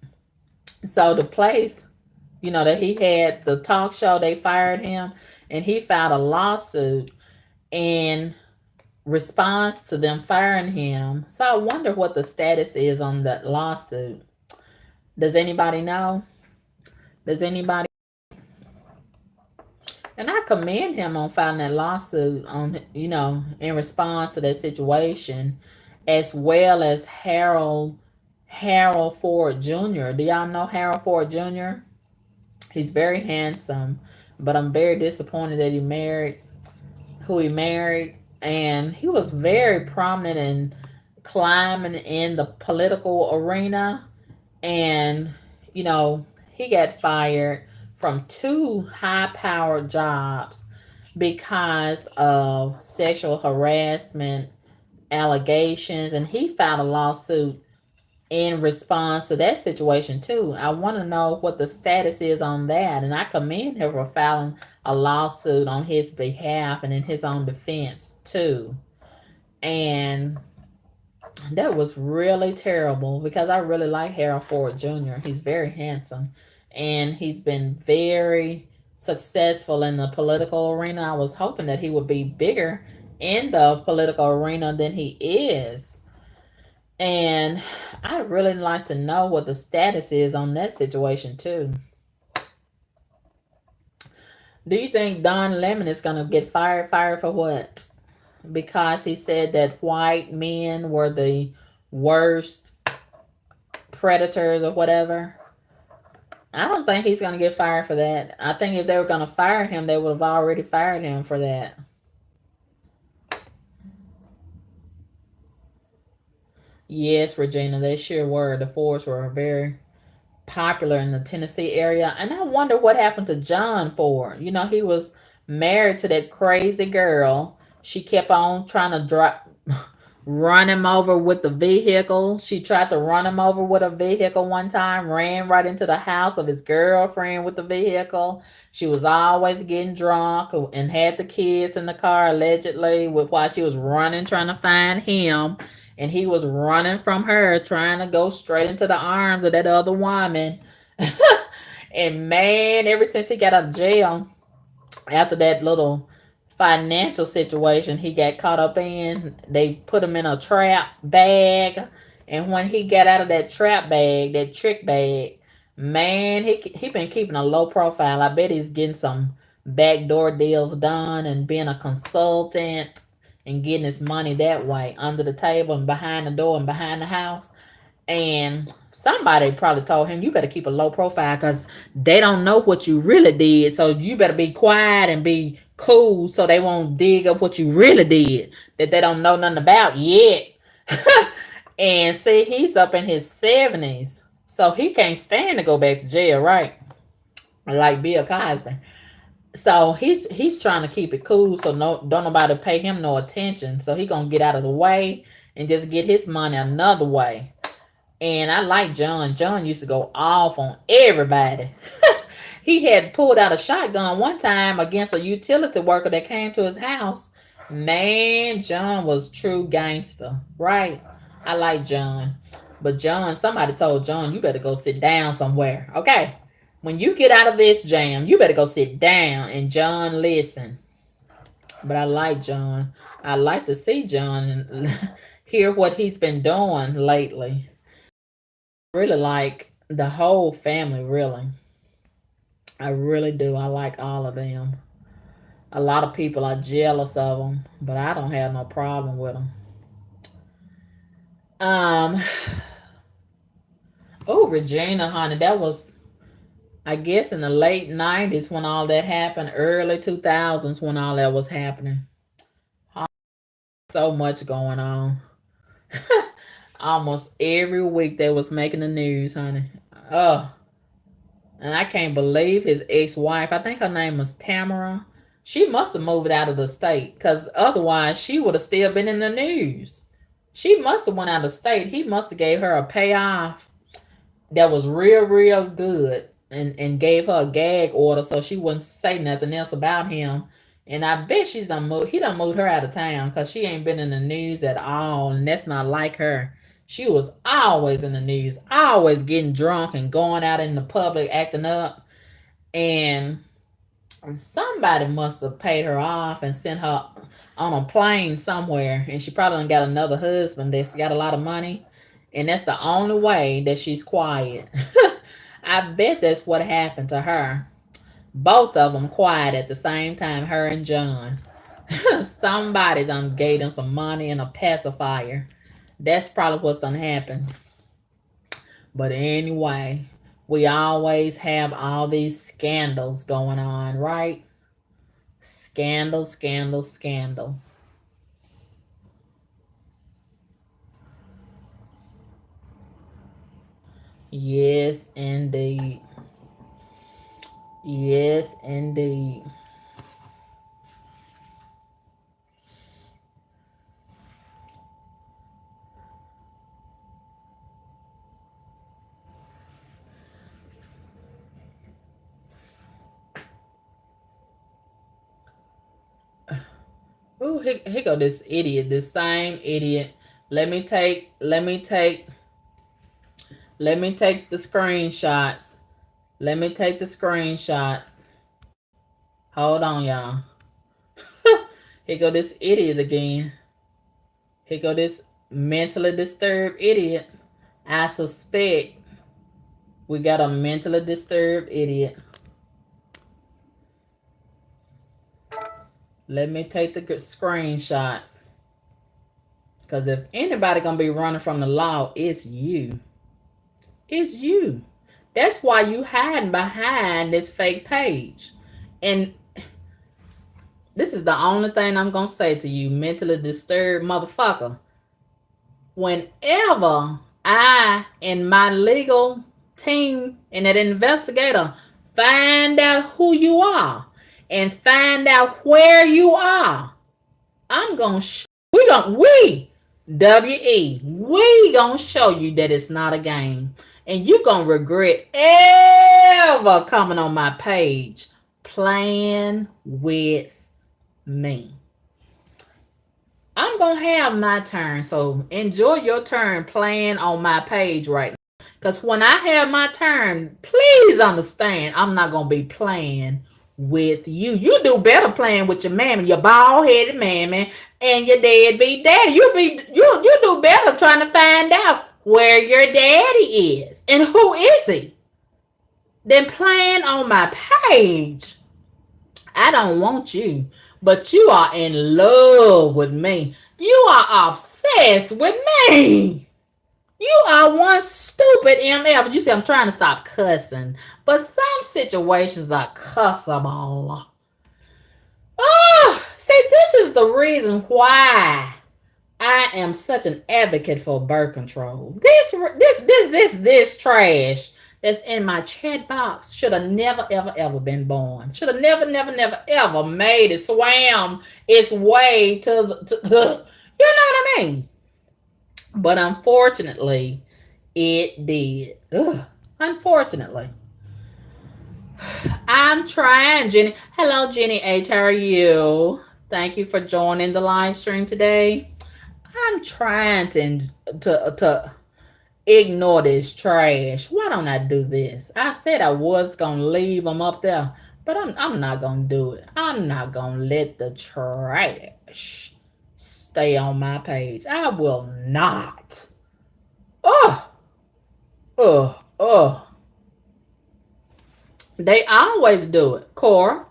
So the place, you know, that he had the talk show, they fired him, and he filed a lawsuit in response to them firing him. So I wonder what the status is on that lawsuit. Does anybody know? Does anybody? And I commend him on filing that lawsuit on, you know, in response to that situation, as well as Harold Ford Jr. Do y'all know Harold Ford Jr.? He's very handsome, but I'm very disappointed that he married who he married, and he was very prominent in climbing in the political arena. And, you know, he got fired from two high powered jobs because of sexual harassment allegations. And he filed a lawsuit in response to that situation, too. I want to know what the status is on that. And I commend him for filing a lawsuit on his behalf and in his own defense, too. And that was really terrible, because I really like Harold Ford Jr. He's very handsome, and he's been very successful in the political arena. I was hoping that he would be bigger in the political arena than he is. And I'd really like to know what the status is on that situation, too. Do you think Don Lemon is going to get fired? Fired for what? Because he said that white men were the worst predators or whatever. I don't think he's going to get fired for that. I think if they were going to fire him, they would have already fired him for that. Yes, Regina, they sure were. The Fords were very popular in the Tennessee area. And I wonder what happened to John Ford. You know, he was married to that crazy girl. She kept on trying to run him over with the vehicle. She tried to run him over with a vehicle one time, ran right into the house of his girlfriend with the vehicle. She was always getting drunk and had the kids in the car, allegedly, with while she was running, trying to find him. And he was running from her, trying to go straight into the arms of that other woman. And man, ever since he got out of jail, after that little financial situation he got caught up in, they put him in a trap bag. And when he got out of that trap bag, that trick bag, man, he been keeping a low profile. I bet he's getting some backdoor deals done and being a consultant and getting his money that way, under the table and behind the door and behind the house. And somebody probably told him, you better keep a low profile, because they don't know what you really did. So you better be quiet and be cool, so they won't dig up what you really did that they don't know nothing about yet. And see, he's up in his 70s. So he can't stand to go back to jail, right? Like Bill Cosby. So he's trying to keep it cool, so don't nobody pay him no attention. So he gonna get out of the way and just get his money another way. And I like John. John used to go off on everybody. He had pulled out a shotgun one time against a utility worker that came to his house. Man, John was true gangster, right? I like John. But John, somebody told John, you better go sit down somewhere. Okay. When you get out of this jam, you better go sit down and John listen. But I like John. I like to see John and hear what he's been doing lately. Really like the whole family, really. I really do. I like all of them. A lot of people are jealous of them, but I don't have no problem with them. Um, oh, Regina, honey, that was, I guess, in the late 90s when all that happened, early 2000s when all that was happening. So much going on. Almost every week they was making the news, honey. Oh, and I can't believe his ex-wife. I think her name was Tamara. She must have moved out of the state, because otherwise she would have still been in the news. She must have went out of state. He must have gave her a payoff that was real, real good, and gave her a gag order so she wouldn't say nothing else about him. And I bet she's done moved. He done moved her out of town because she ain't been in the news at all, and that's not like her. She was always in the news, always getting drunk and going out in the public acting up. And somebody must have paid her off and sent her on a plane somewhere. And she probably done got another husband that's got a lot of money. And that's the only way that she's quiet. I bet that's what happened to her. Both of them quiet at the same time, her and John. Somebody done gave them some money and a pacifier. That's probably what's done happened. But anyway, we always have all these scandals going on, right? Scandal, scandal, scandal. Yes, indeed. Yes, indeed. Oh, here go this idiot, this same idiot. Let me take, let me take, let me take the screenshots. Let me take the screenshots. Hold on, y'all. Here go this idiot again. Here go this mentally disturbed idiot. I suspect we got a mentally disturbed idiot. Let me take the screenshots. Because if anybody gonna be running from the law, it's you. It's you. That's why you hiding behind this fake page. And this is the only thing I'm gonna say to you, mentally disturbed motherfucker. Whenever I and my legal team and that investigator find out who you are and find out where you are, I'm gonna we we gonna show you that it's not a game, and you gonna regret ever coming on my page playing with me. I'm gonna have my turn, so enjoy your turn playing on my page right now. Cause when I have my turn, please understand I'm not gonna be playing with you. You do better playing with your mammy, your bald headed mammy, and your deadbeat daddy. You do better trying to find out where your daddy is and who is he. Than playing on my page. I don't want you, but you are in love with me. You are obsessed with me. You are one stupid MF. You see, I'm trying to stop cussing, but some situations are cussable. Oh, see, this is the reason why I am such an advocate for birth control. This trash that's in my chat box should have never, ever, ever been born. Should have never, never, never, ever made it, swam its way to the you know what I mean? But unfortunately, it did. Ugh. Unfortunately. I'm trying, Jenny. Hello, Jenny H. How are you? Thank you for joining the live stream today. I'm trying to ignore this trash. Why why don't I do this? I said I was gonna leave them up there, but I'm not gonna do it. I'm not gonna let the trash stay on my page. I will not. Oh, oh. They always do it, Cora.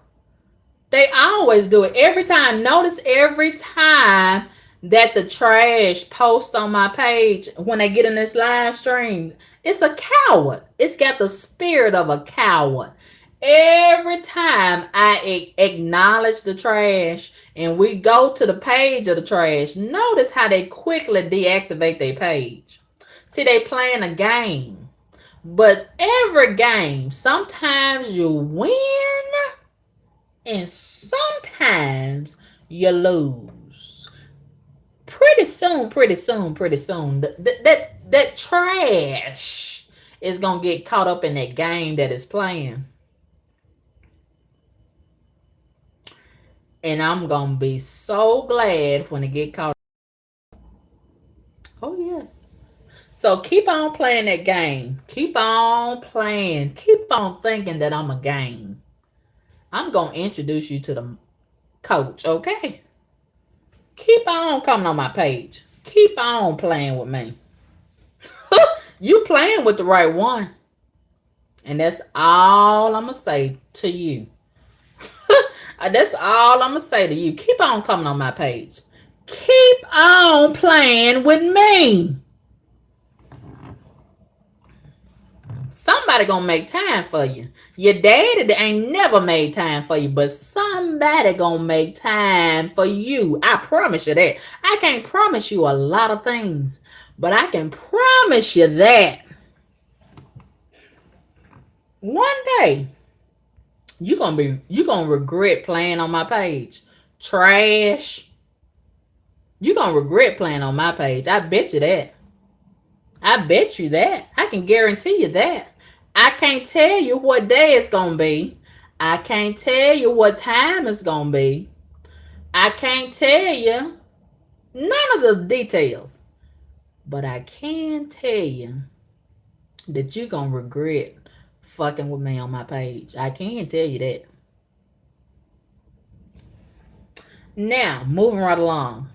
They always do it every time. Notice every time that the trash posts on my page when they get in this live stream, it's a coward. It's got the spirit of a coward. Every time I acknowledge the trash and we go to the page of the trash, notice how they quickly deactivate their page. See, they playing a game. But every game, sometimes you win and sometimes you lose. Pretty soon, that trash is gonna get caught up in that game that is playing, and I'm gonna be so glad when it get caught. Oh yes. So keep on playing that game. Keep on playing. Keep on thinking that I'm a game. I'm gonna introduce you to the coach, okay? Keep on coming on my page. Keep on playing with me. You playing with the right one. And that's all I'm going to say to you. That's all I'm going to say to you. Keep on coming on my page. Keep on playing with me. Somebody gonna make time for you. Your daddy ain't never made time for you, but somebody gonna make time for you. I promise you that. I can't promise you a lot of things, but I can promise you that one day you gonna regret playing on my page. Trash. You gonna regret playing on my page. I bet you that. I bet you that. I can guarantee you that. I can't tell you what day it's going to be. I can't tell you what time it's going to be. I can't tell you none of the details. But I can tell you that you're going to regret fucking with me on my page. I can tell you that. Now, moving right along.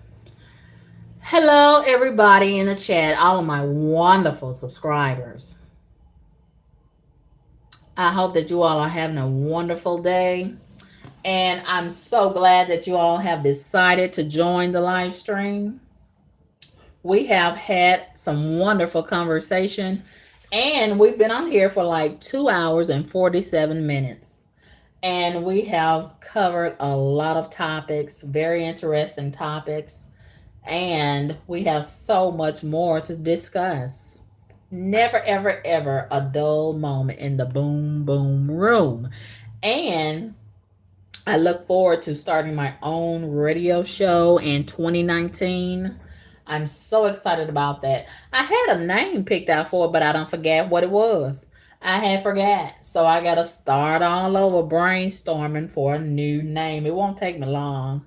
Hello, everybody in the chat, all of my wonderful subscribers. I hope that you all are having a wonderful day. And I'm so glad that you all have decided to join the live stream. We have had some wonderful conversation, and we've been on here for like 2 hours and 47 minutes. And we have covered a lot of topics, very interesting topics, and we have so much more to discuss. Never, ever, ever a dull moment in the boom, boom room. And I look forward to starting my own radio show in 2019. I'm so excited about that. I had a name picked out for it, but I don't forget what it was. I had forgot. So I got to start all over brainstorming for a new name. It won't take me long.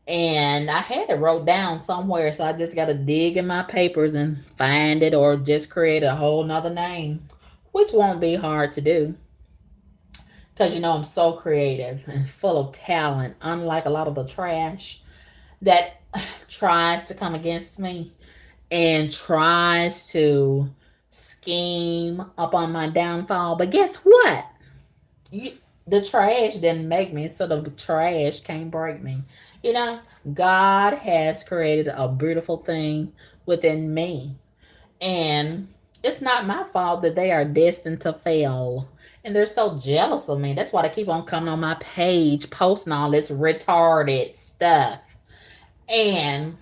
And I had it wrote down somewhere, so I just got to dig in my papers and find it or just create a whole nother name, which won't be hard to do because I'm so creative and full of talent, unlike a lot of the trash that tries to come against me and tries to scheme up on my downfall. But guess what? The trash didn't make me, so the trash can't break me. God has created a beautiful thing within me. And it's not my fault that they are destined to fail. And they're so jealous of me. That's why they keep on coming on my page, posting all this retarded stuff. And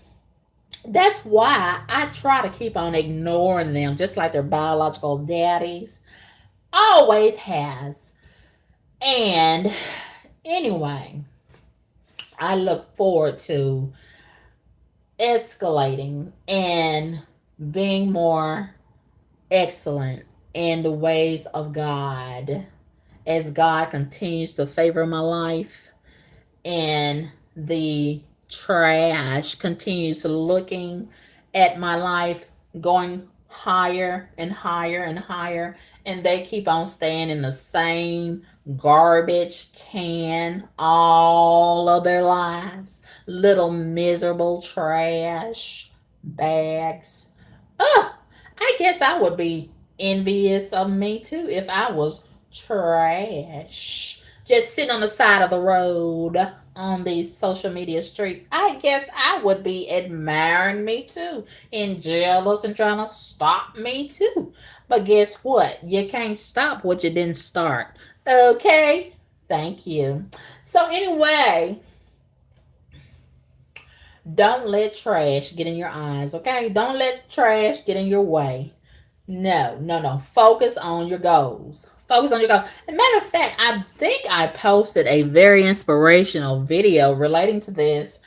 that's why I try to keep on ignoring them, just like their biological daddies always has. And anyway, I look forward to escalating and being more excellent in the ways of God as God continues to favor my life and the trash continues looking at my life going higher and higher and higher, and they keep on staying in the same garbage can all of their lives. Little miserable trash bags. Ugh, I guess I would be envious of me too if I was trash. Just sitting on the side of the road on these social media streets. I guess I would be admiring me too and jealous and trying to stop me too. But guess what? You can't stop what you didn't start. Okay? Thank you. So, anyway, don't let trash get in your eyes, okay? Don't let trash get in your way. No, no, no. Focus on your goals. Focus on your goals. As a matter of fact, I think I posted a very inspirational video relating to this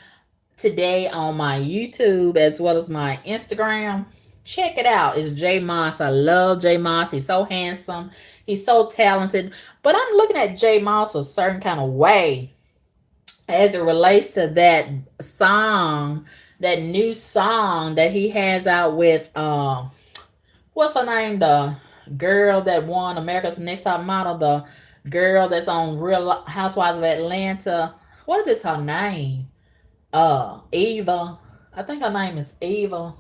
today on my YouTube as well as my Instagram. Check it out. It's Jay Moss. I love Jay Moss. He's so handsome. He's so talented. But I'm looking at Jay Moss a certain kind of way as it relates to that song, that new song that he has out with what's her name? The girl that won America's Next Top Model. The girl that's on Real Housewives of Atlanta. What is her name? Eva. I think her name is Eva.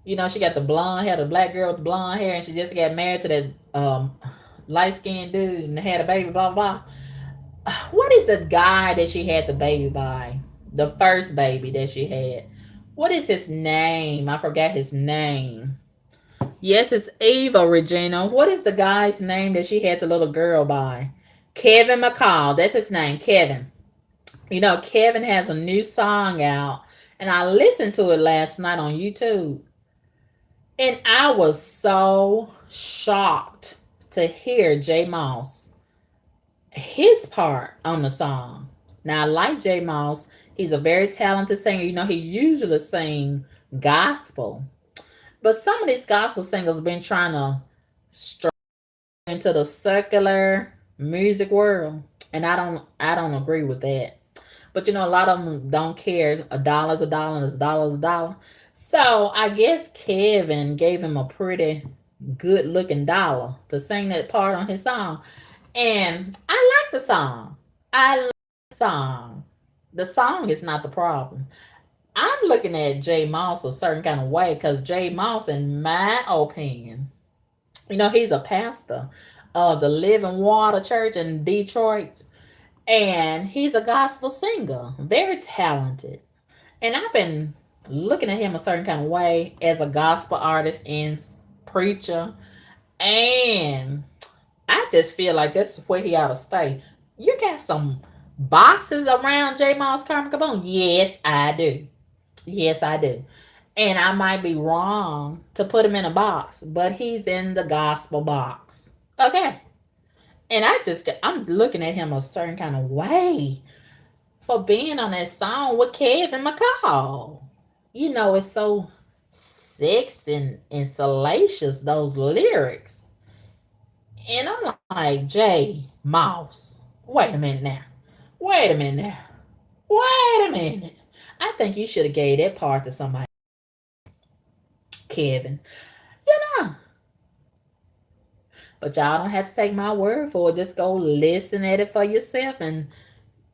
You know, she got the blonde hair, the black girl with the blonde hair, and she just got married to that light skinned dude and had a baby, blah, blah. What is the guy that she had the baby by? The first baby that she had. What is his name? I forgot his name. Yes, it's Eva, Regina. What is the guy's name that she had the little girl by? Kevin McCall. That's his name, Kevin. You know, Kevin has a new song out, and I listened to it last night on YouTube. And I was so shocked to hear J Moss, his part on the song. Now, I like J Moss. He's a very talented singer. You know, he usually sing gospel. But some of these gospel singers been trying to stray into the secular music world. And I don't agree with that. But you know, a lot of them don't care. A dollar's a dollar and a dollar's a dollar. So I guess Kevin gave him a pretty good looking dollar to sing that part on his song. And I like the song. I like the song. The song is not the problem. I'm looking at Jay Moss a certain kind of way because Jay Moss, in my opinion, you know, he's a pastor of the Living Water Church in Detroit, and he's a gospel singer, very talented. And I've been looking at him a certain kind of way as a gospel artist and preacher, and I just feel like that's where he ought to stay. You got some boxes around J Moss Carmen Capone? Yes, I do. Yes, I do. And I might be wrong to put him in a box, but he's in the gospel box. Okay. And I'm looking at him a certain kind of way for being on that song with Kevin McCall. You know, it's so sexy and salacious, those lyrics. And I'm like, Jay Mouse, wait a minute now. Wait a minute now. Wait a minute. I think you should have gave that part to somebody, Kevin. You know. But y'all don't have to take my word for it. Just go listen at it for yourself and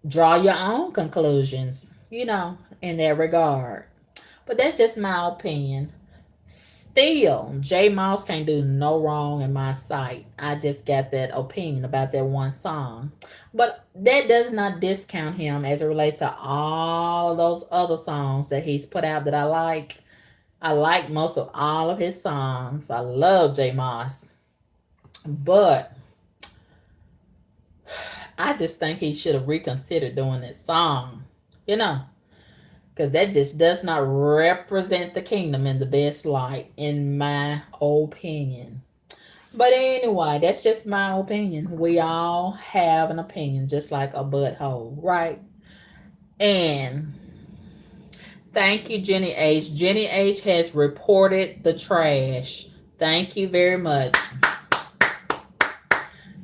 draw your own conclusions, you know, in that regard. But that's just my opinion. Still, J Mouse can't do no wrong in my sight. I just got that opinion about that one song. But that does not discount him as it relates to all of those other songs that he's put out that I like. I like most of all of his songs. I love J Moss. But I just think he should have reconsidered doing this song. You know, because that just does not represent the kingdom in the best light, in my opinion. But anyway, that's just my opinion. We all have an opinion, just like a butthole, right? And thank you, Jenny H. Jenny H has reported the trash. Thank you very much.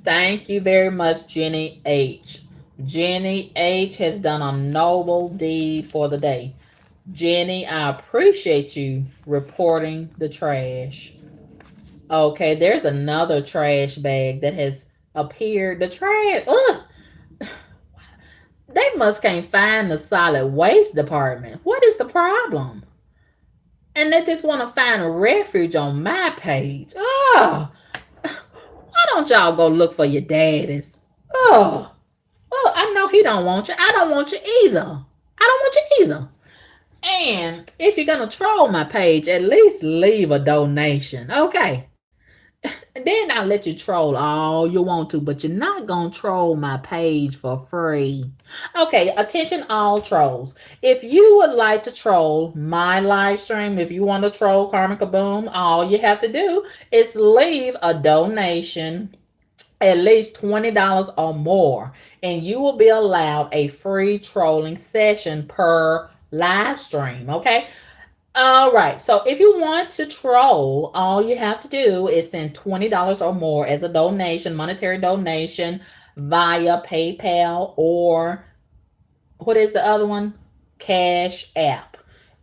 Thank you very much, Jenny H. Jenny H has done a noble deed for the day. Jenny, I appreciate you reporting the trash. Okay, there's another trash bag that has appeared. The trash, ugh, they must can't find the solid waste department. What is the problem? And they just want to find a refuge on my page. Oh, why don't y'all go look for your daddies? Oh, oh, I know he don't want you. I don't want you either. I don't want you either. And if you're gonna troll my page, at least leave a donation. Okay. Then I'll let you troll all you want to, but you're not gonna troll my page for free. Okay, attention all trolls. If you would like to troll my live stream, if you want to troll Karmic Kaboom, all you have to do is leave a donation at least $20 or more, and you will be allowed a free trolling session per live stream. Okay, all right. So if you want to troll, all you have to do is send $20 or more as a donation, monetary donation via PayPal or what is the other one? Cash App.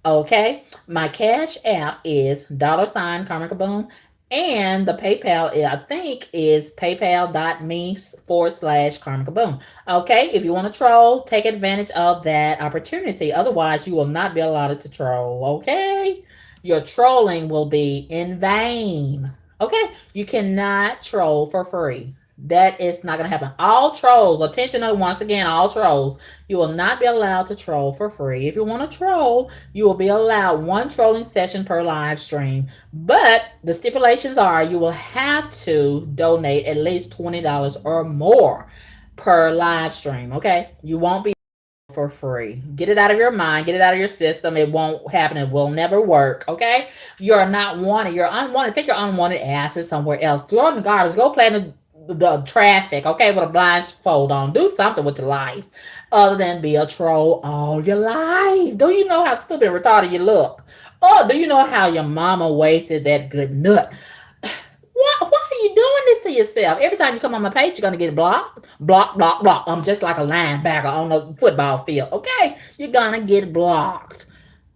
Okay. My Cash App is $ Karma Kaboom. And the PayPal, I think, is paypal.me/Karma Kaboom. Okay. If you want to troll, take advantage of that opportunity. Otherwise, you will not be allowed to troll. Okay. Your trolling will be in vain. Okay. You cannot troll for free. That is not going to happen. All trolls, attention once again, all trolls, you will not be allowed to troll for free. If you want to troll, you will be allowed one trolling session per live stream. But the stipulations are you will have to donate at least $20 or more per live stream. Okay? You won't be for free. Get it out of your mind, get it out of your system. It won't happen. It will never work. Okay? You're not wanted. You're unwanted. Take your unwanted asses somewhere else. Throw it in the garbage. Go play in the traffic, okay, with a blindfold on. Do something with your life other than be a troll all your life. Do you know how stupid and retarded you look? Oh, do you know how your mama wasted that good nut? Why are you doing this to yourself? Every time you come on my page, you're gonna get blocked, block, block, block. I'm just like a linebacker on a football field. Okay, you're gonna get blocked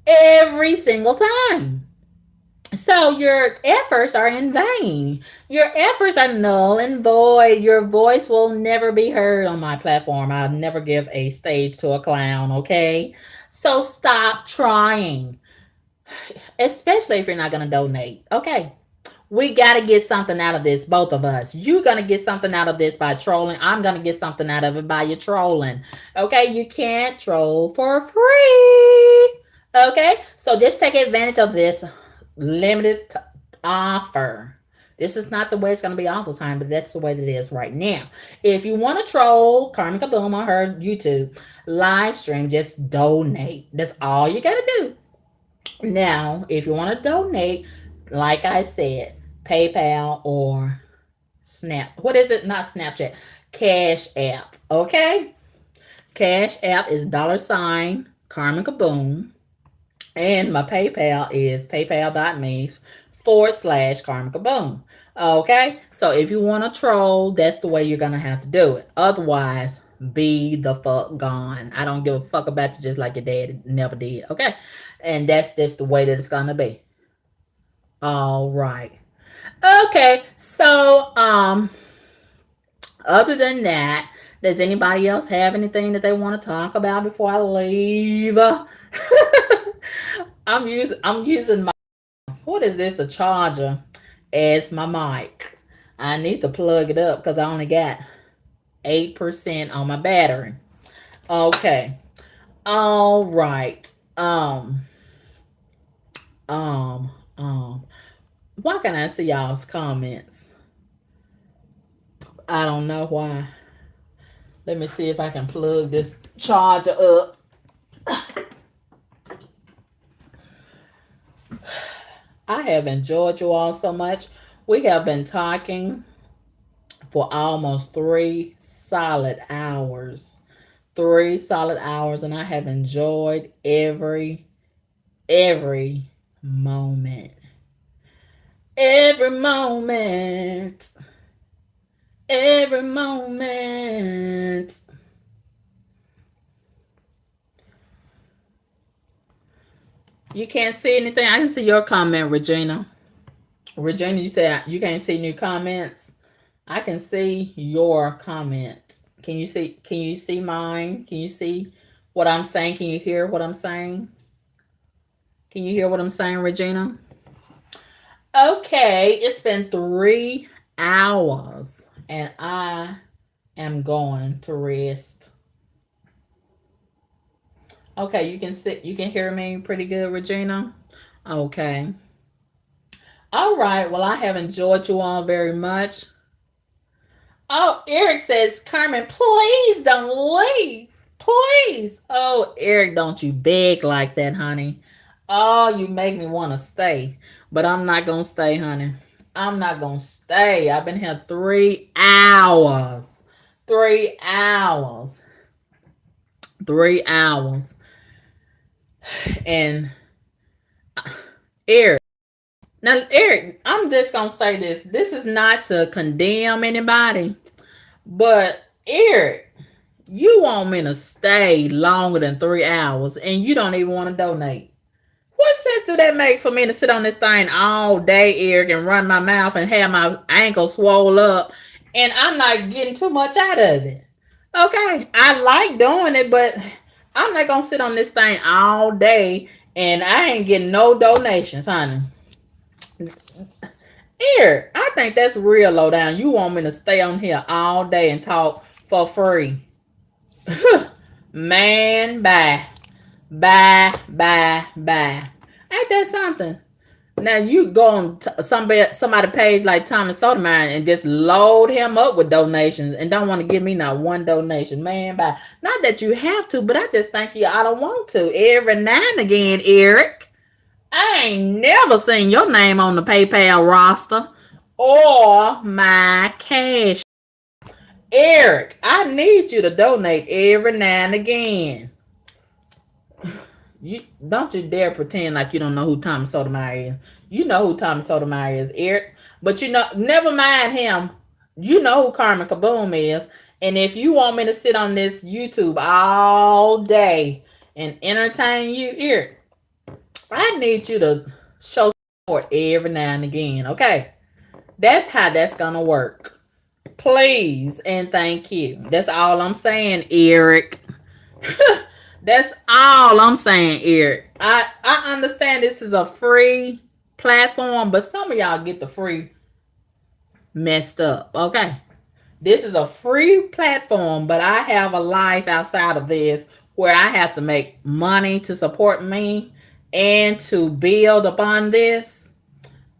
every single time. So your efforts are in vain. Your efforts are null and void. Your voice will never be heard on my platform. I'll never give a stage to a clown. Okay, so stop trying, especially if you're not gonna donate. Okay, we got to get something out of this, both of us. You're going to get something out of this by trolling. I'm going to get something out of it by you trolling. Okay, you can't troll for free. Okay, so just take advantage of this limited offer. This is not the way it's going to be all the time, but that's the way that it is right now. If you want to troll Karmika Boom on her YouTube live stream, just donate. That's all you got to do. Now, if you want to donate, like I said, PayPal or Snap. What is it? Not Snapchat. Cash App. Okay? Cash App is $ Kaboom. And my PayPal is paypal.me/Karma Kaboom. Okay? So if you want to troll, that's the way you're going to have to do it. Otherwise, be the fuck gone. I don't give a fuck about you just like your dad never did. Okay? And that's just the way that it's going to be. All right. Okay. So, other than that, does anybody else have anything that they want to talk about before I leave? I'm using my, what is this? A charger as my mic. I need to plug it up because I only got 8% on my battery. Okay. All right. Um um why can I see y'all's comments? I don't know why. Let me see if I can plug this charger up. I have enjoyed you all so much. We have been talking for almost 3 solid hours. 3 solid hours, and I have enjoyed every moment. Every moment. Every moment. You can't see anything. I can see your comment, Regina. Regina, you said you can't see new comments. I can see your comment. Can you see? Can you see mine? Can you see what I'm saying? Can you hear what I'm saying? Can you hear what I'm saying, Regina? Okay, it's been 3 hours, and I am going to rest. Okay, you can sit. You can hear me pretty good, Regina. Okay. All right. Well, I have enjoyed you all very much. Oh, Eric says, Carmen, please don't leave. Please. Oh, Eric, don't you beg like that, honey. Oh, you make me want to stay. But I'm not going to stay, honey. I'm not going to stay. I've been here 3 hours. 3 hours. 3 hours. And Eric. Now, Eric, I'm just going to say this. This is not to condemn anybody. But, Eric, you want me to stay longer than 3 hours and you don't even want to donate. What sense do that make for me to sit on this thing all day, Eric, and run my mouth and have my ankle swole up and I'm not getting too much out of it? Okay, I like doing it, but I'm not gonna sit on this thing all day and I ain't getting no donations, honey. Eric, I think that's real low down. You want me to stay on here all day and talk for free. Man, bye. Bye, bye, bye. Ain't that something? Now you go on somebody page like Thomas Sotomayor and just load him up with donations and don't want to give me not one donation. Man, bye. Not that you have to, but I just think you I don't want to. Every now and again, Eric. I ain't never seen your name on the PayPal roster or my cash. Eric, I need you to donate every now and again. You don't you dare pretend like you don't know who Thomas Sotomayor is. You know who Thomas Sotomayor is, Eric. But you know, never mind him. You know who Carmen Kaboom is. And if you want me to sit on this YouTube all day and entertain you, Eric, I need you to show support every now and again. Okay. That's how that's gonna work. Please and thank you. That's all I'm saying, Eric. That's all I'm saying, Eric. I understand this is a free platform, but some of y'all get the free messed up. Okay. This is a free platform, but I have a life outside of this where I have to make money to support me and to build upon this.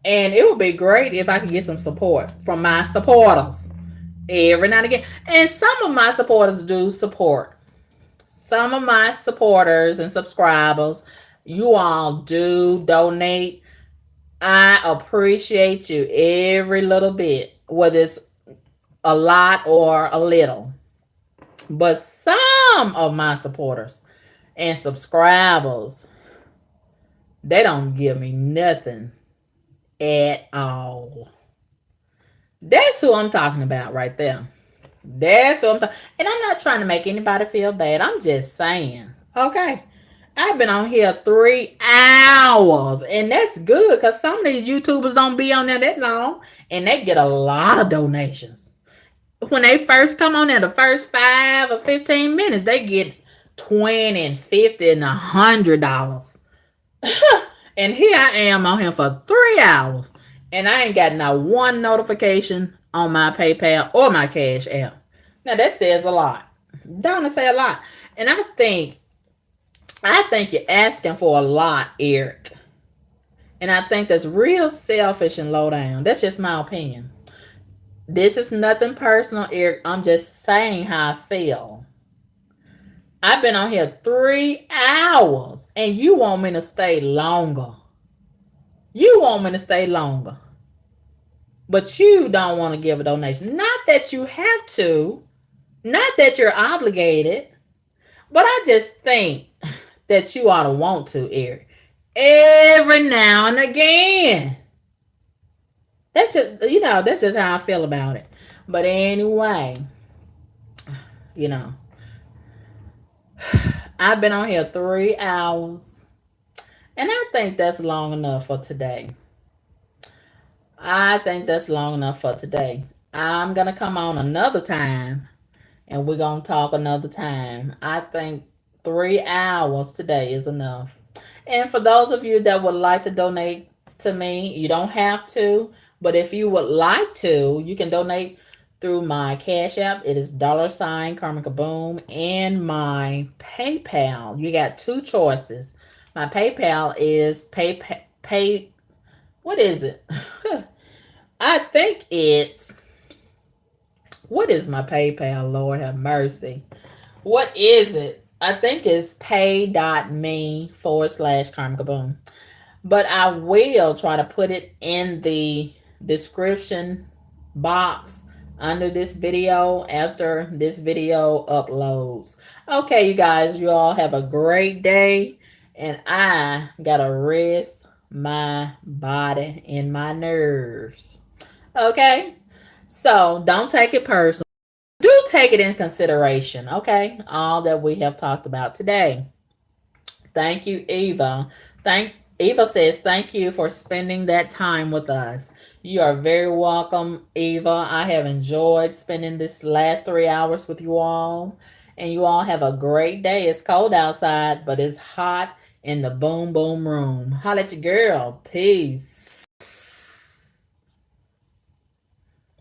And it would be great if I could get some support from my supporters every now and again. And some of my supporters do support. Some of my supporters and subscribers, you all do donate. I appreciate you every little bit, whether it's a lot or a little. But some of my supporters and subscribers, they don't give me nothing at all. That's who I'm talking about right there. That's what and I'm not trying to make anybody feel bad. I'm just saying. Okay. I've been on here 3 hours, and that's good because some of these YouTubers don't be on there that long, and they get a lot of donations. When they first come on there, the first 5 or 15 minutes, they get 20 and 50 and $100. And here I am on here for 3 hours, and I ain't got not one notification on my PayPal or my Cash App. Now that says a lot. Don't it say a lot? And I think you're asking for a lot, Eric. And I think that's real selfish and low down. That's just my opinion. This is nothing personal, Eric. I'm just saying how I feel. I've been on here 3 hours and you want me to stay longer. You want me to stay longer. But you don't want to give a donation. Not that you have to, not that you're obligated, but I just think that you ought to want to, Eric. Every now and again. That's just how I feel about it. But anyway, you know, I've been on here 3 hours And I think that's long enough for today. I think that's long enough for today. I'm going to come on another time and we're going to talk another time. I think 3 hours today is enough. And for those of you that would like to donate to me, you don't have to, but if you would like to, you can donate through my Cash App. It is dollar sign Karma Kaboom, and my PayPal. You got two choices. My PayPal is pay. What is it? I think it's, what is my PayPal? Lord have mercy. What is it? I think it's pay.me/ Karma Kaboom. But I will try to put it in the description box under this video after this video uploads. Okay, you guys, you all have a great day, and I gotta rest my body and my nerves. Okay, so don't take it personal. Do take it in consideration. Okay, all that we have talked about today. Thank you, Eva. Thank Eva says, thank you for spending that time with us. You are very welcome, Eva. I have enjoyed spending this last 3 hours with you all. And you all have a great day. It's cold outside, but it's hot in the boom boom room. Holla at your girl. Peace.